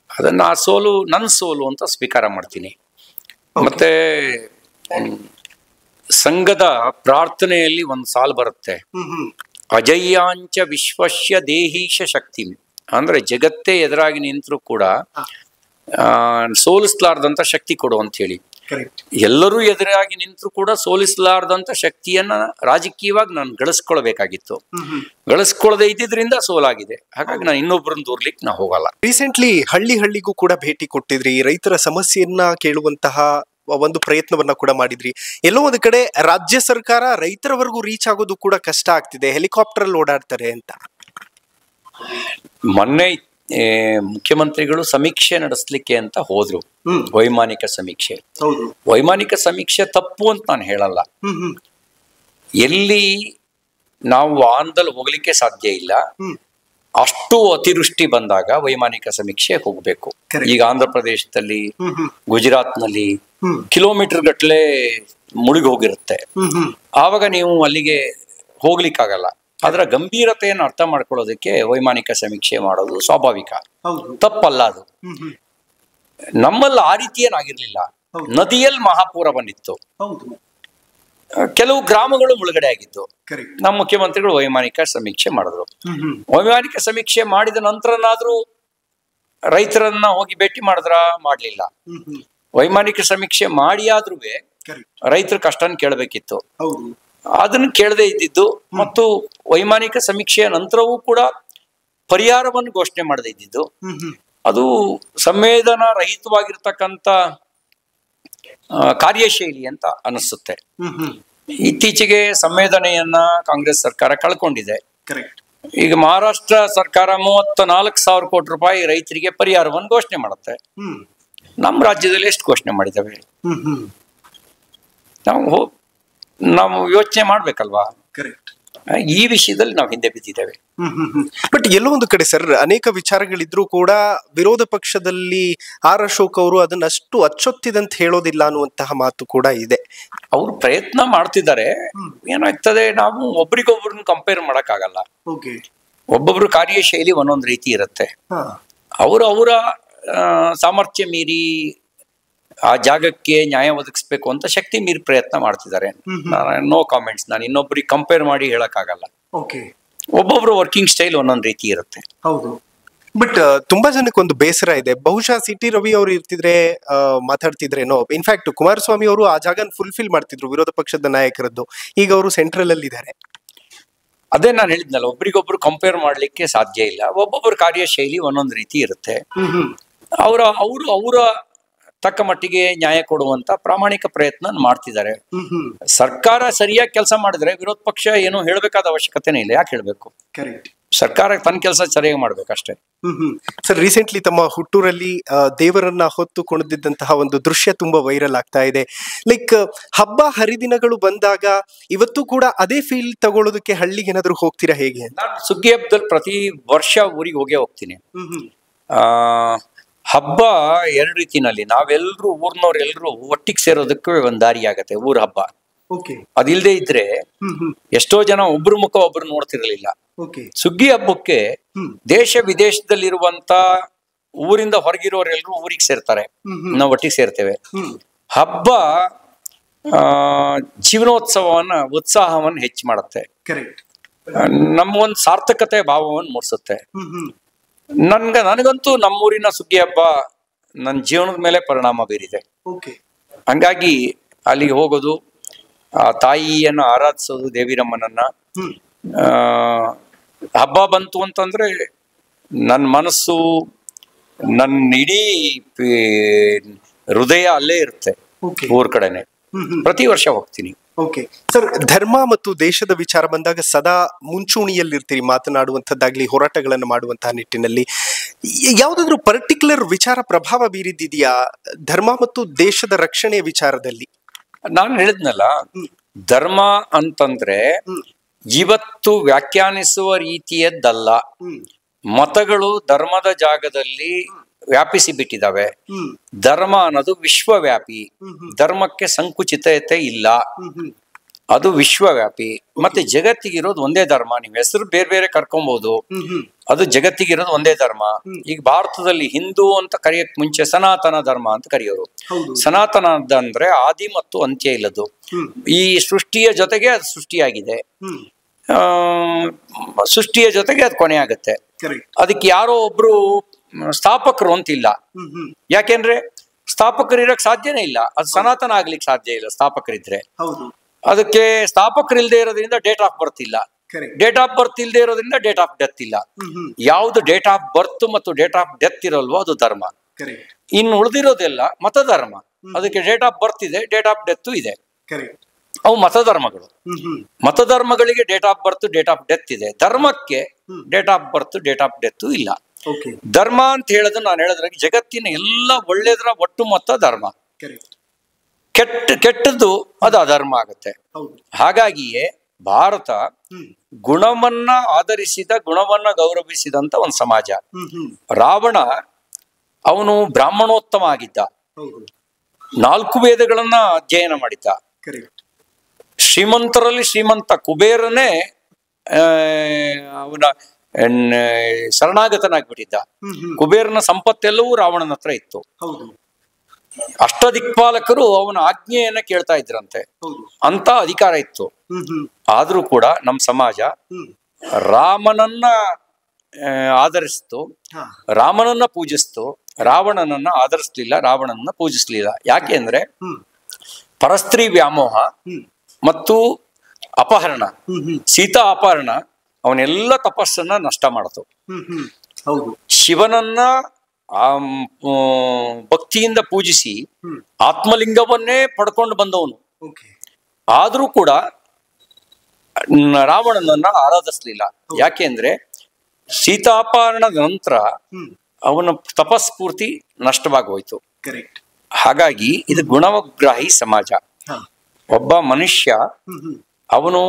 ಅದನ್ನ ಆ ಸೋಲು ನನ್ನ ಸೋಲು ಅಂತ ಸ್ವೀಕಾರ ಮಾಡ್ತೀನಿ. ಮತ್ತೆ ಸಂಘದ ಪ್ರಾರ್ಥನೆಯಲ್ಲಿ ಒಂದು ಸಾಲು ಬರುತ್ತೆ, ಅಜಯ್ಯಾಂಚ ವಿಶ್ವಸ್ಯ ದೇಹೀಶ ಶಕ್ತಿ. ಅಂದ್ರೆ ಜಗತ್ತೇ ಎದುರಾಗಿ ನಿಂತರೂ ಕೂಡ ಸೋಲಿಸಲಾರ್ದಂತ ಶಕ್ತಿ ಕೊಡು ಅಂತ ಹೇಳಿ. ಎಲ್ಲರೂ ಎದುರಾಗಿ ನಿಂತರೂ ಕೂಡ ಸೋಲಿಸಲಾರ್ದಂತ ಶಕ್ತಿಯನ್ನ ರಾಜಕೀಯವಾಗಿ ನಾನು ಗಳಿಸ್ಕೊಳ್ಬೇಕಾಗಿತ್ತು. ಗಳಿಸ್ಕೊಳ್ಳದೆ ಇದ್ದಿದ್ರಿಂದ ಸೋಲಾಗಿದೆ. ಹಾಗಾಗಿ ನಾನು ಇನ್ನೊಬ್ಬರನ್ನ ದೂರ್ಲಿಕ್ಕೆ ನಾ ಹೋಗಲ್ಲ. ರೀಸೆಂಟ್ಲಿ ಹಳ್ಳಿಗೂ ಕೂಡ ಭೇಟಿ ಕೊಟ್ಟಿದ್ರಿ, ರೈತರ ಸಮಸ್ಯೆಯನ್ನ ಕೇಳುವಂತಹ ಒಂದು ಪ್ರಯತ್ನವನ್ನ ಕೂಡ ಮಾಡಿದ್ರಿ. ಎಲ್ಲೋ ಒಂದು ಕಡೆ ರಾಜ್ಯ ಸರ್ಕಾರ ರೈತರವರೆಗೂ ರೀಚ್ ಆಗೋದು ಕೂಡ ಕಷ್ಟ ಆಗ್ತಿದೆ, ಹೆಲಿಕಾಪ್ಟರ್ ಅಲ್ಲಿ ಓಡಾಡ್ತಾರೆ ಅಂತ. ಮೊನ್ನೆ ಮುಖ್ಯಮಂತ್ರಿಗಳು ಸಮೀಕ್ಷೆ ನಡೆಸಲಿಕ್ಕೆ ಅಂತ ಹೋದ್ರು, ವೈಮಾನಿಕ ಸಮೀಕ್ಷೆ. ವೈಮಾನಿಕ ಸಮೀಕ್ಷೆ ತಪ್ಪು ಅಂತ ನಾನು ಹೇಳಲ್ಲ. ಎಲ್ಲಿ ನಾವು ವಾಹನದಲ್ಲಿ ಹೋಗ್ಲಿಕ್ಕೆ ಸಾಧ್ಯ ಇಲ್ಲ ಅಷ್ಟು ಅತಿವೃಷ್ಟಿ ಬಂದಾಗ ವೈಮಾನಿಕ ಸಮೀಕ್ಷೆ ಹೋಗ್ಬೇಕು. ಈಗ ಆಂಧ್ರ ಪ್ರದೇಶದಲ್ಲಿ, ಗುಜರಾತ್ನಲ್ಲಿ ಕಿಲೋಮೀಟರ್ ಗಟ್ಟಲೆ ಮುಳುಗಿ ಹೋಗಿರುತ್ತೆ. ಆವಾಗ ನೀವು ಅಲ್ಲಿಗೆ ಹೋಗ್ಲಿಕ್ಕಾಗಲ್ಲ. ಅದರ ಗಂಭೀರತೆಯನ್ನು ಅರ್ಥ ಮಾಡ್ಕೊಳ್ಳೋದಕ್ಕೆ ವೈಮಾನಿಕ ಸಮೀಕ್ಷೆ ಮಾಡೋದು ಸ್ವಾಭಾವಿಕ, ತಪ್ಪಲ್ಲ ಅದು. ನಮ್ಮಲ್ಲಿ ಆ ರೀತಿ ಏನಾಗಿರ್ಲಿಲ್ಲ. ನದಿಯಲ್ಲಿ ಮಹಾಪೂರ ಬಂದಿತ್ತು, ಕೆಲವು ಗ್ರಾಮಗಳು ಮುಳುಗಡೆ ಆಗಿದ್ದು. ನಮ್ಮ ಮುಖ್ಯಮಂತ್ರಿಗಳು ವೈಮಾನಿಕ ಸಮೀಕ್ಷೆ ಮಾಡಿದ್ರು. ವೈಮಾನಿಕ ಸಮೀಕ್ಷೆ ಮಾಡಿದ ನಂತರನಾದ್ರೂ ರೈತರನ್ನ ಹೋಗಿ ಭೇಟಿ ಮಾಡಿದ್ರ? ಮಾಡ್ಲಿಲ್ಲ. ವೈಮಾನಿಕ ಸಮೀಕ್ಷೆ ಮಾಡಿಯಾದ್ರೂ ರೈತರ ಕಷ್ಟನ ಕೇಳಬೇಕಿತ್ತು, ಅದನ್ನು ಕೇಳದೆ ಇದ್ದಿದ್ದು. ಮತ್ತು ವೈಮಾನಿಕ ಸಮೀಕ್ಷೆಯ ನಂತರವೂ ಕೂಡ ಪರಿಹಾರವನ್ನು ಘೋಷಣೆ ಮಾಡದೇ ಇದ್ದಿದ್ದು. ಅದು ಸಂವೇದನಾ ರಹಿತವಾಗಿರ್ತಕ್ಕಂಥ ಕಾರ್ಯಶೈಲಿ ಅಂತ ಅನಿಸುತ್ತೆ. ಇತ್ತೀಚೆಗೆ ಸಂವೇದನೆಯನ್ನ ಕಾಂಗ್ರೆಸ್ ಸರ್ಕಾರ ಕಳ್ಕೊಂಡಿದೆ. ಈಗ ಮಹಾರಾಷ್ಟ್ರ ಸರ್ಕಾರ 34,000 ಕೋಟಿ ರೂಪಾಯಿ ರೈತರಿಗೆ ಪರಿಹಾರವನ್ನು ಘೋಷಣೆ ಮಾಡುತ್ತೆ. ನಮ್ಮ ರಾಜ್ಯದಲ್ಲಿ ಎಷ್ಟು ಘೋಷಣೆ ಮಾಡಿದ್ದೇವೆ? ನಾವು ಯೋಚನೆ ಮಾಡ್ಬೇಕಲ್ವಾ? ಈ ವಿಷಯದಲ್ಲಿ ನಾವು ಹಿಂದೆ ಬಿದ್ದಿದ್ದೇವೆ. ಬಟ್ ಎಲ್ಲೋ ಒಂದು ಕಡೆ ಸರ್, ಅನೇಕ ವಿಚಾರಗಳಿದ್ರು ಕೂಡ ವಿರೋಧ ಪಕ್ಷದಲ್ಲಿ ಆರ್ ಅಶೋಕ್ ಅವರು ಅದನ್ನಷ್ಟು ಅಚ್ಚೊತ್ತಿದಂತ ಹೇಳೋದಿಲ್ಲ ಅನ್ನುವಂತಹ ಮಾತು ಕೂಡ ಇದೆ. ಅವ್ರು ಪ್ರಯತ್ನ ಮಾಡ್ತಿದ್ದಾರೆ. ಏನಾಗ್ತದೆ, ನಾವು ಒಬ್ರಿಗೊಬ್ರನ್ನ ಕಂಪೇರ್ ಮಾಡಕ್ ಆಗಲ್ಲ. ಒಬ್ಬೊಬ್ರು ಕಾರ್ಯಶೈಲಿ ಒಂದೊಂದು ರೀತಿ ಇರುತ್ತೆ. ಅವರ ಸಾಮರ್ಥ್ಯ ಮೀರಿ ಆ ಜಾಗಕ್ಕೆ ನ್ಯಾಯ ಒದಗಿಸ್ಬೇಕು ಅಂತ ಶಕ್ತಿ ಮೀರಿ ಪ್ರಯತ್ನ ಮಾಡ್ತಿದ್ದಾರೆ. No comments. ನಾನು ಇನ್ನೊಬ್ರಿಗೆ ಕಂಪೇರ್ ಮಾಡಿ ಹೇಳಕ್ ಆಗಲ್ಲ. ಒಬ್ಬೊಬ್ರು ವರ್ಕಿಂಗ್ ಸ್ಟೈಲ್ ಒಂದೊಂದು ರೀತಿ ಇರುತ್ತೆ. ಹೌದು. ಬಟ್ ತುಂಬಾ ಜನಕ್ಕೆ ಒಂದು ಬೇಸರ ಇದೆ. ಬಹುಶಃ CT ರವಿ ಅವರು ಇರ್ತಿದ್ರೆ ಮಾತಾಡ್ತಿದ್ರೇನೋ. ಇನ್ಫ್ಯಾಕ್ಟ್ ಕುಮಾರಸ್ವಾಮಿ ಅವರು ಆ ಜಾಗನ ಫುಲ್ಫಿಲ್ ಮಾಡ್ತಿದ್ರು ವಿರೋಧ ಪಕ್ಷದ ನಾಯಕರದ್ದು. ಈಗ ಅವರು ಸೆಂಟ್ರಲ್ ಅಲ್ಲಿ ಇದ್ದಾರೆ. ಅದೇ ನಾನು ಹೇಳಿದ್ನಲ್ಲ, ಒಬ್ರಿಗೊಬ್ರು ಕಂಪೇರ್ ಮಾಡ್ಲಿಕ್ಕೆ ಸಾಧ್ಯ ಇಲ್ಲ. ಒಬ್ಬೊಬ್ಬರ ಕಾರ್ಯಶೈಲಿ ಒಂದೊಂದು ರೀತಿ ಇರುತ್ತೆ. ಅವರ ತಕ್ಕ ಮಟ್ಟಿಗೆ ನ್ಯಾಯ ಕೊಡುವಂತ ಪ್ರಾಮಾಣಿಕ ಪ್ರಯತ್ನ ಮಾಡ್ತಿದ್ದಾರೆ. ಸರ್ಕಾರ ಸರಿಯಾಗಿ ಕೆಲಸ ಮಾಡಿದ್ರೆ ವಿರೋಧ ಪಕ್ಷ ಏನು ಹೇಳ್ಬೇಕಾದ ಅವಶ್ಯಕತೆನೇ ಇಲ್ಲ. ಯಾಕೆ ಹೇಳ್ಬೇಕು? ಸರ್ಕಾರ ತನ್ನ ಕೆಲಸ ಸರಿಯಾಗಿ ಮಾಡ್ಬೇಕಷ್ಟೇ. ಸರ್, ರೀಸೆಂಟ್ಲಿ ತಮ್ಮ ಹುಟ್ಟೂರಲ್ಲಿ ದೇವರನ್ನ ಹೊತ್ತು ಕುಣಿದಿದ್ದಂತಹ ಒಂದು ದೃಶ್ಯ ತುಂಬಾ ವೈರಲ್ ಆಗ್ತಾ ಇದೆ. ಲೈಕ್ ಹಬ್ಬ ಹರಿದಿನಗಳು ಬಂದಾಗ ಇವತ್ತು ಕೂಡ ಅದೇ ಫೀಲ್ ತಗೊಳ್ಳೋದಕ್ಕೆ ಹಳ್ಳಿಗೆ ಏನಾದ್ರು ಹೋಗ್ತೀರಾ ಹೇಗೆ? ನಾನು ಸುಗ್ಗಿ ಹಬ್ಬದಲ್ಲಿ ಪ್ರತಿ ವರ್ಷ ಊರಿಗೆ ಹೋಗ್ತೀನಿ. ಹಬ್ಬ ಎರಡು ರೀತಿನಲ್ಲಿ, ನಾವೆಲ್ಲರೂ ಊರ್ನವ್ರೆಲ್ಲರೂ ಒಟ್ಟಿಗೆ ಸೇರೋದಕ್ಕೆ ಒಂದು ದಾರಿ ಆಗತ್ತೆ ಊರ ಹಬ್ಬ. ಅದಿಲ್ಲದೆ ಇದ್ರೆ ಎಷ್ಟೋ ಜನ ಒಬ್ರು ಮುಖ ಒಬ್ರು ನೋಡ್ತಿರ್ಲಿಲ್ಲ. ಸುಗ್ಗಿ ಹಬ್ಬಕ್ಕೆ ದೇಶ ವಿದೇಶದಲ್ಲಿರುವಂತ ಊರಿಂದ ಹೊರಗಿರೋರೆಲ್ಲರೂ ಊರಿಗೆ ಸೇರ್ತಾರೆ, ನಾವು ಒಟ್ಟಿಗೆ ಸೇರ್ತೇವೆ. ಹಬ್ಬ ಜೀವನೋತ್ಸವವನ್ನ, ಉತ್ಸಾಹವನ್ನು ಹೆಚ್ಚು ಮಾಡುತ್ತೆ. ನಮ್ಗೊಂದು ಸಾರ್ಥಕತೆ ಭಾವವನ್ನು ಮೂಡಿಸುತ್ತೆ. ನನಗಂತೂ ನಮ್ಮೂರಿನ ಸುಗ್ಗಿ ಹಬ್ಬ ನನ್ನ ಜೀವನದ ಮೇಲೆ ಪರಿಣಾಮ ಬೀರಿದೆ. ಹಂಗಾಗಿ ಅಲ್ಲಿಗೆ ಹೋಗೋದು, ಆ ತಾಯಿಯನ್ನು ಆರಾಧಿಸೋದು ದೇವಿರಮ್ಮನನ್ನ. ಹಬ್ಬ ಬಂತು ಅಂತಂದ್ರೆ ನನ್ನ ಮನಸ್ಸು, ನನ್ನ ಇಡೀ ಹೃದಯ ಅಲ್ಲೇ ಇರುತ್ತೆ. ಊರ್ ಕಡೆನೆ ಪ್ರತಿ ವರ್ಷ ಹೋಗ್ತೀನಿ. ಓಕೆ ಸರ್, ಧರ್ಮ ಮತ್ತು ದೇಶದ ವಿಚಾರ ಬಂದಾಗ ಸದಾ ಮುಂಚೂಣಿಯಲ್ಲಿರ್ತೀರಿ, ಮಾತನಾಡುವಂಥದ್ದಾಗ್ಲಿ, ಹೋರಾಟಗಳನ್ನು ಮಾಡುವಂತಹ ನಿಟ್ಟಿನಲ್ಲಿ. ಯಾವುದಾದ್ರೂ ಪರ್ಟಿಕ್ಯುಲರ್ ವಿಚಾರ ಪ್ರಭಾವ ಬೀರಿದ್ದಿದೆಯಾ ಧರ್ಮ ಮತ್ತು ದೇಶದ ರಕ್ಷಣೆಯ ವಿಚಾರದಲ್ಲಿ? ನಾನು ಹೇಳಿದ್ನಲ್ಲ, ಧರ್ಮ ಅಂತಂದ್ರೆ ಇವತ್ತು ವ್ಯಾಖ್ಯಾನಿಸುವ ರೀತಿಯದ್ದಲ್ಲ. ಮತಗಳು ಧರ್ಮದ ಜಾಗದಲ್ಲಿ ವ್ಯಾಪಿಸಿ ಬಿಟ್ಟಿದ್ದಾವೆ. ಧರ್ಮ ಅನ್ನೋದು ವಿಶ್ವವ್ಯಾಪಿ. ಧರ್ಮಕ್ಕೆ ಸಂಕುಚಿತತೆ ಇಲ್ಲ, ಅದು ವಿಶ್ವವ್ಯಾಪಿ. ಮತ್ತೆ ಜಗತ್ತಿಗಿರೋದು ಒಂದೇ ಧರ್ಮ. ನೀವು ಹೆಸರು ಬೇರೆ ಬೇರೆ ಕರ್ಕೊಬಹುದು, ಅದು ಜಗತ್ತಿಗಿರೋದು ಒಂದೇ ಧರ್ಮ. ಈಗ ಭಾರತದಲ್ಲಿ ಹಿಂದೂ ಅಂತ ಕರೆಯಕ್ ಮುಂಚೆ ಸನಾತನ ಧರ್ಮ ಅಂತ ಕರೆಯೋರು. ಸನಾತನ ಅಂದ್ರೆ ಆದಿ ಮತ್ತು ಅಂತ್ಯ ಇಲ್ಲದು. ಈ ಸೃಷ್ಟಿಯ ಜೊತೆಗೆ ಅದು ಸೃಷ್ಟಿಯಾಗಿದೆ, ಸೃಷ್ಟಿಯ ಜೊತೆಗೆ ಅದು ಕೊನೆ ಆಗುತ್ತೆ. ಅದಕ್ಕೆ ಯಾರೋ ಒಬ್ರು ಸ್ಥಾಪಕರು ಅಂತಿಲ್ಲ. ಯಾಕೆಂದ್ರೆ ಸ್ಥಾಪಕರು ಇರಕ್ ಸಾಧ್ಯನೇ ಇಲ್ಲ, ಅದು ಸನಾತನ ಆಗ್ಲಿಕ್ಕೆ ಸಾಧ್ಯ ಇಲ್ಲ ಸ್ಥಾಪಕರಿದ್ರೆ. ಅದಕ್ಕೆ ಸ್ಥಾಪಕರಿಲ್ದೇ ಇರೋದ್ರಿಂದ ಡೇಟ್ ಆಫ್ ಬರ್ತ್ ಇಲ್ಲ, ಡೇಟ್ ಆಫ್ ಬರ್ತ್ ಇಲ್ಲದೆ ಇರೋದ್ರಿಂದ ಡೇಟ್ ಆಫ್ ಡೆತ್ ಇಲ್ಲ. ಯಾವ್ದು ಡೇಟ್ ಆಫ್ ಬರ್ತ್ ಮತ್ತು ಡೇಟ್ ಆಫ್ ಡೆತ್ ಇರೋಲ್ವೋ ಅದು ಧರ್ಮ. ಇನ್ನು ಉಳಿದಿರೋದೆಲ್ಲ ಮತಧರ್ಮ. ಅದಕ್ಕೆ ಡೇಟ್ ಆಫ್ ಬರ್ತ್ ಇದೆ, ಡೇಟ್ ಆಫ್ ಡೆತ್ ಇದೆ. ಅವು ಮತಧರ್ಮಗಳು. ಮತಧರ್ಮಗಳಿಗೆ date of birth date of death ಇದೆ. ಧರ್ಮಕ್ಕೆ date of birth date of death ಇಲ್ಲ. ಧರ್ಮ ಅಂತ ಹೇಳೋದು ನಾನು ಹೇಳಿದ್ರೆ ಜಗತ್ತಿನ ಎಲ್ಲ ಒಳ್ಳೇದ್ರ ಒಟ್ಟು ಮೊತ್ತ ಧರ್ಮ. ಕೆಟ್ಟದ್ದು ಅದು ಅಧರ್ಮ ಆಗುತ್ತೆ. ಹಾಗಾಗಿಯೇ ಭಾರತ ಗುಣವನ್ನ ಆಧರಿಸಿದ, ಗುಣವನ್ನ ಗೌರವಿಸಿದಂತ ಒಂದು ಸಮಾಜ. ರಾವಣ ಅವನು ಬ್ರಾಹ್ಮಣೋತ್ತಮ ಆಗಿದ್ದ, 4 ವೇದಗಳನ್ನ ಅಧ್ಯಯನ ಮಾಡಿದ್ದ. ಶ್ರೀಮಂತರಲ್ಲಿ ಶ್ರೀಮಂತ ಕುಬೇರನೇ ಅವನ ಶರಣಾಗತನಾಗ್ಬಿಟ್ಟಿದ್ದ. ಕುಬೇರನ ಸಂಪತ್ತೆಲ್ಲವೂ ರಾವಣನ ಹತ್ರ ಇತ್ತು. ಅಷ್ಟದಿಕ್ಪಾಲಕರು ಅವನ ಆಜ್ಞೆಯನ್ನ ಕೇಳ್ತಾ ಇದ್ರಂತೆ, ಅಂತ ಅಧಿಕಾರ ಇತ್ತು. ಆದ್ರೂ ಕೂಡ ನಮ್ಮ ಸಮಾಜ ರಾಮನನ್ನ ಆಧರಿಸ್ತು, ರಾಮನನ್ನ ಪೂಜಿಸ್ತು, ರಾವಣನನ್ನ ಆಧರಿಸ್ಲಿಲ್ಲ, ರಾವಣನನ್ನ ಪೂಜಿಸ್ಲಿಲ್ಲ. ಯಾಕೆ ಅಂದ್ರೆ ಪರಸ್ತ್ರೀ ವ್ಯಾಮೋಹ ಮತ್ತು ಅಪಹರಣ, ಸೀತಾ ಅಪಹರಣ ಅವನೆಲ್ಲ ತಪಸ್ಸನ್ನ ನಷ್ಟ ಮಾಡ್ತು. ಶಿವನನ್ನ ಭಕ್ತಿಯಿಂದ ಪೂಜಿಸಿ ಆತ್ಮಲಿಂಗವನ್ನೇ ಪಡ್ಕೊಂಡು ಬಂದವನು. ಆದ್ರೂ ಕೂಡ ರಾವಣನನ್ನ ಆರಾಧಿಸ್ಲಿಲ್ಲ. ಯಾಕೆಂದ್ರೆ ಸೀತಾಪಹರಣದ ನಂತರ ಅವನ ತಪಸ್ಫೂರ್ತಿ ನಷ್ಟವಾಗಿ ಹೋಯ್ತು. ಹಾಗಾಗಿ ಇದು ಗುಣಗ್ರಾಹಿ ಸಮಾಜ. ಒಬ್ಬ ಮನುಷ್ಯ ಅವನು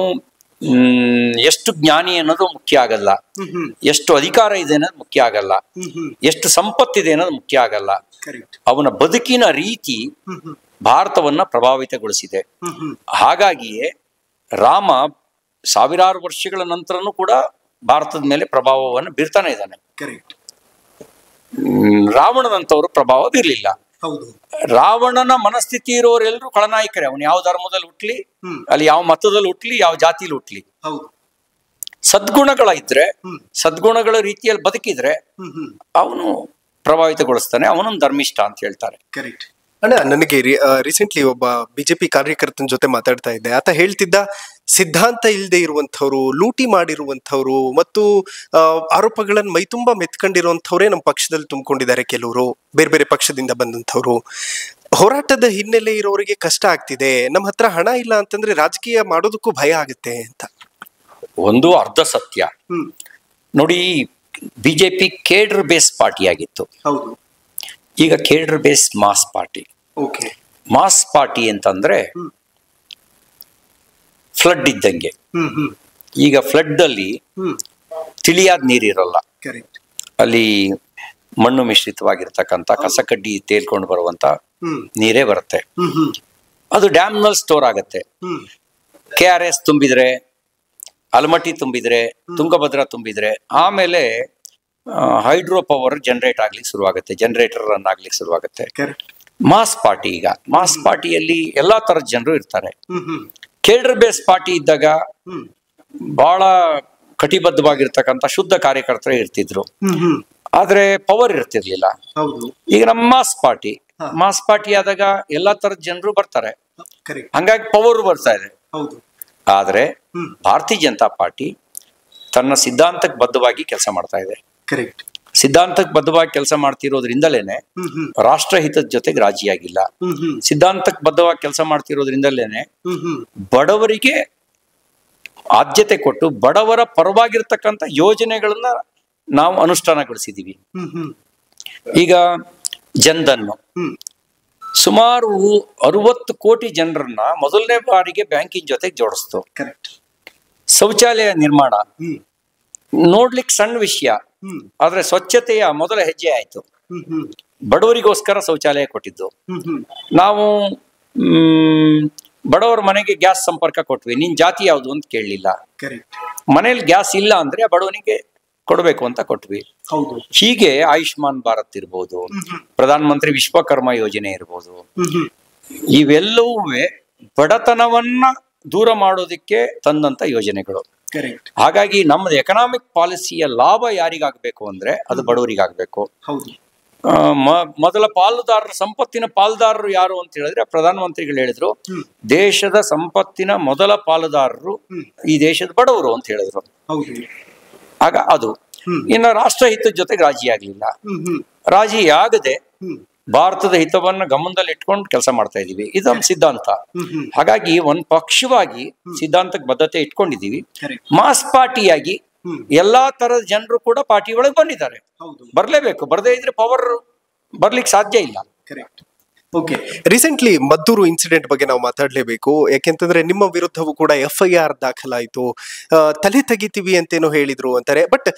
ಎಷ್ಟು ಜ್ಞಾನಿ ಅನ್ನೋದು ಮುಖ್ಯ ಆಗಲ್ಲ, ಎಷ್ಟು ಅಧಿಕಾರ ಇದೆ ಅನ್ನೋದು ಮುಖ್ಯ ಆಗಲ್ಲ, ಎಷ್ಟು ಸಂಪತ್ತಿದೆ ಅನ್ನೋದು ಮುಖ್ಯ ಆಗಲ್ಲ. ಅವನ ಬದುಕಿನ ರೀತಿ ಭಾರತವನ್ನ ಪ್ರಭಾವಿತಗೊಳಿಸಿದೆ. ಹಾಗಾಗಿಯೇ ರಾಮ ಸಾವಿರಾರು ವರ್ಷಗಳ ನಂತರನೂ ಕೂಡ ಭಾರತದ ಮೇಲೆ ಪ್ರಭಾವವನ್ನು ಬೀರ್ತಾನೆ ಇದ್ದಾನೆ. ರಾವಣನಂತವರು ಪ್ರಭಾವ ಬೀರ್ಲಿಲ್ಲ. ರಾವಣನ ಮನಸ್ಥಿತಿ ಇರೋರೆಲ್ಲರೂ ಖಳನಾಯಕರೇ. ಅವನು ಯಾವ ಧರ್ಮದಲ್ಲಿ ಹುಟ್ಲಿ, ಅಲ್ಲಿ ಯಾವ ಮತದಲ್ಲಿ ಹುಟ್ಲಿ, ಯಾವ ಜಾತಿಲಿ ಹುಟ್ಲಿ, ಸದ್ಗುಣಗಳ ಇದ್ರೆ, ಸದ್ಗುಣಗಳ ರೀತಿಯಲ್ಲಿ ಬದುಕಿದ್ರೆ ಅವನು ಪ್ರಭಾವಿತಗೊಳಿಸ್ತಾನೆ. ಅವನೊಂದು ಧರ್ಮಿಷ್ಠ ಅಂತ ಹೇಳ್ತಾರೆ. ಅಣ್ಣ, ನನಗೆ ರೀಸೆಂಟ್ಲಿ ಒಬ್ಬ ಬಿಜೆಪಿ ಕಾರ್ಯಕರ್ತನ ಜೊತೆ ಮಾತಾಡ್ತಾ ಇದ್ದೆ. ಆತ ಹೇಳ್ತಿದ್ದ, ಸಿದ್ಧಾಂತ ಇಲ್ಲದೆ ಇರುವಂಥವ್ರು, ಲೂಟಿ ಮಾಡಿರುವಂಥವ್ರು ಮತ್ತು ಆರೋಪಗಳನ್ನು ಮೈತುಂಬ ಮೆತ್ಕೊಂಡಿರುವಂಥವ್ರೇ ನಮ್ಮ ಪಕ್ಷದಲ್ಲಿ ತುಂಬಿಕೊಂಡಿದ್ದಾರೆ. ಕೆಲವರು ಬೇರೆ ಬೇರೆ ಪಕ್ಷದಿಂದ ಬಂದಂಥವ್ರು. ಹೋರಾಟದ ಹಿನ್ನೆಲೆ ಇರೋರಿಗೆ ಕಷ್ಟ ಆಗ್ತಿದೆ, ನಮ್ಮ ಹತ್ರ ಹಣ ಇಲ್ಲ ಅಂತಂದ್ರೆ ರಾಜಕೀಯ ಮಾಡೋದಕ್ಕೂ ಭಯ ಆಗುತ್ತೆ ಅಂತ. ಒಂದು ಅರ್ಧ ಸತ್ಯ ನೋಡಿ. ಬಿಜೆಪಿ ಕೇಡರ್ ಬೇಸ್ ಪಾರ್ಟಿ ಆಗಿತ್ತು, ಈಗ cadre base mass party. Mass party ಅಂತಂದ್ರೆ ಫ್ಲಡ್ ಇದ್ದಂಗೆ. ಈಗ ಫ್ಲಡ್ ಅಲ್ಲಿ ತಿಳಿಯಾದ ನೀರಿರಲ್ಲ, ಅಲ್ಲಿ ಮಣ್ಣು ಮಿಶ್ರಿತವಾಗಿರ್ತಕ್ಕಂಥ ಕಸಕಡ್ಡಿ ತೇಲ್ಕೊಂಡು ಬರುವಂತ ನೀರೇ ಬರುತ್ತೆ. ಅದು ಡ್ಯಾಮ್ ನಲ್ಲಿ ಸ್ಟೋರ್ ಆಗತ್ತೆ. KRS ತುಂಬಿದ್ರೆ, ಅಲಮಟ್ಟಿ ತುಂಬಿದ್ರೆ, ತುಂಗಭದ್ರಾ ತುಂಬಿದ್ರೆ ಆಮೇಲೆ ಹೈಡ್ರೋ ಪವರ್ ಜನರೇಟ್ ಆಗ್ಲಿಕ್ಕೆ ಶುರುವಾಗುತ್ತೆ, ಜನರೇಟರ್ ರನ್ ಆಗ್ಲಿಕ್ಕೆ ಶುರುವಾಗುತ್ತೆ. ಮಾಸ್ ಪಾರ್ಟಿ, ಈಗ ಮಾಸ್ ಪಾರ್ಟಿಯಲ್ಲಿ ಎಲ್ಲಾ ತರದ ಜನರು ಇರ್ತಾರೆ. ಕೇಡರ್ ಬೇಸ್ ಪಾರ್ಟಿ ಇದ್ದಾಗ ಬಹಳ ಕಟಿಬದ್ಧವಾಗಿರ್ತಕ್ಕಂಥ ಶುದ್ಧ ಕಾರ್ಯಕರ್ತರೇ ಇರ್ತಿದ್ರು, ಆದ್ರೆ ಪವರ್ ಇರ್ತಿರ್ಲಿಲ್ಲ. ಈಗ ನಮ್ಮ ಮಾಸ್ ಪಾರ್ಟಿ ಆದಾಗ ಎಲ್ಲಾ ತರದ ಜನರು ಬರ್ತಾರೆ. ಹಂಗಾಗಿ ಪವರ್ ಬರ್ತಾ ಇದೆ. ಆದ್ರೆ ಭಾರತೀಯ ಜನತಾ ಪಾರ್ಟಿ ತನ್ನ ಸಿದ್ಧಾಂತಕ್ಕೆ ಬದ್ಧವಾಗಿ ಕೆಲಸ ಮಾಡ್ತಾ ಇದೆ. ಸಿದ್ಧಾಂತಕ್ಕೆ ಬದ್ಧವಾಗಿ ಕೆಲಸ ಮಾಡ್ತಿರೋದ್ರಿಂದಲೇನೆ ರಾಷ್ಟ್ರಹಿತದ ಜೊತೆಗೆ ರಾಜಿಯಾಗಿಲ್ಲ. ಸಿದ್ಧಾಂತಕ್ಕೆ ಬದ್ಧವಾಗಿ ಕೆಲಸ ಮಾಡ್ತಿರೋದ್ರಿಂದಲೇನೆ ಬಡವರಿಗೆ ಆದ್ಯತೆ ಕೊಟ್ಟು ಬಡವರ ಪರವಾಗಿರ್ತಕ್ಕಂಥ ಯೋಜನೆಗಳನ್ನ ನಾವು ಅನುಷ್ಠಾನಗೊಳಿಸಿದೀವಿ. ಈಗ ಜನ್ಧನ್ ಸುಮಾರು 60 ಕೋಟಿ ಜನರನ್ನ ಮೊದಲನೇ ಬಾರಿಗೆ ಬ್ಯಾಂಕಿಂಗ್ ಜೊತೆಗೆ ಜೋಡಿಸ್ತು. ಶೌಚಾಲಯ ನಿರ್ಮಾಣ ನೋಡ್ಲಿಕ್ಕೆ ಸಣ್ಣ ವಿಷಯ, ಆದ್ರೆ ಸ್ವಚ್ಛತೆಯ ಮೊದಲ ಹೆಜ್ಜೆ ಆಯ್ತು. ಬಡವರಿಗೋಸ್ಕರ ಶೌಚಾಲಯ ಕೊಟ್ಟಿದ್ದು. ನಾವು ಬಡವರ ಮನೆಗೆ ಗ್ಯಾಸ್ ಸಂಪರ್ಕ ಕೊಟ್ವಿ. ನಿನ್ ಜಾತಿ ಯಾವುದು ಅಂತ ಕೇಳಲಿಲ್ಲ. ಮನೇಲಿ ಗ್ಯಾಸ್ ಇಲ್ಲ ಅಂದ್ರೆ ಬಡವನಿಗೆ ಕೊಡಬೇಕು ಅಂತ ಕೊಟ್ವಿ. ಹೀಗೆ ಆಯುಷ್ಮಾನ್ ಭಾರತ್ ಇರ್ಬೋದು, ಪ್ರಧಾನ ಮಂತ್ರಿ ವಿಶ್ವಕರ್ಮ ಯೋಜನೆ ಇರ್ಬೋದು, ಇವೆಲ್ಲವೂ ಬಡತನವನ್ನ ದೂರ ಮಾಡೋದಕ್ಕೆ ತಂದಂತ ಯೋಜನೆಗಳು. ಹಾಗಾಗಿ ನಮ್ಮದು ಎಕನಾಮಿಕ್ ಪಾಲಿಸಿಯ ಲಾಭ ಯಾರಿಗಾಗಬೇಕು ಅಂದ್ರೆ ಅದು ಬಡವರಿಗಾಗಬೇಕು. ಮೊದಲ ಪಾಲುದಾರರು, ಸಂಪತ್ತಿನ ಪಾಲುದಾರರು ಯಾರು ಅಂತ ಹೇಳಿದ್ರೆ ಪ್ರಧಾನಮಂತ್ರಿಗಳು ಹೇಳಿದ್ರು, ದೇಶದ ಸಂಪತ್ತಿನ ಮೊದಲ ಪಾಲುದಾರರು ಈ ದೇಶದ ಬಡವರು ಅಂತ ಹೇಳಿದ್ರು. ಆಗ ಅದು ಇನ್ನು ರಾಷ್ಟ್ರಹಿತದ ಜೊತೆಗೆ ರಾಜಿಯಾಗ್ಲಿಲ್ಲ. ರಾಜಿಯಾಗದೆ ಭಾರತದ ಹಿತವನ್ನ ಗಮನದಲ್ಲಿ ಇಟ್ಕೊಂಡು ಕೆಲಸ ಮಾಡ್ತಾ ಇದೀವಿ. ಇದೊಂದು ಸಿದ್ಧಾಂತ. ಹಾಗಾಗಿ ಒಂದ್ ಪಕ್ಷವಾಗಿ ಸಿದ್ಧಾಂತಕ್ಕೆ ಬದ್ಧತೆ ಇಟ್ಕೊಂಡಿದೀವಿ. ಮಾಸ್ ಪಾರ್ಟಿಯಾಗಿ ಎಲ್ಲಾ ತರದ ಜನರು ಕೂಡ ಪಾರ್ಟಿ ಒಳಗೆ ಬಂದಿದ್ದಾರೆ. ಬರ್ಲೇಬೇಕು, ಬರದೇ ಇದ್ರೆ ಪವರ್ ಬರ್ಲಿಕ್ಕೆ ಸಾಧ್ಯ ಇಲ್ಲ. ಓಕೆ, ರೀಸೆಂಟ್ಲಿ ಮದ್ದೂರು ಇನ್ಸಿಡೆಂಟ್ ಬಗ್ಗೆ ನಾವು ಮಾತಾಡ್ಲೇಬೇಕು. ಯಾಕೆಂತಂದ್ರೆ ನಿಮ್ಮ ವಿರುದ್ಧವೂ ಕೂಡ FIR ದಾಖಲಾಯಿತು, ತಲೆ ತೆಗಿತೀವಿ ಅಂತೇನೋ ಹೇಳಿದ್ರು ಅಂತಾರೆ. ಬಟ್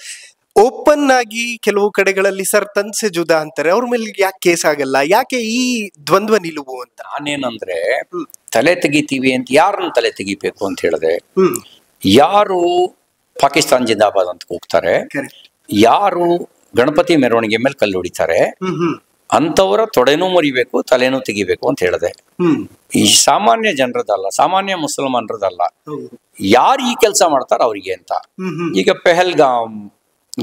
ಓಪನ್ ಆಗಿ ಕೆಲವು ಕಡೆಗಳಲ್ಲಿ ಸರ್ ತನ್ಸೆ ಜುದಾ ಅಂತಾರೆ. ಅವ್ರ ಮೇಲೆ ಯಾಕೆ ಕೇಸ್ ಆಗಲ್ಲ? ಯಾಕೆ ಈ ದ್ವಂದ್ವ ನಿಲುವು ಅಂತ? ನಾನೇನಂದ್ರೆ ತಲೆ ತೆಗಿತೀವಿ ಅಂತ ಯಾರನ್ನ ತಲೆ ತೆಗಿಬೇಕು ಅಂತ ಹೇಳಿದ್ರೆ, ಯಾರು ಪಾಕಿಸ್ತಾನ್ ಜಿಂದಾಬಾದ್ ಅಂತ ಕೂಗ್ತಾರೆ, ಯಾರು ಗಣಪತಿ ಮೆರವಣಿಗೆ ಮೇಲೆ ಕಲ್ಲು ಹೊಡಿತಾರೆ, ಅಂತವರ ತೊಡೆನೂ ಮುರಿಬೇಕು, ತಲೆನೂ ತೆಗಿಬೇಕು ಅಂತ ಹೇಳಿದೆ. ಈ ಸಾಮಾನ್ಯ ಜನರದಲ್ಲ, ಸಾಮಾನ್ಯ ಮುಸಲ್ಮಾನರದಲ್ಲ, ಯಾರು ಈ ಕೆಲಸ ಮಾಡ್ತಾರ ಅವ್ರಿಗೆ ಅಂತ. ಈಗ ಪೆಹಲ್ಗಾಮ್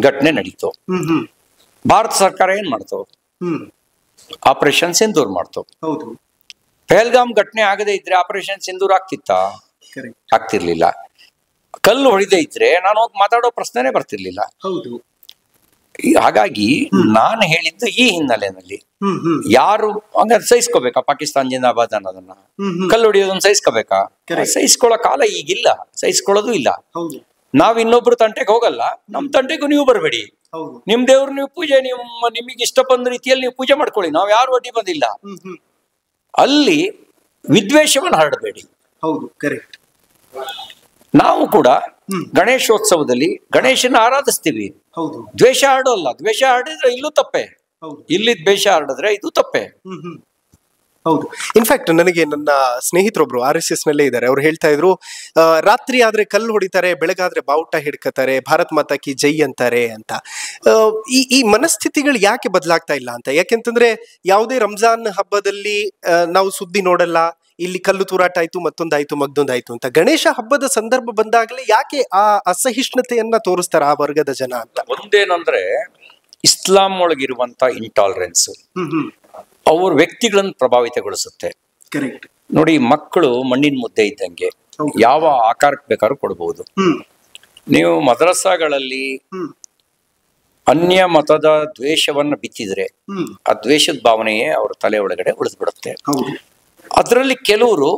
ಘಟನೆ ನಡೀತು. ಭಾರತ ಸರ್ಕಾರ ಏನ್ ಮಾಡ್ತು? ಆಪರೇಷನ್ ಸಿಂಧೂರ್ ಮಾಡ್ತು. ಪೆಹಲ್ಗಾಮ್ ಘಟನೆ ಆಗದೆ ಇದ್ರೆ ಆಪರೇಷನ್ ಸಿಂಧೂರ್ ಆಗ್ತಿತ್ತಾ? ಆಗ್ತಿರ್ಲಿಲ್ಲ. ಕಲ್ಲು ಹೊಡಿದೇ ಇದ್ರೆ ನಾನು ಹೋಗಿ ಮಾತಾಡೋ ಪ್ರಶ್ನೆನೇ ಬರ್ತಿರ್ಲಿಲ್ಲ. ಹಾಗಾಗಿ ನಾನು ಹೇಳಿದ್ದು ಈ ಹಿನ್ನೆಲೆಯಲ್ಲಿ, ಯಾರು ಹಂಗ ಸಹಿಸ್ಕೋಬೇಕಾ ಪಾಕಿಸ್ತಾನ್ ಜಿಂದಾಬಾದ್ ಅನ್ನೋದನ್ನ? ಕಲ್ಲು ಹೊಡಿಯೋದನ್ನ ಸಹಿಸ್ಕೋಬೇಕಾ? ಸಹಿಸ್ಕೊಳ್ಳೋ ಕಾಲ ಈಗಿಲ್ಲ, ಸಹಿಸ್ಕೊಳ್ಳೋದು ಇಲ್ಲ. ನಾವ್ ಇನ್ನೊಬ್ರು ತಂಟೆಗೆ ಹೋಗಲ್ಲ, ನಮ್ ತಂಟೆಗೂ ನೀವು ಬರಬೇಡಿ. ನಿಮ್ ದೇವ್ರು ನೀವು ಪೂಜೆ ನಿಮಗೆ ಇಷ್ಟ ಬಂದ ರೀತಿಯಲ್ಲಿ ನೀವು ಪೂಜೆ ಮಾಡ್ಕೊಳ್ಳಿ, ನಾವ್ ಯಾರು ಅಡ್ಡಿ ಬಂದಿಲ್ಲ. ಅಲ್ಲಿ ವಿದ್ವೇಷವನ್ನು ಹರಡಬೇಡಿ. ನಾವು ಕೂಡ ಗಣೇಶೋತ್ಸವದಲ್ಲಿ ಗಣೇಶನ ಆರಾಧಿಸ್ತೀವಿ, ದ್ವೇಷ ಹರಡೋಲ್ಲ. ದ್ವೇಷ ಹರಡಿದ್ರೆ ಇಲ್ಲೂ ತಪ್ಪೆ, ಇಲ್ಲಿ ದ್ವೇಷ ಹರಡಿದ್ರೆ ಇದು ತಪ್ಪೆ. ಹೌದು. ಇನ್ಫ್ಯಾಕ್ಟ್ ನನಗೆ ನನ್ನ ಸ್ನೇಹಿತರೊಬ್ರು RSS ನಲ್ಲೇ ಇದ್ದಾರೆ. ಅವ್ರು ಹೇಳ್ತಾ ಇದ್ರು, ರಾತ್ರಿ ಆದ್ರೆ ಕಲ್ಲು ಹೊಡಿತಾರೆ, ಬೆಳಗಾದ್ರೆ ಬಾವುಟ ಹಿಡ್ಕತಾರೆ, ಭಾರತ್ ಮಾತಾ ಕಿ ಜೈ ಅಂತಾರೆ ಅಂತ. ಈ ಮನಸ್ಥಿತಿಗಳು ಯಾಕೆ ಬದಲಾಗ್ತಾ ಇಲ್ಲ ಅಂತ? ಯಾಕೆಂತಂದ್ರೆ ಯಾವುದೇ ರಂಜಾನ್ ಹಬ್ಬದಲ್ಲಿ ನಾವು ಸುದ್ದಿ ನೋಡಲ್ಲ, ಇಲ್ಲಿ ಕಲ್ಲು ತೂರಾಟ ಆಯ್ತು, ಮತ್ತೊಂದಾಯ್ತು, ಮಗ್ದೊಂದಾಯ್ತು ಅಂತ. ಗಣೇಶ ಹಬ್ಬದ ಸಂದರ್ಭ ಬಂದಾಗಲೇ ಯಾಕೆ ಆ ಅಸಹಿಷ್ಣುತೆಯನ್ನ ತೋರಿಸ್ತಾರ ಆ ವರ್ಗದ ಜನ ಅಂತ? ಒಂದೇನಂದ್ರೆ ಇಸ್ಲಾಂ ಒಳಗಿರುವಂತ ಇಂಟಾಲರೆನ್ಸ್ ಅವ್ರ ವ್ಯಕ್ತಿಗಳನ್ನು ಪ್ರಭಾವಿತಗೊಳಿಸುತ್ತೆ. ನೋಡಿ, ಮಕ್ಕಳು ಮಣ್ಣಿನ ಮುದ್ದೆ ಇದ್ದಂಗೆ, ಯಾವ ಆಕಾರಕ್ಕೆ ಬೇಕಾದ್ರೂ ಕೊಡಬಹುದು. ನೀವು ಮದ್ರಸಾಗಳಲ್ಲಿ ಅನ್ಯ ಮತದ ದ್ವೇಷವನ್ನ ಬಿತ್ತಿದ್ರೆ ಆ ದ್ವೇಷದ ಭಾವನೆಯೇ ಅವ್ರ ತಲೆ ಒಳಗಡೆ ಉಳಿದ್ಬಿಡುತ್ತೆ. ಅದರಲ್ಲಿ ಕೆಲವರು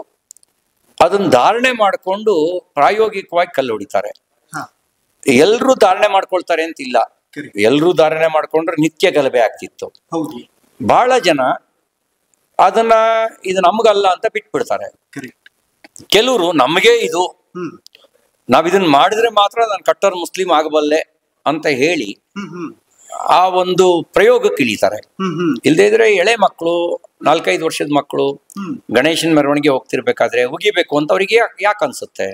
ಅದನ್ನ ಧಾರಣೆ ಮಾಡಿಕೊಂಡು ಪ್ರಾಯೋಗಿಕವಾಗಿ ಕಲ್ಲು ಹೊಡಿತಾರೆ. ಎಲ್ರೂ ಧಾರಣೆ ಮಾಡ್ಕೊಳ್ತಾರೆ ಅಂತಿಲ್ಲ. ಎಲ್ರೂ ಧಾರಣೆ ಮಾಡ್ಕೊಂಡ್ರೆ ನಿತ್ಯ ಗಲಭೆ ಆಗ್ತಿತ್ತು. ಬಹಳ ಜನ ಅದನ್ನ ಇದು ನಮ್ಗಲ್ಲ ಅಂತ ಬಿಟ್ಬಿಡ್ತಾರೆ. ಕೆಲವರು ನಮಗೆ ಇದು, ನಾವಿದನ್ನ ಮಾಡಿದ್ರೆ ಮಾತ್ರ ನಾನು ಕಟ್ಟರ್ ಮುಸ್ಲಿಂ ಆಗಬಲ್ಲೆ ಅಂತ ಹೇಳಿ ಆ ಒಂದು ಪ್ರಯೋಗಕ್ಕೆ ಇಳಿತಾರೆ. ಇಲ್ಲದೇ ಇದ್ರೆ ಎಳೆ ಮಕ್ಕಳು, 4-5 ವರ್ಷದ ಮಕ್ಕಳು ಗಣೇಶನ್ ಮೆರವಣಿಗೆ ಹೋಗ್ತಿರ್ಬೇಕಾದ್ರೆ ಉಗಿಬೇಕು ಅಂತ ಅವ್ರಿಗೆ ಯಾಕೆ ಅನ್ಸುತ್ತೆ?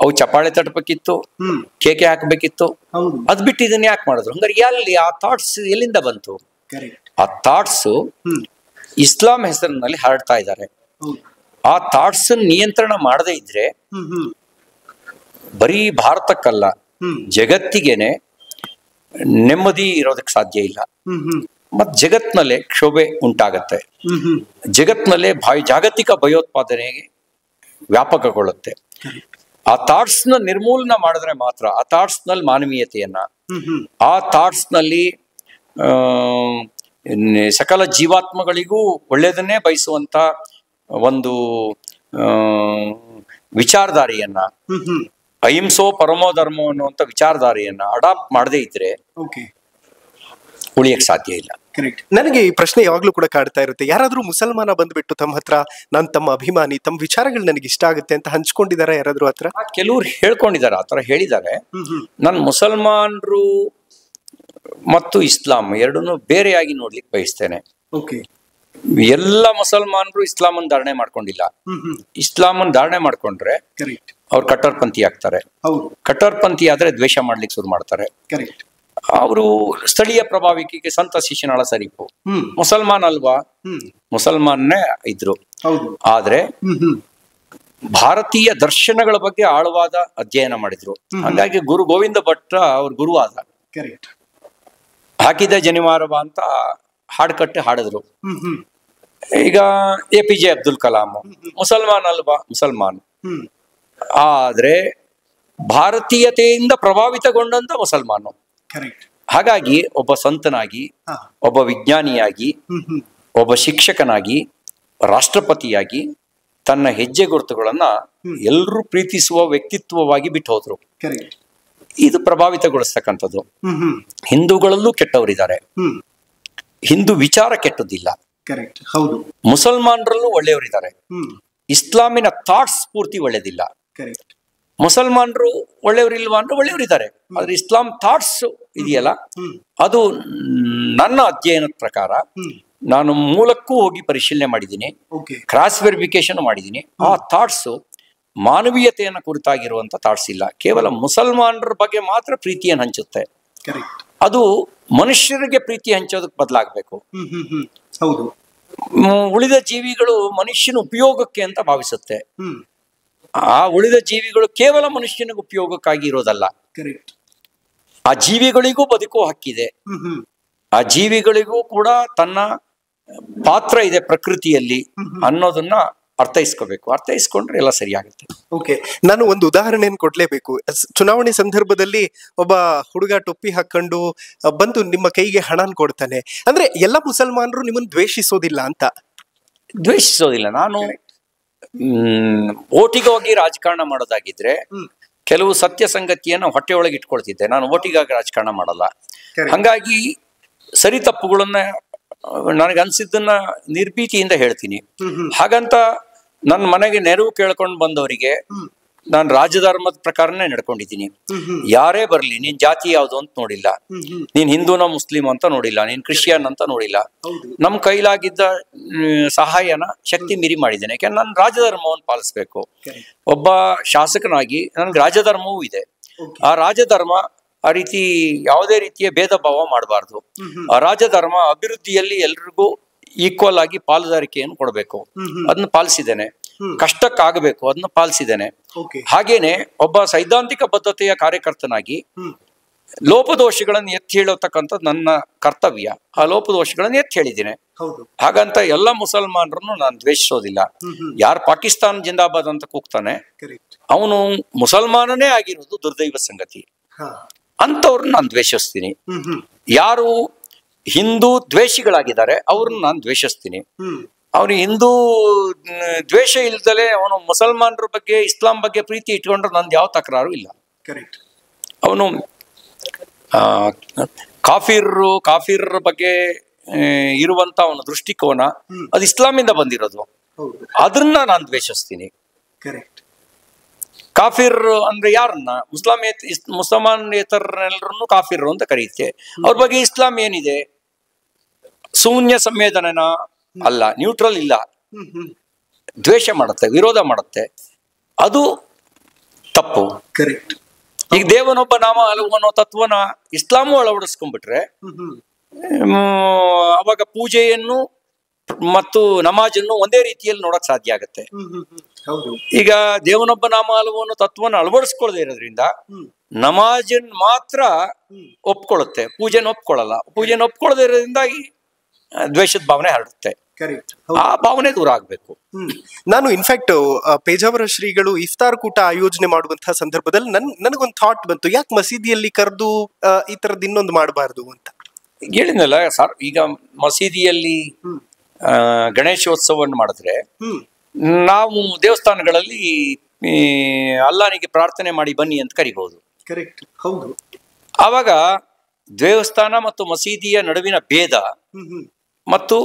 ಅವು ಚಪ್ಪಾಳೆ ತಟ್ಟಬೇಕಿತ್ತು, ಕೇಕೆ ಹಾಕ್ಬೇಕಿತ್ತು, ಅದ್ ಬಿಟ್ಟು ಇದನ್ನ ಯಾಕೆ ಮಾಡಿದ್ರು? ಹಂಗಾರೆ ಎಲ್ಲಿ ಆ ಥಾಟ್ಸ್ ಎಲ್ಲಿಂದ ಬಂತು? ಆ ಥಾಟ್ಸ್ ಇಸ್ಲಾಂ ಹೆಸರಿನಲ್ಲಿ ಹರಡ್ತಾ ಇದ್ದಾರೆ. ಆ ಥಾಟ್ಸ್ ನಿಯಂತ್ರಣ ಮಾಡದೇ ಇದ್ರೆ ಬರೀ ಭಾರತಕ್ಕಲ್ಲ, ಜಗತ್ತಿಗೆನೆ ನೆಮ್ಮದಿ ಇರೋದಕ್ಕೆ ಸಾಧ್ಯ ಇಲ್ಲ. ಮತ್ತು ಜಗತ್ನಲ್ಲೇ ಕ್ಷೋಭೆ ಉಂಟಾಗತ್ತೆ. ಜಗತ್ನಲ್ಲೇ ಜಾಗತಿಕ ಭಯೋತ್ಪಾದನೆಗೆ ವ್ಯಾಪಕಗೊಳ್ಳುತ್ತೆ. ಆ ಥಾಟ್ಸ್ ನ ನಿರ್ಮೂಲನ ಮಾಡಿದ್ರೆ ಮಾತ್ರ, ಆ ಥಾಟ್ಸ್ ನಲ್ಲಿ ಮಾನವೀಯತೆಯನ್ನ, ಆ ಥಾಟ್ಸ್ ನಲ್ಲಿ ಸಕಲ ಜೀವಾತ್ಮಗಳಿಗೂ ಒಳ್ಳೆಯದನ್ನೇ ಬಯಸುವಂತ ಒಂದು ವಿಚಾರಧಾರೆಯನ್ನ, ಅಹಿಂಸೋ ಪರಮೋ ಧರ್ಮೋ ಅನ್ನುವಂಥ ವಿಚಾರಧಾರೆಯನ್ನ ಅಡಾಪ್ಟ್ ಮಾಡದೇ ಇದ್ರೆ ಉಳಿಯಕ್ ಸಾಧ್ಯ ಇಲ್ಲ. ನನಗೆ ಈ ಪ್ರಶ್ನೆ ಯಾವಾಗ್ಲೂ ಕೂಡ ಕಾಡ್ತಾ ಇರುತ್ತೆ. ಯಾರಾದ್ರೂ ಮುಸಲ್ಮಾನ ಬಂದ್ಬಿಟ್ಟು ತಮ್ಮ ಹತ್ರ ನಾನು ತಮ್ಮ ಅಭಿಮಾನಿ, ತಮ್ಮ ವಿಚಾರಗಳು ನನಗೆ ಇಷ್ಟ ಆಗುತ್ತೆ ಅಂತ ಹಂಚ್ಕೊಂಡಿದಾರ ಯಾರಾದ್ರೂ ಹತ್ರ? ಕೆಲವ್ರು ಹೇಳ್ಕೊಂಡಿದ್ದಾರೆ, ಆತರ ಹೇಳಿದ್ದಾರೆ. ನಾನು ಮುಸಲ್ಮಾನರು ಮತ್ತು ಇಸ್ಲಾಂ ಎರಡನ್ನೂ ಬೇರೆಯಾಗಿ ನೋಡ್ಲಿಕ್ಕೆ ಬಯಸ್ತೇನೆ. ಎಲ್ಲ ಮುಸಲ್ಮಾನರು ಇಸ್ಲಾಮನ್ ಧಾರಣೆ ಮಾಡ್ಕೊಂಡಿಲ್ಲ. ಇಸ್ಲಾಮನ್ ಧಾರಣೆ ಮಾಡ್ಕೊಂಡ್ರೆ ಅವ್ರು ಕಟ್ಟರ್ಪಂಥಿ ಆಗ್ತಾರೆ. ಕಟ್ಟರ್ಪಂಥಿ ಆದ್ರೆ ದ್ವೇಷ ಮಾಡ್ಲಿಕ್ಕೆ ಶುರು ಮಾಡ್ತಾರೆ. ಅವರು ಸ್ಥಳೀಯ ಪ್ರಭಾವಿಕೆಗೆ ಸಂತ ಶಿಶುನಾಳ ಸರಿಪು ಮುಸಲ್ಮಾನ್ ಅಲ್ವಾ, ಮುಸಲ್ಮಾನ್ನೇ ಇದ್ರು. ಆದ್ರೆ ಭಾರತೀಯ ದರ್ಶನಗಳ ಬಗ್ಗೆ ಆಳವಾದ ಅಧ್ಯಯನ ಮಾಡಿದ್ರು. ಹಾಗಾಗಿ ಗುರು ಗೋವಿಂದ ಭಟ್ಟ ಅವ್ರ ಗುರುವಾದ. ಹಾಕಿದ ಜನಿವಾರವ ಅಂತ ಹಾಡ್ಕಟ್ಟೆ ಹಾಡಿದ್ರು. ಈಗ APJ ಅಬ್ದುಲ್ ಕಲಾಂ ಮುಸಲ್ಮಾನ್ ಅಲ್ವಾ, ಮುಸಲ್ಮಾನ್. ಆದ್ರೆ ಭಾರತೀಯತೆಯಿಂದ ಪ್ರಭಾವಿತಗೊಂಡಂತ ಮುಸಲ್ಮಾನು. ಹಾಗಾಗಿ ಒಬ್ಬ ಸಂತನಾಗಿ, ಒಬ್ಬ ವಿಜ್ಞಾನಿಯಾಗಿ, ಒಬ್ಬ ಶಿಕ್ಷಕನಾಗಿ, ರಾಷ್ಟ್ರಪತಿಯಾಗಿ ತನ್ನ ಹೆಜ್ಜೆ ಗುರುತುಗಳನ್ನ ಎಲ್ಲರೂ ಪ್ರೀತಿಸುವ ವ್ಯಕ್ತಿತ್ವವಾಗಿ ಬಿಟ್ಟು ಹೋದ್ರು. ಇದು ಪ್ರಭಾವಿತಗೊಳಿಸ್ತಕ್ಕಂಥದ್ದು. ಹಿಂದೂಗಳಲ್ಲೂ ಕೆಟ್ಟವರಿದ್ದಾರೆ, ಹಿಂದೂ ವಿಚಾರ ಕೆಟ್ಟದಿಲ್ಲ. ಮುಸಲ್ಮಾನರಲ್ಲೂ ಒಳ್ಳೆಯವರಿದ್ದಾರೆ, ಇಸ್ಲಾಮಿನ ಥಾಟ್ಸ್ ಪೂರ್ತಿ ಒಳ್ಳೆದಿಲ್ಲ. ಮುಸಲ್ಮಾನರು ಒಳ್ಳೆಯವರಿಲ್ವಾ ಅಂದ್ರೆ ಒಳ್ಳೆಯವರಿದ್ದಾರೆ, ಆದ್ರೆ ಇಸ್ಲಾಂ ಥಾಟ್ಸ್ ಇದೆಯಲ್ಲ, ಅದು ನನ್ನ ಅಧ್ಯಯನದ ಪ್ರಕಾರ ನಾನು ಮೂಲಕ್ಕೂ ಹೋಗಿ ಪರಿಶೀಲನೆ ಮಾಡಿದ್ದೀನಿ, ಕ್ರಾಸ್ ವೆರಿಫಿಕೇಶನ್ ಮಾಡಿದ್ದೀನಿ. ಆ ಥಾಟ್ಸ್ ಮಾನವೀಯತೆಯನ್ನು ಕುರಿತಾಗಿರುವಂತ ಥಾಟ್ಸ್ ಇಲ್ಲ, ಕೇವಲ ಮುಸಲ್ಮಾನರ ಬಗ್ಗೆ ಮಾತ್ರ ಪ್ರೀತಿಯನ್ನು ಹಂಚುತ್ತೆ. ಅದು ಮನುಷ್ಯರಿಗೆ ಪ್ರೀತಿ ಹಂಚೋದಕ್ಕೆ ಬದಲಾಗಬೇಕು. ಉಳಿದ ಜೀವಿಗಳು ಮನುಷ್ಯನ ಉಪಯೋಗಕ್ಕೆ ಅಂತ ಭಾವಿಸುತ್ತೆ. ಆ ಉಳಿದ ಜೀವಿಗಳು ಕೇವಲ ಮನುಷ್ಯನಿಗೆ ಉಪಯೋಗಕ್ಕಾಗಿ ಇರೋದಲ್ಲ. ಆ ಜೀವಿಗಳಿಗೂ ಬದುಕೋ ಹಕ್ಕಿದೆ, ಆ ಜೀವಿಗಳಿಗೂ ಕೂಡ ತನ್ನ ಪಾತ್ರ ಇದೆ ಪ್ರಕೃತಿಯಲ್ಲಿ ಅನ್ನೋದನ್ನ ಅರ್ಥೈಸ್ಕೋಬೇಕು. ಅರ್ಥೈಸ್ಕೊಂಡ್ರೆ ಎಲ್ಲ ಸರಿಯಾಗುತ್ತೆ. ನಾನು ಒಂದು ಉದಾಹರಣೆಯನ್ನು ಕೊಡ್ಲೇಬೇಕು. ಚುನಾವಣೆ ಸಂದರ್ಭದಲ್ಲಿ ಒಬ್ಬ ಹುಡುಗ ಟೊಪ್ಪಿ ಹಾಕೊಂಡು ಬಂದು ನಿಮ್ಮ ಕೈಗೆ ಹಣನ್ ಕೊಡ್ತಾನೆ ಅಂದ್ರೆ ಎಲ್ಲ ಮುಸಲ್ಮಾನರು ನಿಮ್ಮನ್ನು ದ್ವೇಷಿಸೋದಿಲ್ಲ ಅಂತ? ದ್ವೇಷಿಸೋದಿಲ್ಲ. ನಾನು ಓಟಿಗೆ ಹೋಗಿ ರಾಜಕಾರಣ ಮಾಡೋದಾಗಿದ್ರೆ ಕೆಲವು ಸತ್ಯ ಸಂಗತಿಯನ್ನು ಹೊಟ್ಟೆ ಒಳಗೆ ಇಟ್ಕೊಳ್ತಿದ್ದೆ. ನಾನು ಓಟಿಗಾಗಿ ರಾಜಕಾರಣ ಮಾಡಲ್ಲ. ಹಂಗಾಗಿ ಸರಿ ತಪ್ಪುಗಳನ್ನ ನನಗೆ ಅನ್ಸಿದ್ದನ್ನ ನಿರ್ಭೀತಿಯಿಂದ ಹೇಳ್ತೀನಿ. ಹಾಗಂತ ನನ್ನ ಮನೆಗೆ ನೆರವು ಕೇಳ್ಕೊಂಡು ಬಂದವರಿಗೆ ನಾನು ರಾಜಧರ್ಮದ ಪ್ರಕಾರನೇ ನಡ್ಕೊಂಡಿದ್ದೀನಿ. ಯಾರೇ ಬರ್ಲಿ, ನೀನ್ ಜಾತಿ ಯಾವ್ದು ಅಂತ ನೋಡಿಲ್ಲ, ನೀನ್ ಹಿಂದೂನ ಮುಸ್ಲಿಂ ಅಂತ ನೋಡಿಲ್ಲ, ನೀನ್ ಕ್ರಿಶ್ಚಿಯನ್ ಅಂತ ನೋಡಿಲ್ಲ. ನಮ್ ಕೈಲಾಗಿದ್ದ ಸಹಾಯನ ಶಕ್ತಿ ಮೀರಿ ಮಾಡಿದ್ದೇನೆ. ಯಾಕಂದ್ರೆ ನಾನು ರಾಜಧರ್ಮವನ್ನು ಪಾಲಿಸ್ಬೇಕು. ಒಬ್ಬ ಶಾಸಕನಾಗಿ ನನ್ಗೆ ರಾಜಧರ್ಮವೂ ಇದೆ. ಆ ರಾಜಧರ್ಮ ಆ ರೀತಿ ಯಾವುದೇ ರೀತಿಯ ಭೇದ ಭಾವ ಮಾಡಬಾರ್ದು. ಆ ರಾಜಧರ್ಮ ಅಭಿವೃದ್ಧಿಯಲ್ಲಿ ಎಲ್ರಿಗೂ ಈಕ್ವಲ್ ಆಗಿ ಪಾಲುದಾರಿಕೆಯನ್ನು ಕೊಡಬೇಕು, ಅದನ್ನ ಪಾಲಿಸಿದ್ದೇನೆ. ಕಷ್ಟಕ್ಕಾಗಬೇಕು, ಅದನ್ನ ಪಾಲಿಸಿದ್ದೇನೆ. ಹಾಗೇನೆ ಒಬ್ಬ ಸೈದ್ಧಾಂತಿಕ ಬದ್ಧತೆಯ ಕಾರ್ಯಕರ್ತನಾಗಿ ಲೋಪದೋಷಗಳನ್ನು ಎತ್ತಿ ಹೇಳತಕ್ಕಂಥದ್ದು ನನ್ನ ಕರ್ತವ್ಯ. ಆ ಲೋಪದೋಷಗಳನ್ನು ಎತ್ತಿ ಹೇಳಿದ್ದೇನೆ. ಹಾಗಂತ ಎಲ್ಲ ಮುಸಲ್ಮಾನರನ್ನು ನಾನು ದ್ವೇಷಿಸೋದಿಲ್ಲ. ಯಾರು ಪಾಕಿಸ್ತಾನ ಜಿಂದಾಬಾದ್ ಅಂತ ಕೂಗ್ತಾನೆ ಅವನು ಮುಸಲ್ಮಾನನೇ ಆಗಿರೋದು ದುರ್ದೈವ ಸಂಗತಿ. ಅಂತವ್ರನ್ನ ನಾನು ದ್ವೇಷಿಸ್ತೀನಿ. ಯಾರು ಹಿಂದೂ ದ್ವೇಷಿಗಳಾಗಿದ್ದಾರೆ ಅವ್ರನ್ನ ನಾನು ದ್ವೇಷಿಸ್ತೀನಿ. ಅವನು ಹಿಂದೂ ದ್ವೇಷ ಇಲ್ದಲೆ ಅವನು ಮುಸಲ್ಮಾನರ ಬಗ್ಗೆ, ಇಸ್ಲಾಂ ಬಗ್ಗೆ ಪ್ರೀತಿ ಇಟ್ಕೊಂಡ್ರೆ ನಂದು ಯಾವ ತಕರಾರು ಇಲ್ಲ. ಅವನು ಕಾಫಿರ್ ಬಗ್ಗೆ ಇರುವಂತ ಅವನ ದೃಷ್ಟಿಕೋನ ಅದು ಇಸ್ಲಾಮಿಂದ ಬಂದಿರೋದು, ಅದನ್ನ ನಾನು ದ್ವೇಷಿಸ್ತೀನಿ. ಕಾಫಿರ್ ಅಂದ್ರೆ ಯಾರನ್ನ? ಮುಸಲ್ಮಾನೇತರನ್ನೆಲ್ಲರನ್ನು ಕಾಫಿರ್ ಅಂತ ಕರೆಯುತ್ತೆ. ಅವ್ರ ಬಗ್ಗೆ ಇಸ್ಲಾಂ ಏನಿದೆ? ಶೂನ್ಯ ಸಂವೇದನೆನ ಅಲ್ಲ, ನ್ಯೂಟ್ರಲ್ ಇಲ್ಲ, ದ್ವೇಷ ಮಾಡುತ್ತೆ, ವಿರೋಧ ಮಾಡುತ್ತೆ. ಅದು ತಪ್ಪು. ಈಗ ದೇವನೊಬ್ಬ ನಾಮ ಹಲವು ಅನ್ನೋ ತತ್ವನ ಇಸ್ಲಾಮು ಅಳವಡಿಸ್ಕೊಂಡ್ಬಿಟ್ರೆ ಅವಾಗ ಪೂಜೆಯನ್ನು ಮತ್ತು ನಮಾಜನ್ನು ಒಂದೇ ರೀತಿಯಲ್ಲಿ ನೋಡಕ್ ಸಾಧ್ಯ ಆಗತ್ತೆ. ಈಗ ದೇವನೊಬ್ಬ ನಾಮ ಹಲವು ಅನ್ನೋ ತತ್ವನ ಅಳವಡಿಸ್ಕೊಳ್ಳದೆ ಇರೋದ್ರಿಂದ ನಮಾಜನ್ ಮಾತ್ರ ಒಪ್ಕೊಳ್ಳುತ್ತೆ, ಪೂಜೆನ ಒಪ್ಕೊಳ್ಳಲ್ಲ. ಪೂಜೆನ ಒಪ್ಕೊಳ್ಳದೆ ಇರೋದ್ರಿಂದಾಗಿ ದ್ವೇಷದ ಭಾವನೆ ಹರಡುತ್ತೆ. ಆ ಭಾವನೆ ದೂರ ಆಗ್ಬೇಕು. ನಾನು ಇನ್ಫ್ಯಾಕ್ಟ್ ಪೇಜಾವರ ಶ್ರೀಗಳು ಇಫ್ತಾರ್ ಕೂಟ ಆಯೋಜನೆ ಮಾಡುವಂತಹ ಸಂದರ್ಭದಲ್ಲಿ ನನಗೊಂದು ಥಾಟ್ ಬಂತು, ಯಾಕೆ ಮಸೀದಿಯಲ್ಲಿ ಕರೆದು ಈ ತರದ್ ಇನ್ನೊಂದು ಮಾಡಬಾರ್ದು ಅಂತ. ಹೇಳಿದ್ನಲ್ಲ ಸರ್, ಈಗ ಮಸೀದಿಯಲ್ಲಿ ಗಣೇಶೋತ್ಸವವನ್ನು ಮಾಡಿದ್ರೆ ನಾವು ದೇವಸ್ಥಾನಗಳಲ್ಲಿ ಅಲ್ಲಾನಿಗೆ ಪ್ರಾರ್ಥನೆ ಮಾಡಿ ಬನ್ನಿ ಅಂತ ಕರಿಬಹುದು. ಕರೆಕ್ಟ್, ಹೌದು. ಆವಾಗ ದೇವಸ್ಥಾನ ಮತ್ತು ಮಸೀದಿಯ ನಡುವಿನ ಭೇದ ಮತ್ತು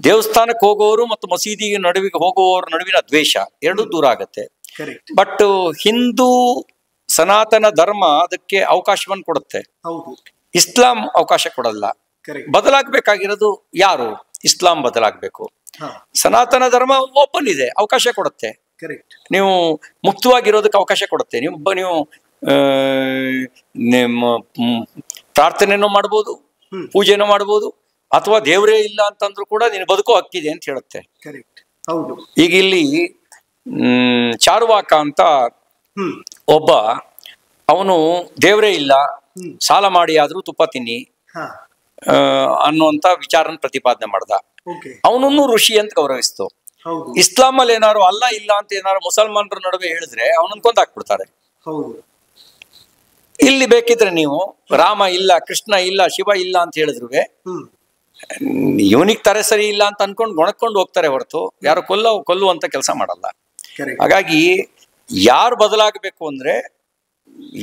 ದೇವಸ್ಥಾನಕ್ಕೆ ಹೋಗೋರು ಮತ್ತು ಮಸೀದಿಗೆ ನಡುವಿಗೆ ಹೋಗುವವರ ನಡುವಿನ ದ್ವೇಷ ಎರಡೂ ದೂರ ಆಗತ್ತೆ. ಬಟ್ ಹಿಂದೂ ಸನಾತನ ಧರ್ಮ ಅದಕ್ಕೆ ಅವಕಾಶವನ್ನು ಕೊಡುತ್ತೆ, ಇಸ್ಲಾಂ ಅವಕಾಶ ಕೊಡಲ್ಲ. ಬದಲಾಗಬೇಕಾಗಿರೋದು ಯಾರು? ಇಸ್ಲಾಂ ಬದಲಾಗಬೇಕು. ಸನಾತನ ಧರ್ಮ ಓಪನ್ ಇದೆ, ಅವಕಾಶ ಕೊಡುತ್ತೆ. ನೀವು ಮುಕ್ತವಾಗಿರೋದಕ್ಕೆ ಅವಕಾಶ ಕೊಡುತ್ತೆ. ನೀವು ನಿಮ್ಮ ಪ್ರಾರ್ಥನೆನೂ ಮಾಡ್ಬೋದು, ಪೂಜೆನೂ ಮಾಡ್ಬೋದು, ಅಥವಾ ದೇವರೇ ಇಲ್ಲ ಅಂತಂದ್ರೂ ಕೂಡ ನೀನು ಬದುಕೋ ಹಕ್ಕಿದೆ ಅಂತ ಹೇಳುತ್ತೆ. ಈಗ ಇಲ್ಲಿ ಚಾರುವಾಕ ಅಂತ ಒಬ್ಬ, ಅವನು ದೇವರೇ ಇಲ್ಲ, ಸಾಲ ಮಾಡಿ ಆದ್ರೂ ತುಪ್ಪ ತಿನ್ನಿ ಅನ್ನುವಂತ ವಿಚಾರನ ಪ್ರತಿಪಾದನೆ ಮಾಡ್ದ. ಅವನನ್ನು ಋಷಿ ಅಂತ ಗೌರವಿಸ್ತು. ಇಸ್ಲಾಂ ಅಲ್ಲಿ ಏನಾರು ಅಲ್ಲ ಇಲ್ಲ ಅಂತ ಏನಾರು ಮುಸಲ್ಮಾನರ ನಡುವೆ ಹೇಳಿದ್ರೆ ಅವನನ್ನು ಕೊಂದಾಕ್ಬಿಡ್ತಾರೆ. ಇಲ್ಲಿ ಬೇಕಿದ್ರೆ ನೀವು ರಾಮ ಇಲ್ಲ, ಕೃಷ್ಣ ಇಲ್ಲ, ಶಿವ ಇಲ್ಲ ಅಂತ ಹೇಳಿದ್ರು ಇವನಿಗೆ ತಾರೆ ಸರಿ ಇಲ್ಲ ಅಂತ ಅನ್ಕೊಂಡು ಗೊಣಕೊಂಡು ಹೋಗ್ತಾರೆ ಹೊರತು ಯಾರು ಕೊಲ್ಲುವಂತ ಕೆಲಸ ಮಾಡಲ್ಲ. ಹಾಗಾಗಿ ಯಾರು ಬದಲಾಗಬೇಕು ಅಂದ್ರೆ,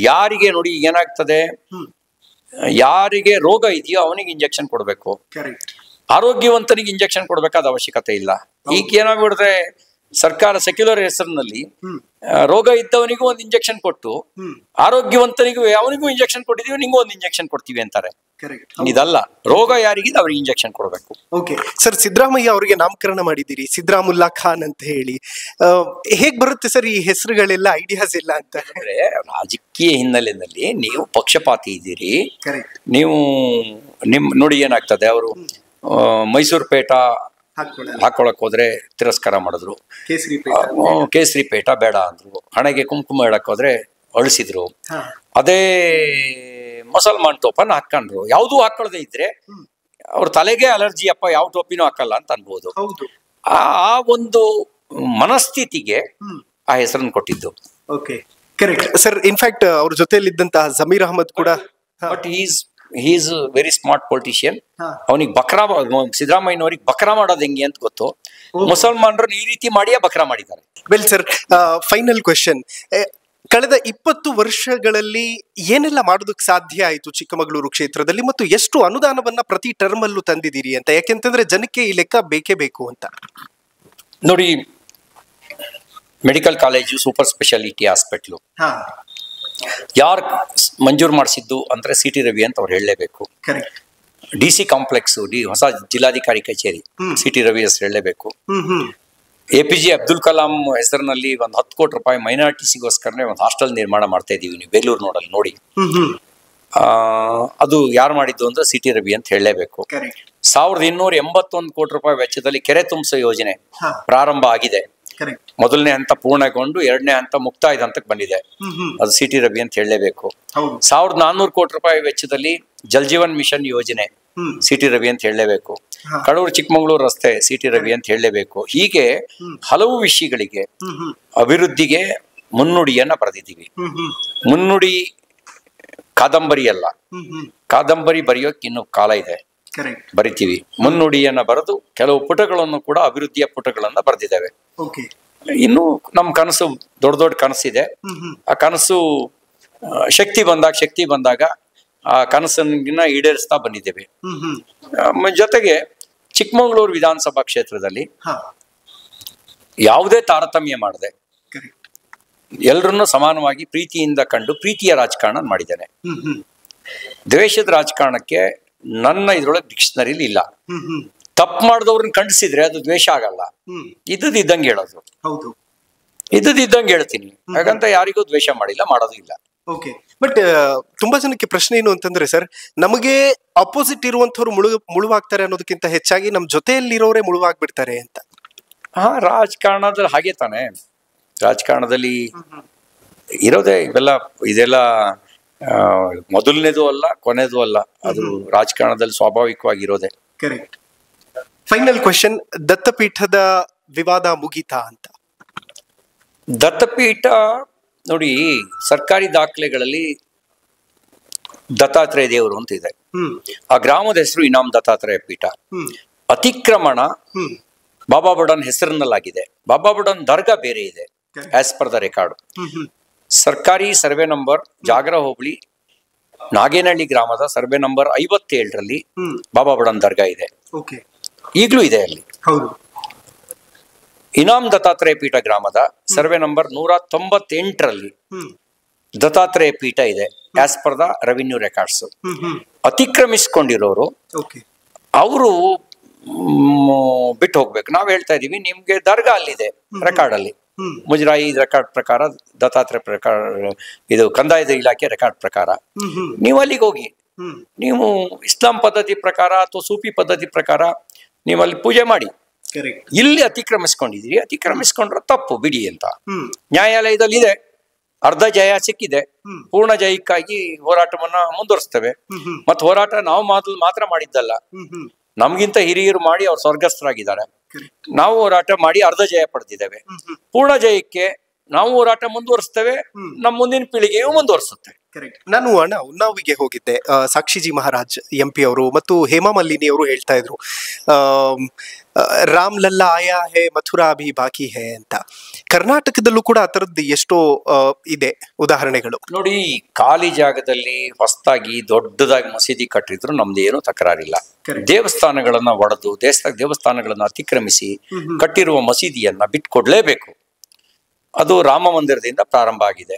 ಯಾರಿಗೆ ನೋಡಿ ಏನಾಗ್ತದೆ, ಯಾರಿಗೆ ರೋಗ ಇದೆಯೋ ಅವನಿಗೆ ಇಂಜೆಕ್ಷನ್ ಕೊಡ್ಬೇಕು, ಆರೋಗ್ಯವಂತನಿಗೆ ಇಂಜೆಕ್ಷನ್ ಕೊಡ್ಬೇಕಾದ ಅವಶ್ಯಕತೆ ಇಲ್ಲ. ಈಗ ಏನಾಗ್ಬಿಡ್ರೆ ಸರ್ಕಾರ ಸೆಕ್ಯುಲರ್ ಹೆಸರಿನಲ್ಲಿ ರೋಗ ಇದ್ದವನಿಗೂ ಒಂದು ಇಂಜೆಕ್ಷನ್ ಕೊಟ್ಟು ಆರೋಗ್ಯವಂತನಿಗೂ ಅವನಿಗೂ ಇಂಜೆಕ್ಷನ್ ಕೊಟ್ಟಿದೀವಿ, ನಿಂಗೂ ಒಂದು ಇಂಜೆಕ್ಷನ್ ಕೊಡ್ತೀವಿ ಅಂತಾರೆ. ಇದಲ್ಲ, ರೋಗ ಯಾರಿಗಿದೆ ಅವ್ರಿಗೆ ಇಂಜೆಕ್ಷನ್ ಕೊಡ್ಬೇಕು. ಓಕೆ ಸರ್, ಸಿದ್ದರಾಮಯ್ಯ ಅವರಿಗೆ ನಾಮಕರಣ ಮಾಡಿದ್ದೀರಿ ಸಿದ್ದರಾಮುಲ್ಲಾ ಖಾನ್ ಅಂತ ಹೇಳಿ. ಹೇಗ್ ಬರುತ್ತೆ ಸರ್ ಈ ಹೆಸರುಗಳೆಲ್ಲ, ಐಡಿಯಾಸ್ ಎಲ್ಲ ಅಂತ? ಅಂದ್ರೆ ರಾಜಕೀಯ ಹಿನ್ನೆಲೆಯಲ್ಲಿ ನೀವು ಪಕ್ಷಪಾತಿ ಇದ್ದೀರಿ. ನೀವು ನೋಡಿ ಏನಾಗ್ತದೆ, ಅವರು ಮೈಸೂರು ಪೇಟ ಹಾಕೊಳಕ್ ಹೋದ್ರೆ ತಿರಸ್ಕಾರ ಮಾಡಿದ್ರು, ಕೇಸರಿ ಪೇಟ ಬೇಡ ಅಂದ್ರು, ಹಣೆಗೆ ಕುಂಕುಮ ಇಡಕ್ ಹೋದ್ರೆ ಅಳಿಸಿದ್ರು. ಅದೇ ಮುಸಲ್ಮಾನ್ ಟೋಪನ್ ಹಾಕೊಂಡ್ರು. ಯಾವ್ದು ಹಾಕೊಳ್ಳದೆ ಇದ್ರೆ ಅವ್ರ ತಲೆಗೆ ಅಲರ್ಜಿ ಅಪ್ಪ, ಯಾವ ಟೋಪಿನೂ ಹಾಕಲ್ಲ ಅಂತ ಅನ್ಬೋದು. ಆ ಒಂದು ಮನಸ್ಥಿತಿಗೆ ಆ ಹೆಸರನ್ನು ಕೊಟ್ಟಿದ್ದು. ಸರ್, ಇನ್ಫ್ಯಾಕ್ಟ್ ಅವ್ರ ಜೊತೆಯಲ್ಲಿದ್ದಂತಹ ಜಮೀರ್ ಅಹಮದ್ ಕೂಡ, but he is very smart politician. ಅವನಿಗೆ ಬಕ್ರಾ, ಸಿದ್ದರಾಮಯ್ಯನವ್ರಿಗೆ ಬಕ್ರಾ ಮಾಡೋದು ಹೆಂಗೆ ಅಂತ ಗೊತ್ತು. ಮುಸಲ್ಮಾನರನ್ನು ಈ ರೀತಿ ಮಾಡಿಯೇ ಬಕ್ರಾ ಮಾಡಿದ್ದಾರೆ. ವೆಲ್ ಸರ್, ಫೈನಲ್ ಕ್ವೆಶನ್, ಕಳೆದ 20 ವರ್ಷಗಳಲ್ಲಿ ಏನೆಲ್ಲ ಮಾಡೋದಕ್ಕೆ ಸಾಧ್ಯ ಆಯಿತು ಚಿಕ್ಕಮಗಳೂರು ಕ್ಷೇತ್ರದಲ್ಲಿ, ಮತ್ತು ಎಷ್ಟು ಅನುದಾನವನ್ನ ಪ್ರತಿ ಟರ್ಮ್ ಅಲ್ಲೂ ತಂದಿದ್ದೀರಿ ಅಂತ? ಯಾಕೆಂತಂದ್ರೆ ಜನಕ್ಕೆ ಈ ಲೆಕ್ಕ ಬೇಕೇ ಬೇಕು ಅಂತ. ನೋಡಿ, medical college, super speciality hospital ಯಾರು ಮಂಜೂರು ಮಾಡಿಸಿದ್ದು ಅಂದ್ರೆ ಸಿ ಟಿ ರವಿ ಅಂತ ಅವ್ರು ಹೇಳಲೇಬೇಕು. DC ಕಾಂಪ್ಲೆಕ್ಸ್, ಹೊಸ ಜಿಲ್ಲಾಧಿಕಾರಿ ಕಚೇರಿ ಸಿ ಟಿ ರವಿ ಹೆಸರು ಹೇಳಲೇಬೇಕು. APJ ಅಬ್ದುಲ್ ಕಲಾಂ ಹೆಸರಿನಲ್ಲಿ ಒಂದು 10 ಕೋಟಿ ರೂಪಾಯಿ ಮೈನಾರಿಟಿಸಿಗೋಸ್ಕರನೇ ಒಂದು ಹಾಸ್ಟೆಲ್ ನಿರ್ಮಾಣ ಮಾಡ್ತಾ ಇದೀವಿ. ನೀವು ಬೆಂಗಳೂರು ನೋಡಲ್ಲಿ ನೋಡಿ, ಅದು ಯಾರು ಮಾಡಿದ್ದು ಅಂದ್ರೆ ಸಿ ಟಿ ರವಿ ಅಂತ ಹೇಳಲೇಬೇಕು. 1281 ಕೋಟಿ ರೂಪಾಯಿ ವೆಚ್ಚದಲ್ಲಿ ಕೆರೆ ತುಂಬಿಸೋ ಯೋಜನೆ ಪ್ರಾರಂಭ ಆಗಿದೆ. ಮೊದಲನೇ ಹಂತ ಪೂರ್ಣಗೊಂಡು 2ನೇ ಹಂತ ಮುಕ್ತಾಯದ ಹಂತಕ್ಕೆ ಬಂದಿದೆ. ಅದು ಸಿ ಟಿ ರವಿ ಅಂತ ಹೇಳಲೇಬೇಕು. 1400 ಕೋಟಿ ರೂಪಾಯಿ ವೆಚ್ಚದಲ್ಲಿ ಜಲ್ ಜೀವನ್ ಮಿಷನ್ ಯೋಜನೆ ಸಿ ಟಿ ರವಿ ಅಂತ ಹೇಳಲೇಬೇಕು. ಕಡೂರು ಚಿಕ್ಕಮಗಳೂರು ರಸ್ತೆ ಸಿ ಟಿ ರವಿ ಅಂತ ಹೇಳಲೇಬೇಕು. ಹೀಗೆ ಹಲವು ವಿಷಯಗಳಿಗೆ ಅಭಿವೃದ್ಧಿಗೆ ಮುನ್ನುಡಿಯನ್ನ ಬರೆದಿದ್ದೀವಿ. ಮುನ್ನುಡಿ ಕಾದಂಬರಿ ಅಲ್ಲ, ಕಾದಂಬರಿ ಬರೆಯೋಕೆ ಇನ್ನು ಕಾಲ ಇದೆ, ಬರಿತೀವಿ. ಮುನ್ನುಡಿಯನ್ನ ಬರೆದು ಕೆಲವು ಪುಟಗಳನ್ನು ಕೂಡ ಅಭಿವೃದ್ಧಿಯ ಪುಟಗಳನ್ನ ಬರೆದಿದ್ದೇವೆ. ಇನ್ನು ನಮ್ಮ ಕನಸು ದೊಡ್ಡ ಕನಸಿದೆ. ಆ ಕನಸು ಶಕ್ತಿ ಬಂದಾಗ ಆ ಕನಸನ್ನ ಈಡೇರಿಸ್ತಾ ಬಂದಿದ್ದೇವೆ. ಜೊತೆಗೆ ಚಿಕ್ಕಮಗಳೂರು ವಿಧಾನಸಭಾ ಕ್ಷೇತ್ರದಲ್ಲಿ ಯಾವುದೇ ತಾರತಮ್ಯ ಮಾಡದೆ ಎಲ್ಲರನ್ನು ಸಮಾನವಾಗಿ ಪ್ರೀತಿಯಿಂದ ಕಂಡು ಪ್ರೀತಿಯ ರಾಜಕಾರಣ ಮಾಡಿದ್ದೇನೆ. ದ್ವೇಷದ ರಾಜಕಾರಣಕ್ಕೆ ನನ್ನ ಇದ್ರೊಳಗೆ ಡಿಕ್ಷನರಿಲಿ ಇಲ್ಲ. ತಪ್ಪು ಮಾಡಿದವ್ರನ್ನ ಖಂಡಿಸಿದ್ರೆ ಅದು ದ್ವೇಷ ಆಗಲ್ಲ. ಇದ್ದಂಗೆ ಹೇಳೋದು, ಇದ್ದಂಗೆ ಹೇಳ್ತೀನಿ. ಹಾಗಂತ ಯಾರಿಗೂ ದ್ವೇಷ ಮಾಡಿಲ್ಲ, ಮಾಡೋದು ಇಲ್ಲ. ಓಕೆ, ಬಟ್ ತುಂಬಾ ಜನಕ್ಕೆ ಪ್ರಶ್ನೆ ಏನು ಅಂತಂದ್ರೆ ಸರ್, ನಮಗೆ ಅಪೋಸಿಟ್ ಇರುವಂತವ್ರು ಮುಳುವಾಗ್ತಾರೆ ಅನ್ನೋದಕ್ಕಿಂತ ಹೆಚ್ಚಾಗಿ ನಮ್ಮ ಜೊತೆಯಲ್ಲಿರೋರೇ ಮುಳುವಾಗ್ಬಿಡ್ತಾರೆ ಅಂತ. ರಾಜಕಾರಣದಲ್ಲಿ ಹಾಗೆ ತಾನೆ, ರಾಜಕಾರಣದಲ್ಲಿ ಇರೋದೇ ಇದೆಲ್ಲ ಮೊದಲನೇದು ಅಲ್ಲ, ಕೊನೆದು ಅಲ್ಲ. ಅದು ರಾಜಕಾರಣದಲ್ಲಿ ಸ್ವಾಭಾವಿಕವಾಗಿರೋದೆ. ಫೈನಲ್ ಕ್ವೆಶನ್, ದತ್ತಪೀಠದ ವಿವಾದ ಮುಗೀತಾ ಅಂತ? ದತ್ತಪೀಠ ನೋಡಿ, ಸರ್ಕಾರಿ ದಾಖಲೆಗಳಲ್ಲಿ ದತ್ತಾತ್ರೇಯ ದೇವರು ಅಂತ ಇದೆ. ಆ ಗ್ರಾಮದ ಹೆಸರು ಇನಾಮ್ ದತ್ತಾತ್ರೇಯ ಪೀಠ. ಅತಿಕ್ರಮಣ ಬಾಬಾ ಬುಡನ್ ಹೆಸರಿನಲ್ಲಾಗಿದೆ. ಬಾಬಾ ಬುಡನ್ ದರ್ಗಾ ಬೇರೆ ಇದೆ ಆಸ್ ಪರ್ ದ ರೆಕಾರ್ಡ್. ಸರ್ಕಾರಿ ಸರ್ವೆ ನಂಬರ್ ಜಾಗರ ಹೋಬಳಿ ನಾಗೇನಹಳ್ಳಿ ಗ್ರಾಮದ ಸರ್ವೆ ನಂಬರ್ 57ರಲ್ಲಿ ಬಾಬಾ ಬುಡನ್ ದರ್ಗಾ ಇದೆ, ಈಗಲೂ ಇದೆ ಅಲ್ಲಿ. ಇನಾಮ್ ದತ್ತಾತ್ರೇಯ ಪೀಠ ಗ್ರಾಮದ ಸರ್ವೆ ನಂಬರ್ 198ರಲ್ಲಿ ದತ್ತಾತ್ರೇಯ ಪೀಠ ಇದೆ as per the revenue records. ಅತಿಕ್ರಮಿಸ್ಕೊಂಡಿರೋರು ಅವರು ಬಿಟ್ಟು ಹೋಗ್ಬೇಕು. ನಾವ್ ಹೇಳ್ತಾ ಇದೀವಿ ನಿಮ್ಗೆ ದರ್ಗಾ ಅಲ್ಲಿದೆ ರೆಕಾರ್ಡ್ ಅಲ್ಲಿ, ಮುಜರಾಯಿ ರೆಕಾರ್ಡ್ ಪ್ರಕಾರ, ದತ್ತಾತ್ರೇಯ ಪ್ರಕಾರ, ಇದು ಕಂದಾಯದ ಇಲಾಖೆ ರೆಕಾರ್ಡ್ ಪ್ರಕಾರ ನೀವು ಅಲ್ಲಿಗೆ ಹೋಗಿ, ನೀವು ಇಸ್ಲಾಂ ಪದ್ಧತಿ ಪ್ರಕಾರ ಅಥವಾ ಸೂಫಿ ಪದ್ಧತಿ ಪ್ರಕಾರ ನೀವು ಅಲ್ಲಿ ಪೂಜೆ ಮಾಡಿ. ಇಲ್ಲಿ ಅತಿಕ್ರಮಿಸ್ಕೊಂಡಿದ್ದೀರಿ, ಅತಿಕ್ರಮಿಸ್ಕೊಂಡ್ರೆ ತಪ್ಪು ಬಿಡಿ ಅಂತ ನ್ಯಾಯಾಲಯದಲ್ಲಿ ಇದೆ. ಅರ್ಧ ಜಯ ಸಿಕ್ಕಿದೆ, ಪೂರ್ಣ ಜಯಕ್ಕಾಗಿ ಹೋರಾಟವನ್ನ ಮುಂದುವರಿಸ್ತೇವೆ. ಮತ್ ಹೋರಾಟ ನಾವು ಮಾತ್ರ ಮಾಡಿದ್ದಲ್ಲ, ನಮ್ಗಿಂತ ಹಿರಿಯರು ಮಾಡಿ ಅವ್ರು ಸ್ವರ್ಗಸ್ಥರಾಗಿದ್ದಾರೆ. ನಾವು ಹೋರಾಟ ಮಾಡಿ ಅರ್ಧ ಜಯ ಪಡೆದಿದ್ದೇವೆ. ಪೂರ್ಣ ಜಯಕ್ಕೆ ನಾವು ಹೋರಾಟ ಮುಂದುವರಿಸ್ತೇವೆ, ನಮ್ಮ ಮುಂದಿನ ಪೀಳಿಗೆಯು ಮುಂದುವರಿಸುತ್ತೆ. ನಾನು ಉನ್ನಾವಿಗೆ ಹೋಗಿದ್ದೆ. ಸಾಕ್ಷಿಜಿ ಮಹಾರಾಜ್ MP ಅವರು ಮತ್ತು ಹೇಮಾ ಮಾಲಿನಿ ಅವರು ಹೇಳ್ತಾ ಇದ್ರು, ರಾಮ್ ಲಲ್ಲಾ ಆಯಾ ಹೇ ಮಥುರಾ ಅಭಿ ಬಾಕಿ ಹೇ ಅಂತ. ಕರ್ನಾಟಕದಲ್ಲೂ ಕೂಡ ಆ ತರದ್ದು ಎಷ್ಟೋ ಇದೆ ಉದಾಹರಣೆಗಳು. ನೋಡಿ, ಖಾಲಿ ಜಾಗದಲ್ಲಿ ಹೊಸದಾಗಿ ದೊಡ್ಡದಾಗಿ ಮಸೀದಿ ಕಟ್ಟಿದ್ರು ನಮ್ದೇನು ತಕರಾರಿಲ್ಲ. ದೇವಸ್ಥಾನಗಳನ್ನ ಒಡೆದು ದೇವಸ್ಥಾನಗಳನ್ನ ಅತಿಕ್ರಮಿಸಿ ಕಟ್ಟಿರುವ ಮಸೀದಿಯನ್ನ ಬಿಟ್ಕೊಡ್ಲೇಬೇಕು. ಅದು ರಾಮ ಮಂದಿರದಿಂದ ಪ್ರಾರಂಭ ಆಗಿದೆ.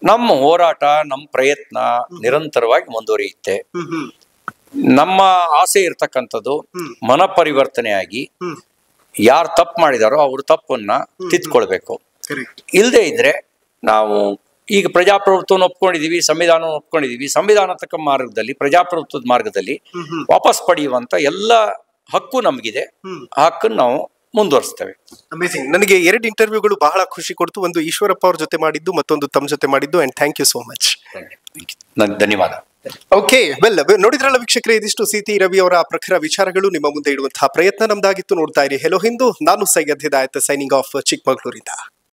ನಮ್ಮ ಹೋರಾಟ, ನಮ್ಮ ಪ್ರಯತ್ನ ನಿರಂತರವಾಗಿ ಮುಂದುವರಿಯುತ್ತೆ. ನಮ್ಮ ಆಸೆ ಇರ್ತಕ್ಕಂಥದ್ದು ಮನ ಪರಿವರ್ತನೆಯಾಗಿ ಯಾರು ತಪ್ಪು ಮಾಡಿದಾರೋ ಅವ್ರ ತಪ್ಪನ್ನ ತಿದ್ಕೊಳ್ಬೇಕು. ಇಲ್ಲದೆ ಇದ್ರೆ ನಾವು ಈಗ ಪ್ರಜಾಪ್ರಭುತ್ವವನ್ನು ಒಪ್ಕೊಂಡಿದೀವಿ, ಸಂವಿಧಾನ ಒಪ್ಕೊಂಡಿದೀವಿ, ಸಂವಿಧಾನಾತ್ಮಕ ಮಾರ್ಗದಲ್ಲಿ, ಪ್ರಜಾಪ್ರಭುತ್ವದ ಮಾರ್ಗದಲ್ಲಿ ವಾಪಸ್ ಪಡೆಯುವಂತ ಎಲ್ಲ ಹಕ್ಕು ನಮಗಿದೆ. ಆ ಹಕ್ಕನ್ನು ನಾವು ಮುಂದುವರಿಸ್ತೇವೆ. ಅಮೇಜಿಂಗ್. ನನಗೆ 2 ಇಂಟರ್ವ್ಯೂಗಳು ಬಹಳ ಖುಷಿ ಕೊಡ್ತು. ಒಂದು ಈಶ್ವರಪ್ಪ ಅವ್ರ ಜೊತೆ ಮಾಡಿದ್ದು, ಮತ್ತೊಂದು ತಮ್ಮ ಜೊತೆ ಮಾಡಿದ್ದು. And thank you so much. ಧನ್ಯವಾದ. ಓಕೆ, ವೆಲ್, ನೋಡಿದ್ರಲ್ಲ ವೀಕ್ಷಕರೇ, ಇದಿಷ್ಟು ಸಿಟಿ ರವಿ ಅವರ ಪ್ರಖರ ವಿಚಾರಗಳು ನಿಮ್ಮ ಮುಂದೆ ಇಡುವಂತಹ ಪ್ರಯತ್ನ ನಮ್ದಾಗಿತ್ತು. ನೋಡ್ತಾ ಇರಿ ಹೆಲೋ ಹಿಂದೂ. ನಾನು ಸೈಯದ್ ಹಿದಾಯತ್, ಸೈನಿಂಗ್ ಆಫ್ ಚಿಕ್ಕಮಗಳೂರಿಂದ.